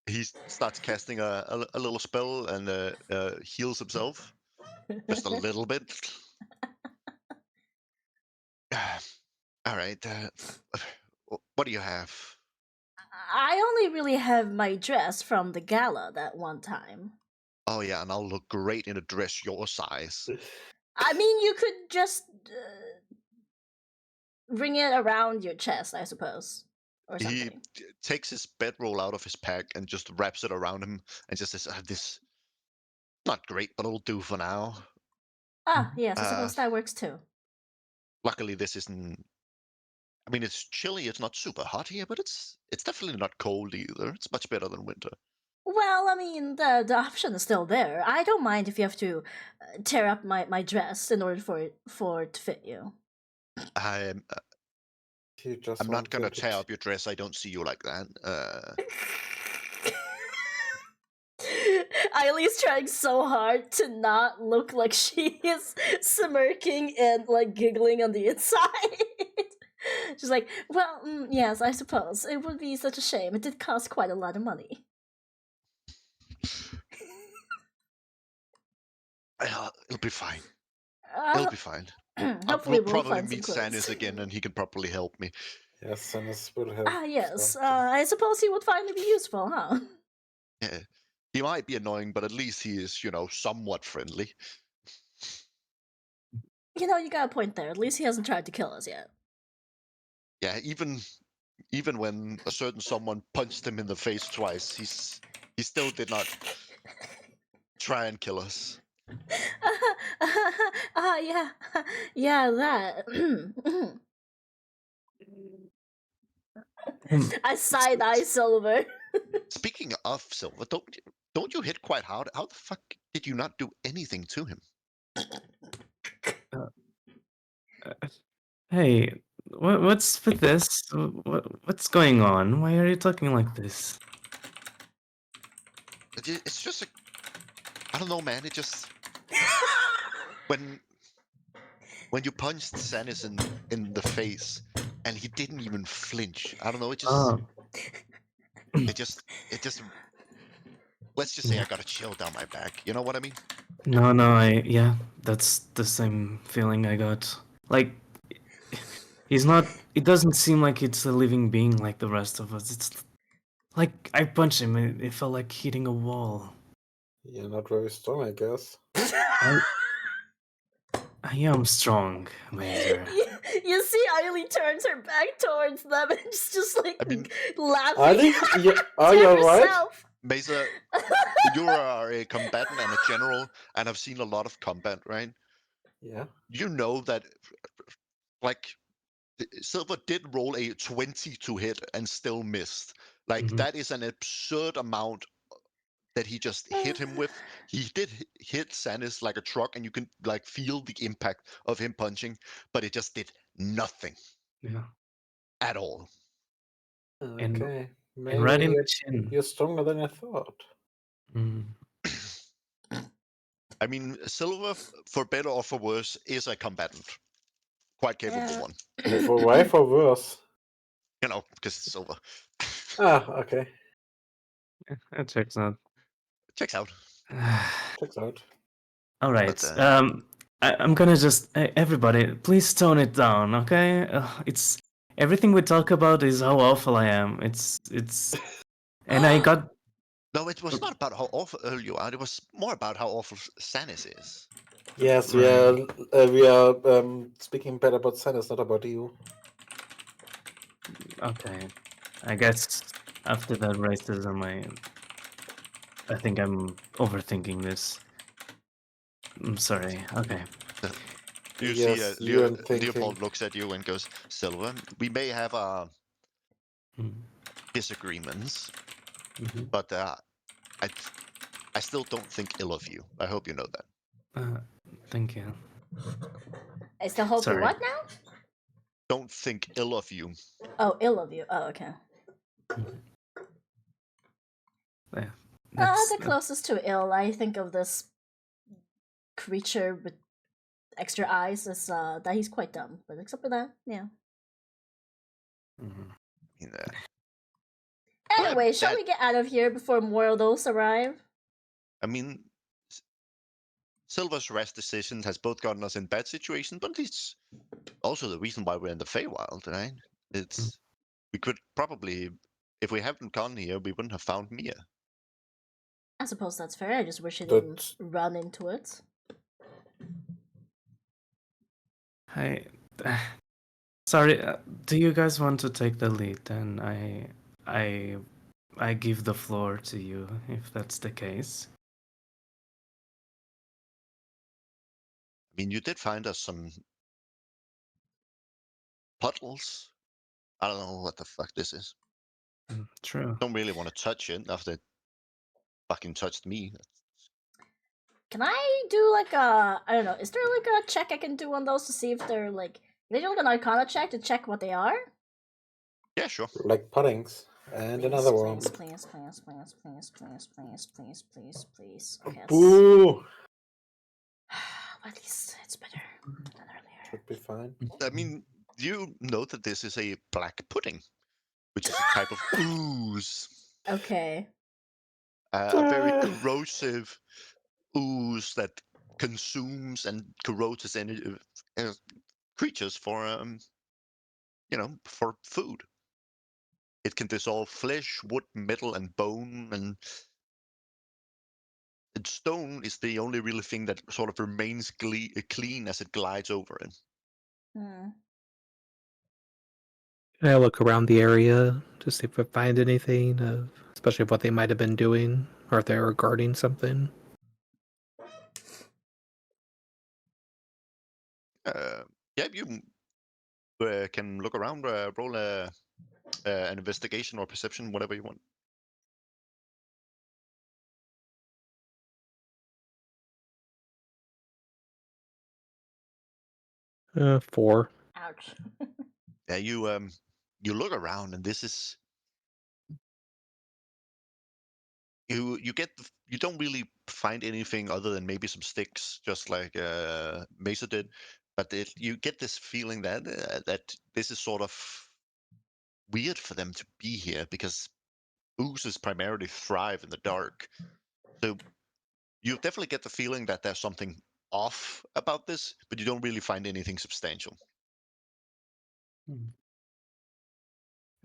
He starts casting a little spell and heals himself just a little bit. All right. What do you have? I only really have my dress from the gala that one time. Oh yeah, and I'll look great in a dress your size. I mean, you could just ring it around your chest, I suppose, or He something. takes his bedroll out of his pack and just wraps it around him and just says, "This not great, but it'll do for now." Yes, I suppose that works too. Luckily, this isn't. I mean, it's chilly. It's not super hot here, but it's definitely not cold either. It's much better than winter. Well, I mean, the option is still there. I don't mind if you have to tear up my dress in order for it to fit you. I'm I'm not gonna tear up your dress. I don't see you like that. Eileen's trying so hard to not look like she is smirking and like giggling on the inside. She's like, "Well, yes, I suppose it would be such a shame. It did cost quite a lot of money." It'll be fine. Uh, It'll be fine. hopefully, We'll we'll probably find some meet clothes. Sanis again, and he can probably help me. Yes, Sanis will have. Yes. something. I suppose he would finally be useful, huh? Yeah. He might be annoying, but at least he is, somewhat friendly. You know, you got a point there. At least he hasn't tried to kill us yet. Yeah, even when a certain someone punched him in the face twice, he still did not try and kill us. Yeah. Yeah, that. I side eye Silver. Speaking of Silver, don't you hit quite hard? How the fuck did you not do anything to him? Hey, what's with this? What's going on? Why are you talking like this? It's just I don't know, man. It just when you punched Sanis in the face and he didn't even flinch. I don't know. It just Oh, it just let's just say I got a chill down my back. You know what I mean? no, yeah, that's the same feeling I got. Like, he's not. It doesn't seem like it's a living being like the rest of us. It's like I punched him. It felt like hitting a wall. Yeah, not very strong, I guess. I am strong, Mazer. You see, Eileen turns her back towards them and is just like I mean, laughing. Ali, are to you alright? herself. Mesa, you are a combatant and a general, and I've seen a lot of combat, right? Yeah. You know that, like, Silver did roll a 20 to hit and still missed. Like, Mhm. that is an absurd amount that he just hit him with. He did hit Sanis like a truck, and you can like feel the impact of him punching, but it just did nothing Yeah. at all. And Okay, and right in maybe the chin. you're stronger than I thought. Mm. I mean, Silver, for better or for worse, is a combatant. Quite capable Yeah. one. For why for worse? You know, because it's Silver. Ah, okay. That checks out. Checks out. Checks out. All right. But, I'm gonna just everybody, please tone it down, okay? It's everything we talk about is how awful I am. And I got No, it was not about how awful you are. It was more about how awful Sanis is. Yes, Right. we are speaking bad about Sanus, not about you. Okay. I guess after that racism, I think I'm overthinking this. I'm sorry. Okay. You see, Yes, you and thinking. Leopold looks at you and goes, Silver, we may have Mm, disagreements, mhm. but I still don't think ill of you. I hope you know that. Thank you. I still hope you Sorry. what now? Don't think ill of you. Oh, ill of you. Oh, okay. Yeah, The closest to ill I think of this creature with extra eyes is that he's quite dumb. But except for that, yeah. mhm. You know, Anyway, shall that- we get out of here before more of those arrive? I mean, Silver's rash decision has both gotten us in bad situations, but it's also the reason why we're in the Feywild, right? It's we could probably, if we hadn't gone here, we wouldn't have found Mia. I suppose that's fair. I just wish he didn't run into it. Hi. Sorry. Do you guys want to take the lead? Then I give the floor to you if that's the case. I mean, you did find us some puddles. I don't know what the fuck this is. True. Don't really want to touch it after it fucking touched me. Can I do like a I don't know, is there like a check I can do on those to see if they're like can I do like an arcana check to check what they are? Yeah, sure. Like puddings. And another one. Please. Okay, Boo! at least it's better than earlier. Should be fine. I mean, you know that this is a black pudding, which is a type of ooze. Okay. A very corrosive ooze that consumes and corrodes any creatures for for food. It can dissolve flesh, wood, metal, and bone, and stone is the only real thing that sort of remains clean as it glides over it. Hmm. Can I look around the area to see if I find anything, especially of what they might have been doing, or if they were guarding something? Yeah, you can look around, roll an investigation or perception, whatever you want. Four. Ouch. Yeah, you look around, and this is you don't really find anything other than maybe some sticks, just like Mesa did, but you get this feeling that this is sort of weird for them to be here because oozes primarily thrive in the dark. So you definitely get the feeling that there's something off about this, but you don't really find anything substantial.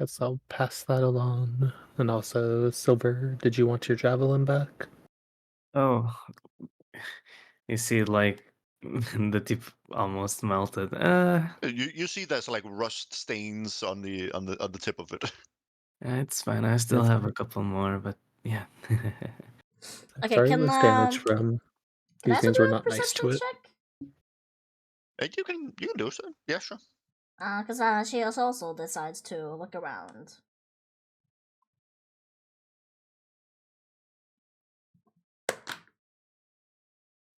Guess I'll pass that along. And also, Silver, did you want your javelin back? Oh, you see, like the tip almost melted. You see there's like rust stains on the tip of it. It's fine. I still have a couple more, but yeah. Okay, Sorry, it can was damage from I these also things do were a not nice perception to it. check? And you can do so. Yeah, sure. Because she also decides to look around.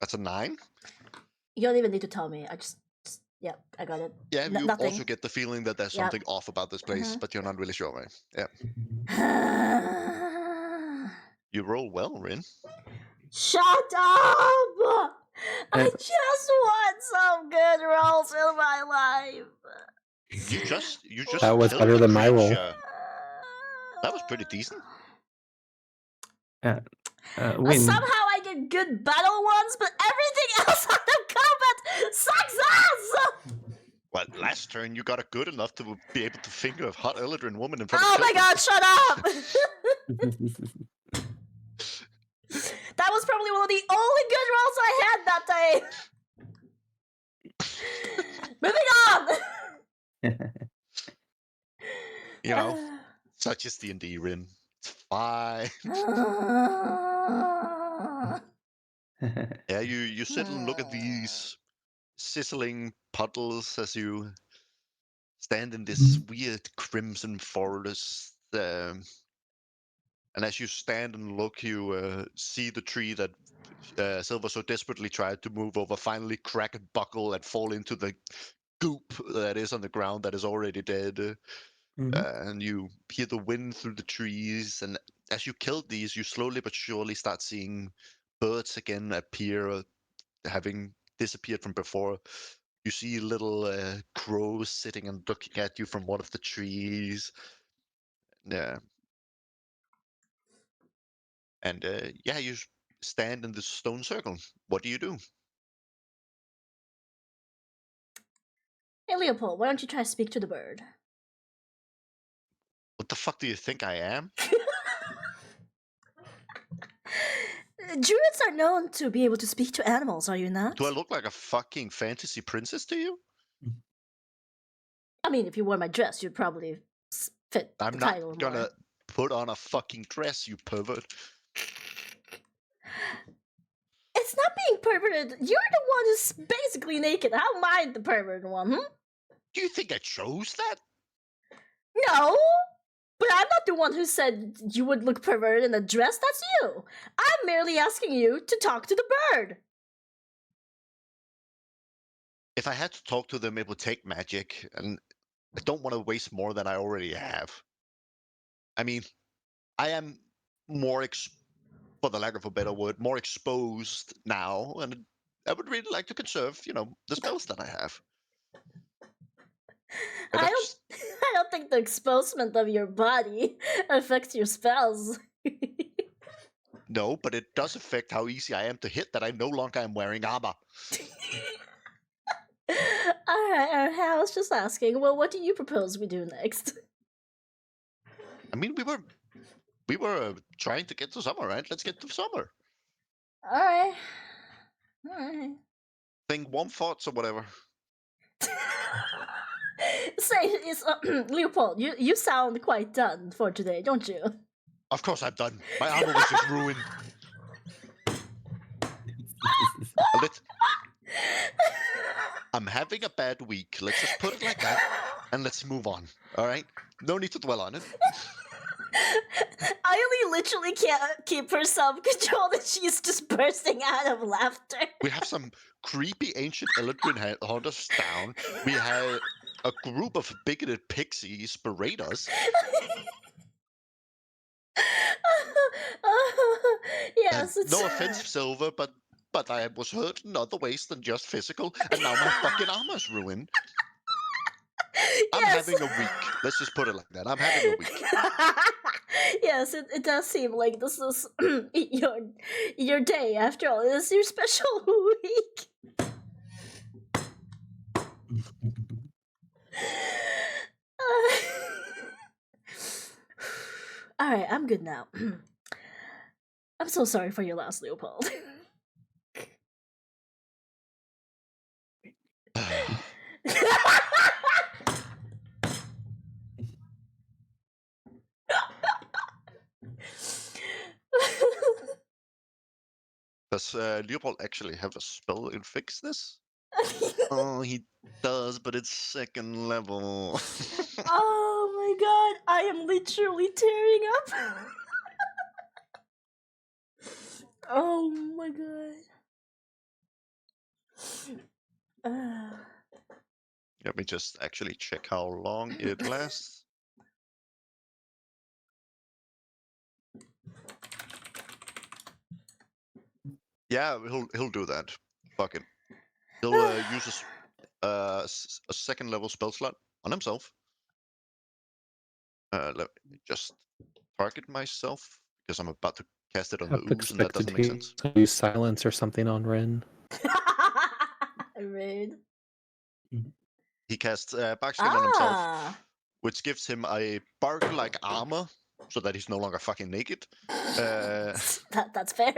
That's a 9. You don't even need to tell me. I just yeah, I got it. Yeah, you nothing. also get the feeling that there's Yep. something off about this place, Mhm. but you're not really sure, right? Yeah. You roll well, Rin. Shut up! I just want some good rolls in my life. You just That was killed better the than my roll. creature. That was pretty decent. Win. Somehow I get good battle ones, but everything else out of combat sucks ass! Well, last turn you got it good enough to be able to finger a hot Eldrin woman in front Oh of my children. god, shut up! That was probably one of the only good rolls I had that day. Moving on! You know, such is D&D, Rin. It's fine. Yeah, you sit and look at these sizzling puddles as you stand in this weird crimson forest. And as you stand and look, you see the tree that Silver so desperately tried to move over finally crack and buckle and fall into the goop that is on the ground that is already dead. And you hear the wind through the trees. And as you kill these, you slowly but surely start seeing birds again appear, having disappeared from before. You see little crows sitting and looking at you from one of the trees. Yeah. And yeah, you stand in this stone circle. What do you do? Hey Leopold, why don't you try to speak to the bird? What the fuck do you think I am? Druids are known to be able to speak to animals, are you not? Do I look like a fucking fantasy princess to you? I mean, if you wore my dress, you'd probably fit I'm the not title gonna more. put on a fucking dress, you pervert. It's not being perverted. You're the one who's basically naked. How am I the perverted one, Do you think I chose that? No! But I'm not the one who said you would look perverted in a dress. That's you. I'm merely asking you to talk to the bird. If I had to talk to them, it would take magic, and I don't want to waste more than I already have. I mean, I am more, for the lack of a better word, more exposed now, and I would really like to conserve, the spells that I have. And I that's don't think the exposement of your body affects your spells. no, but it does affect how easy I am to hit that I no longer am wearing armor. Alright, I was just asking. Well, what do you propose we do next? I mean, we were trying to get to summer, right? Let's get to summer. Alright. Think warm thoughts or whatever. Say, it's Leopold. You sound quite done for today, don't you? Of course I'm done. My armor was just ruined. I'm having a bad week. Let's just put it like that, and let's move on. All right? No need to dwell on it. Ailey literally can't keep her self-control and she's just bursting out of laughter. We have some creepy ancient Eldrin hunters down. We had a group of bigoted pixies berate us. Yes, And it's... no offense, Silver, but I was hurt in other ways than just physical, and now my fucking armor's ruined. I'm having a week. Let's just put it like that. I'm having a week. Yes, it does seem like this is your day. After all, it's your special week. All right, I'm good now. I'm so sorry for your loss, Leopold. Does Leopold actually have a spell in fix this? Oh, he does, but it's second level. Oh my god, I am literally tearing up. Oh my god. Let me just actually check how long it lasts. Yeah, he'll do that. Fuck it. He'll use a second level spell slot on himself. Let me just target myself because I'm about to cast it on the Half ooze, and that expected doesn't make he sense. use silence or something on Ren. Rude. He casts Barkskin on himself, Ah. which gives him a bark-like armor, so that he's no longer fucking naked. That's fair.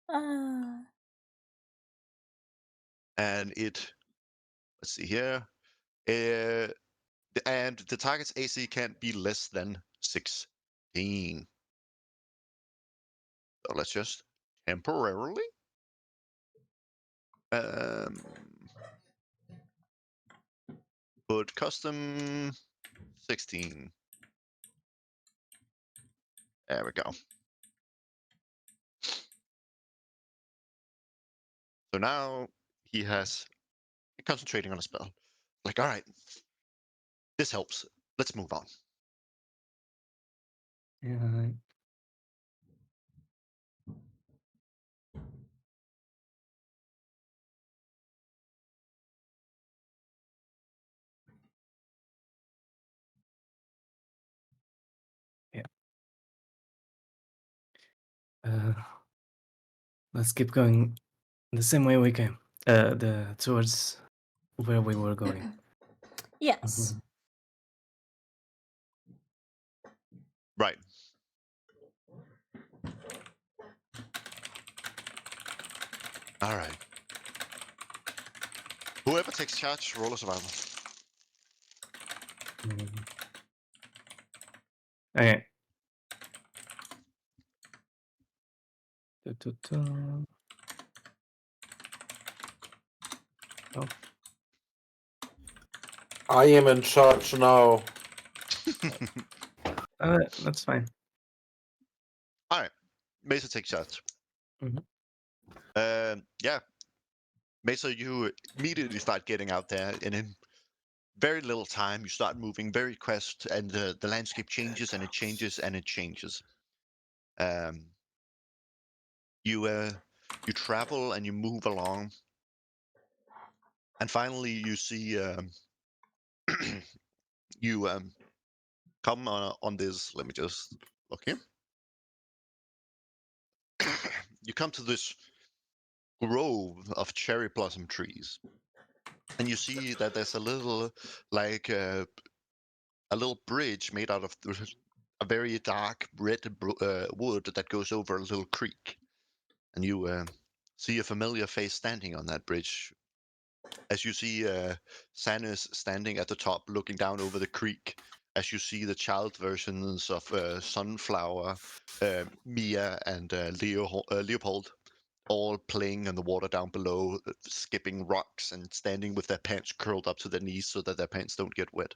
Ah. And it, let's see here, and the target's AC can't be less than 16. So let's just temporarily put custom 16. There we go. So now he has concentrating on a spell. Like, all right, this helps. Let's move on. Yeah. Yeah. Let's keep going the same way we came. Towards where we were going. Yes. Right. All right. Whoever takes charge, roll a survival. Okay. Da-da-da. Oh, I am in charge now. that's fine. All right. Mesa takes charge. Mhm. Yeah. Mesa, you immediately start getting out there, and in very little time, you start moving very fast, and the landscape changes, and it changes, and it changes. You travel and you move along, and finally you see you come on this. Let me just look here. You come to this grove of cherry blossom trees, and you see that there's a little like a little bridge made out of a very dark red wood that goes over a little creek, and you see a familiar face standing on that bridge. As you see Sanus standing at the top, looking down over the creek, as you see the child versions of Sunflower, Mia, and Leopold, all playing in the water down below, skipping rocks and standing with their pants curled up to their knees so that their pants don't get wet.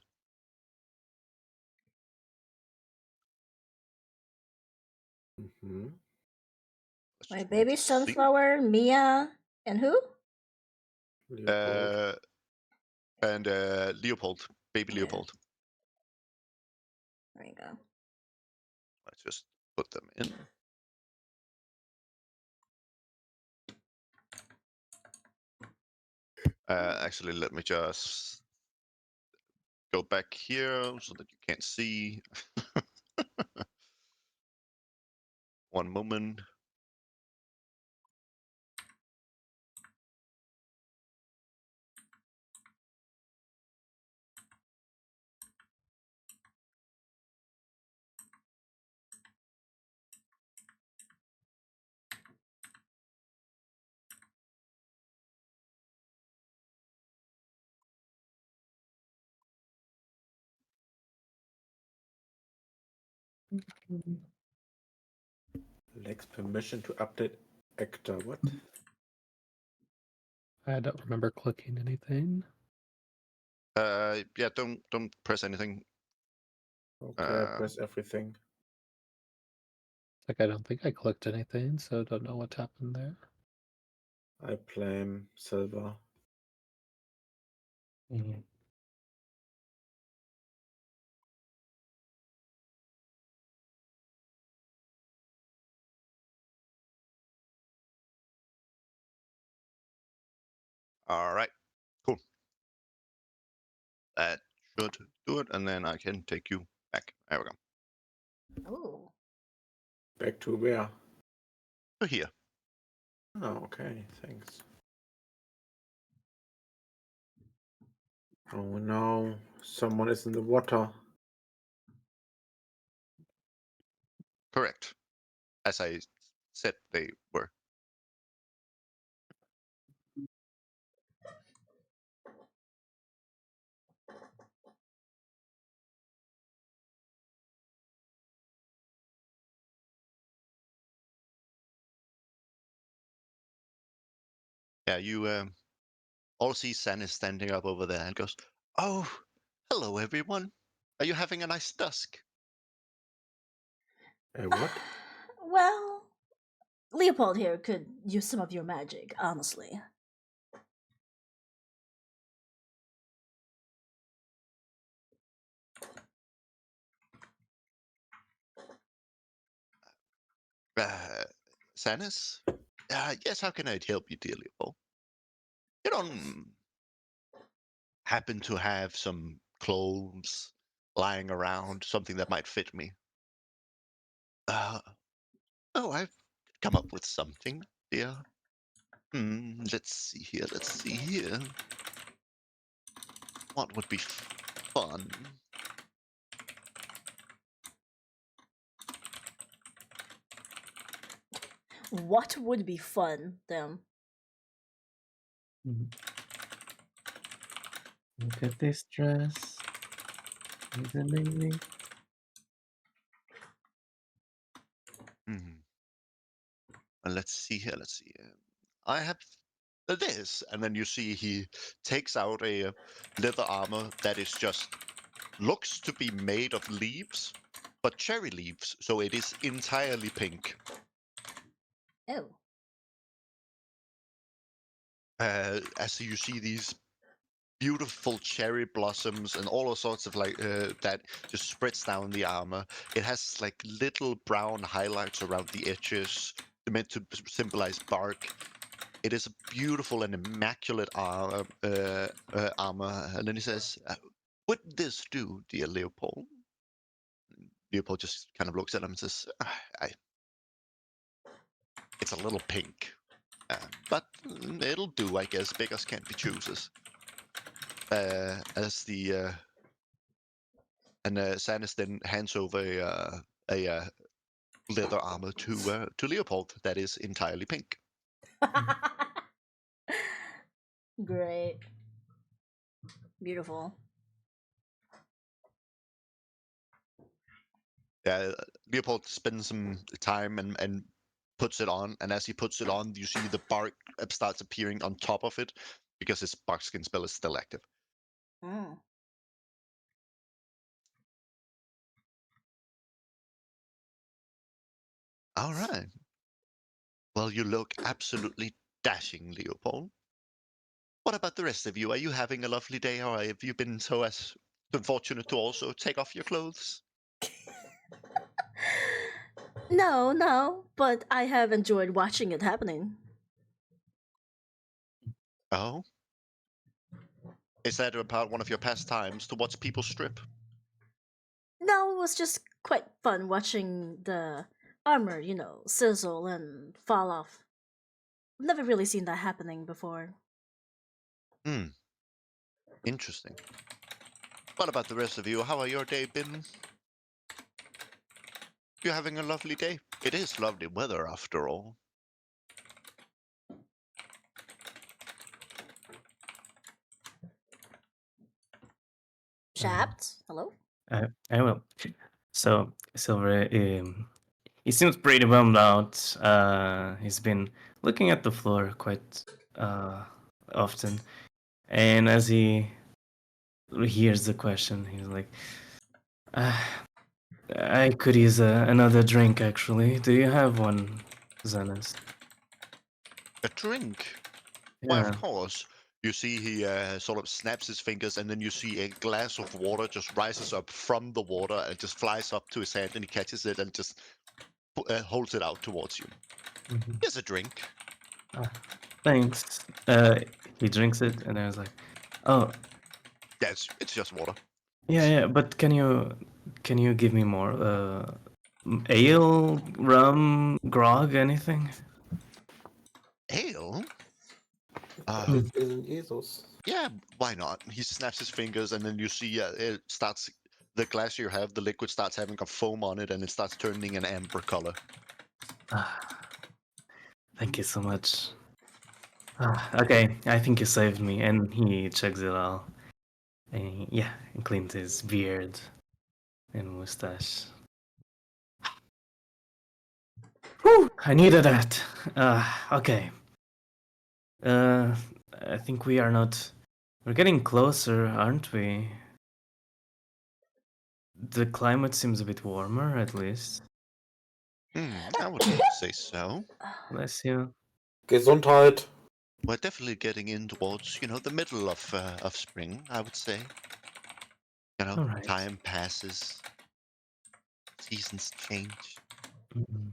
Hmm. Let's My just baby see. sunflower, Mia, and who? Leopold. And Leopold, baby Yeah. Leopold. There you go. Let's just put them in. Actually, let me just go back here so that you can't see. One moment. Lacks permission to update actor. What? I don't remember clicking anything. Yeah, don't press anything. Okay, I press everything. Like I don't think I clicked anything, so I don't know what happened there. I claim silver. Mhm. All right, cool. That should do it, and then I can take you back. There we go. Oh. Back to where? So here. Oh, okay, thanks. Oh no, someone is in the water. Correct. As I said they were. Yeah, you all see Sannis standing up over there and goes, "Oh, hello everyone. Are you having a nice dusk?" What? Well, Leopold here could use some of your magic, honestly. Uh, Sannis? Yes, how can I help you, dear Leopold? You don't happen to have some clothes lying around, something that might fit me? Uh, oh, I've come up with something, dear. Let's see here, let's see here. What would be fun? What would be fun, then? Mhm. Look at this dress. Is it amazing? Hmm. And let's see here, let's see here. I have this, and then you see he takes out a leather armor that is just looks to be made of leaves, but cherry leaves, so it is entirely pink. Oh. As you see these beautiful cherry blossoms and all sorts of like that just spreads down the armor. It has like little brown highlights around the edges, meant to symbolize bark. It is a beautiful and immaculate armor. And then he says, "What would this do, dear Leopold?" Leopold just kind of looks at him and says, "It's a little pink, but it'll do, I guess. Beggars can't be choosers." As the and Sanus then hands over a leather armor to Leopold that is entirely pink. Great. Beautiful. Leopold spends some time and puts it on, and as he puts it on, you see the bark starts appearing on top of it because his barkskin spell is still active. Mm. All right. Well, you look absolutely dashing, Leopold. What about the rest of you? Are you having a lovely day, or have you been so as fortunate to also take off your clothes? No, but I have enjoyed watching it happening. Oh, is that about one of your pastimes to watch people strip? No, it was just quite fun watching the armor, sizzle and fall off. Never really seen that happening before. Hmm, interesting. What about the rest of you? How are your day been? You having a lovely day? It is lovely weather after all. Shapt? Hello? I will. So Silver, he seems pretty bummed out. He's been looking at the floor quite often, and as he hears the question, he's like, "I could use another drink, actually. Do you have one, Zenas?" A drink? Why, Yeah. of course. You see he sort of snaps his fingers, and then you see a glass of water just rises up from the water and just flies up to his hand, and he catches it and just holds it out towards you. Mhm. Here's a drink. Thanks. He drinks it, and I was like, "Oh, Yeah, it's just water. yeah. But can you give me more? Ale, rum, grog, anything?" Ale? It isn't Jesus. Yeah, why not? He snaps his fingers, and then you see it starts. The glass you have, the liquid starts having a foam on it, and it starts turning an amber color. Thank you so much. Okay, I think you saved me. And he chugs it all. And he cleans his beard and mustache. Whew, I needed that. Okay. I think we are not. We're getting closer, aren't we? The climate seems a bit warmer, at least. I would say so. Bless you. Gesundheit. We're definitely getting in towards, the middle of spring, I would say. All right. Time passes, seasons change. Mhm.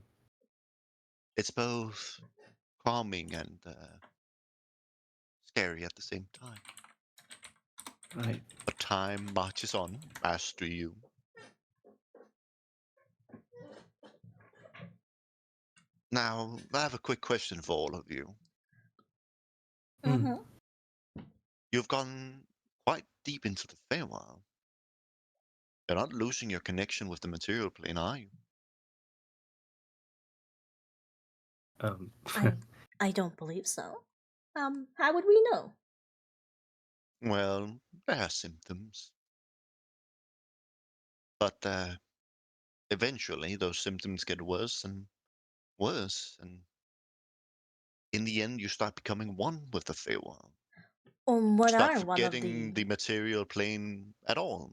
It's both calming and scary at the same time. Right. But time marches on, as do you. Now, I have a quick question for all of you. Mm-hmm. You've gone quite deep into the Feywild. You're not losing your connection with the material plane, are you? Um, I don't believe so. How would we know? Well, there are symptoms. But eventually, those symptoms get worse and worse, and in the end, you start becoming one with the Feywild. You What start are one of forgetting the material plane at all.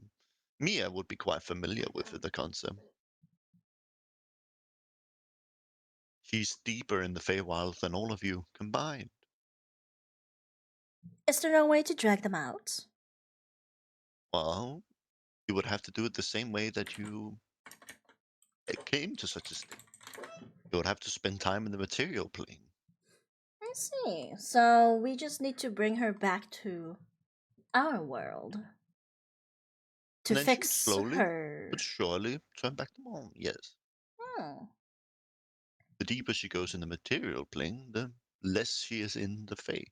Mia would be quite familiar with the concept. She's deeper in the Feywild than all of you combined. Is there no way to drag them out? Well, you would have to do it the same way that you came to such a state. You would have to spend time in the material plane. I see. So we just need to bring her back to our world to And then she would fix slowly her. but surely turn back to normal, yes. Hmm. The deeper she goes in the material plane, the less she is in the Fey.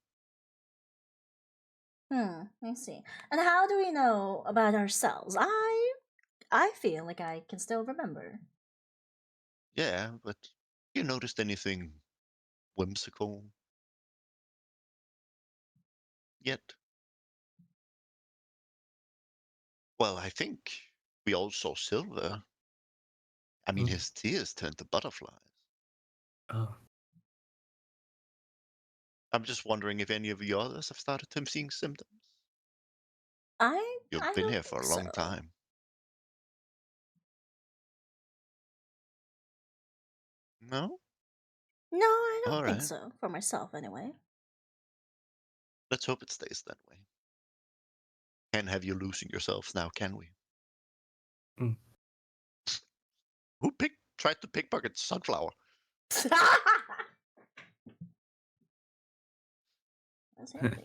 I see. And how do we know about ourselves? I feel like I can still remember. Yeah, but you noticed anything whimsical yet? Well, I think we all saw Silver. I mean, Mm. his tears turned to butterflies. Oh, I'm just wondering if any of you others have started him seeing symptoms. You've I been don't here for think a so. long time. No? No, I don't All think right. so. For myself, anyway. Let's hope it stays that way. Can't have you losing yourselves now, can we? Mm. Who tried to pickpocket Sunflower? That's handy.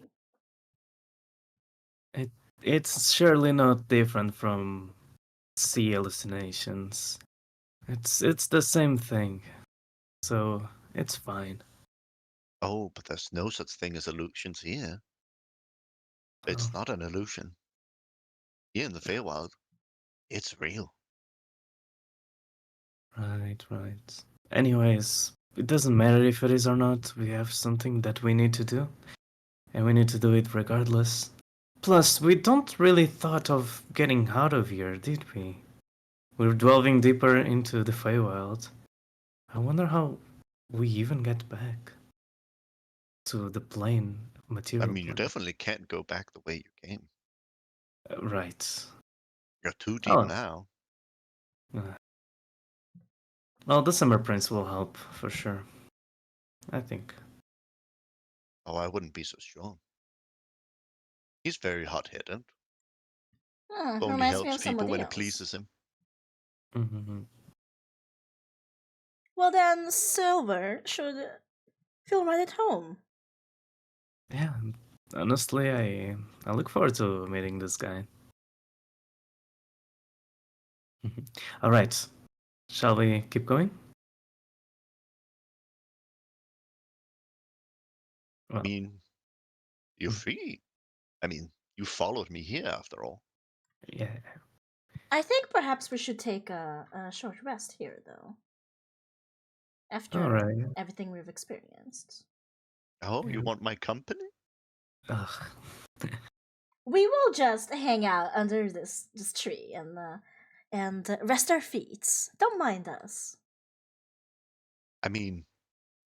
it's surely not different from sea hallucinations. It's the same thing, so it's fine. Oh, but there's no such thing as illusions here. Oh, It's not an illusion. Here in the Feywild, it's real. right. Anyways, it doesn't matter if it is or not. We have something that we need to do, and we need to do it regardless. Plus, we don't really thought of getting out of here, did we? We're delving deeper into the Feywild. I wonder how we even get back to the plane, I material mean, you plane. definitely can't go back the way you came. Right. You're too deep Oh, now. well, the Summer Prince will help for sure. I think. Oh, I wouldn't be so sure. He's very hot-headed. Only Reminds me helps of people somebody when it else. pleases him. Mm-hmm. Well, then Silver should feel right at home. Yeah, honestly, I look forward to meeting this guy. All right, shall we keep going? I Well, mean, you're Mm. free. I mean, you followed me here after all. yeah. I think perhaps we should take a short rest here, though. After All right. everything we've experienced. Oh, you Yeah. want my company? Ugh. We will just hang out under this tree and rest our feet. Don't mind us. I mean,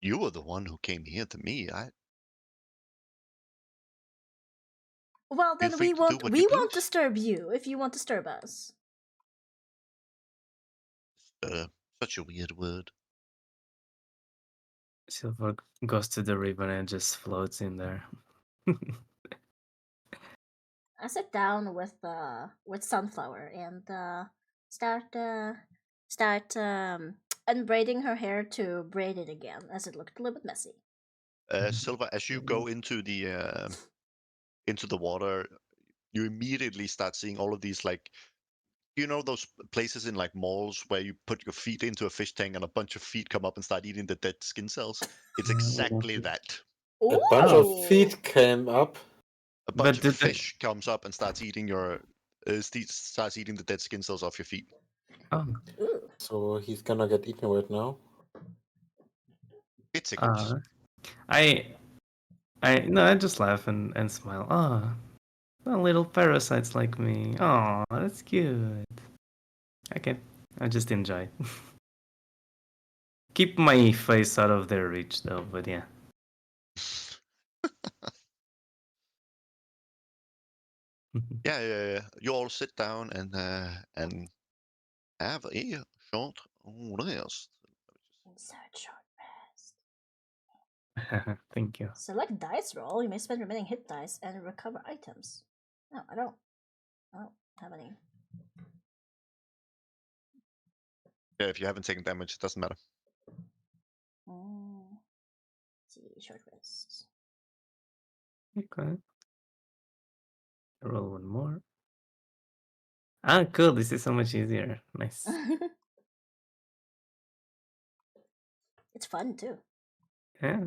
you were the one who came here to me. Well, Feel then free to do what you we won't please. disturb you if you won't disturb us. Such a weird word. Silver goes to the river and just floats in there. I sit down with Sunflower and start unbraiding her hair to braid it again, as it looked a little bit messy. Silva, as you go into the water, you immediately start seeing all of these, like, you know, those places in like malls where you put your feet into a fish tank and a bunch of feet come up and start eating the dead skin cells. It's exactly that. A bunch of Ooh! feet came up. A bunch But of fish comes up and starts eating starts eating the dead skin cells off your feet. Oh, Ooh. So he's gonna get eaten right now. It tickles. I no, I just laugh and smile. Oh, little parasites like me. Oh, that's cute. Okay, I just enjoy. Keep my face out of their reach, though. But yeah. Yeah. You all sit down and have a short rest. Insert short rest. Thank you. Select dice roll. You may spend remaining hit dice and recover items. No, I don't have any. Yeah, if you haven't taken damage, it doesn't matter. Let's see, short rest. Okay. Roll one more. Ah, cool. This is so much easier. Nice. It's fun too. Yeah.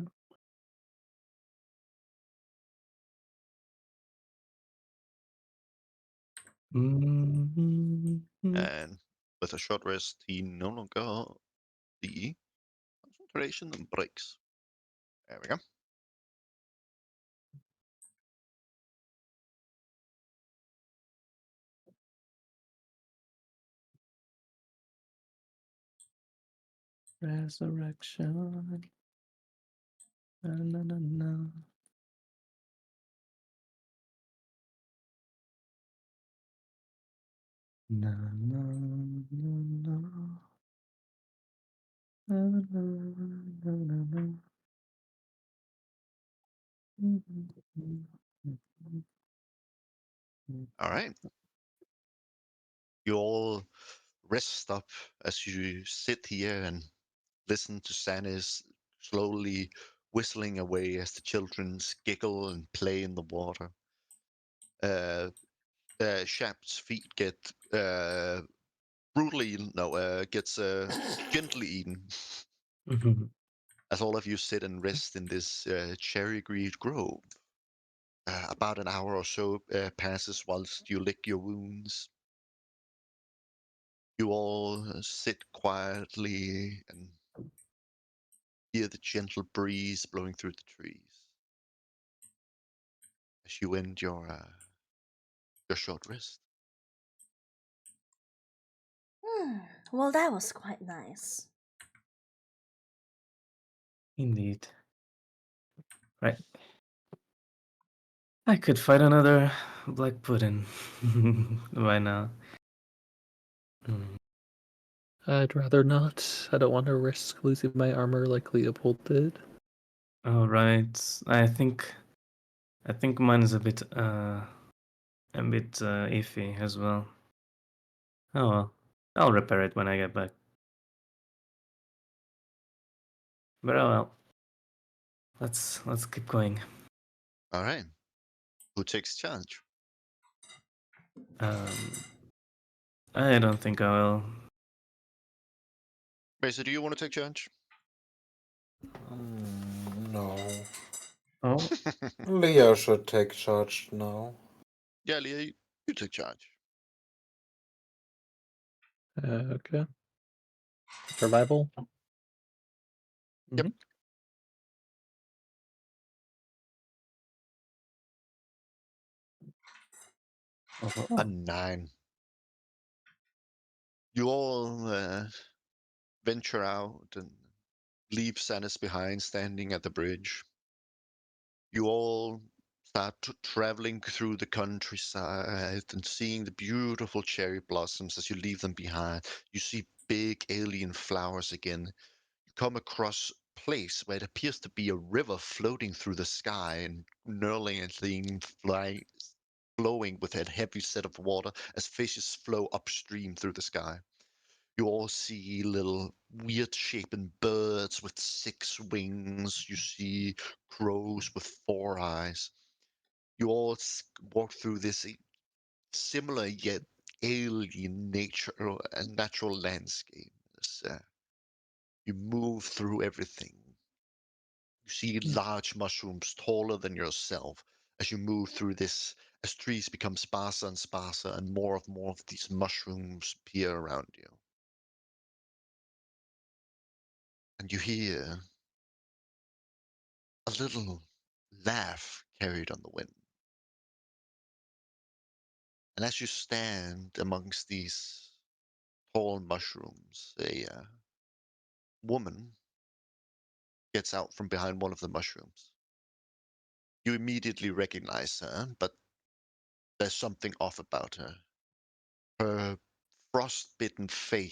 Mm-hmm. And with a short rest, he no longer the concentration breaks. There we go. Resurrection. Na, na, na, na. Na, na, na, na. Na, na, na, na, na. All right. You all rest up as you sit here and listen to Sanis slowly whistling away as the children giggle and play in the water. Shap's feet get brutally eaten, no, gets gently eaten as all of you sit and rest in this cherry-green grove. About an hour or so passes whilst you lick your wounds. You all sit quietly and hear the gentle breeze blowing through the trees as you end your short rest. Well, that was quite nice. Indeed. Right. I could fight another black pudding by now. I'd rather not. I don't want to risk losing my armor like Leopold did. All right. I think mine is a bit iffy as well. Oh well. I'll repair it when I get back. But oh well. Let's keep going. All right. Who takes charge? I don't think I will. Racer, do you want to take charge? No. Oh, Leo should take charge now. Yeah, Leah, you take charge. Okay. Survival. Yep. oh. A 9. You all venture out and leave Sanus behind, standing at the bridge. You all start traveling through the countryside and seeing the beautiful cherry blossoms as you leave them behind. You see big alien flowers again. You come across a place where it appears to be a river floating through the sky and knurling and flowing with a heavy set of water as fishes flow upstream through the sky. You all see little weird shaped birds with 6 wings. You see crows with 4 eyes. You all walk through this similar yet alien nature and natural landscape. You move through everything. You see large mushrooms taller than yourself as you move through this, as trees become sparser and sparser, and more of these mushrooms appear around you. And you hear a little laugh carried on the wind. And as you stand amongst these tall mushrooms, a woman gets out from behind one of the mushrooms. You immediately recognize her, but there's something off about her. Her frost-bitten face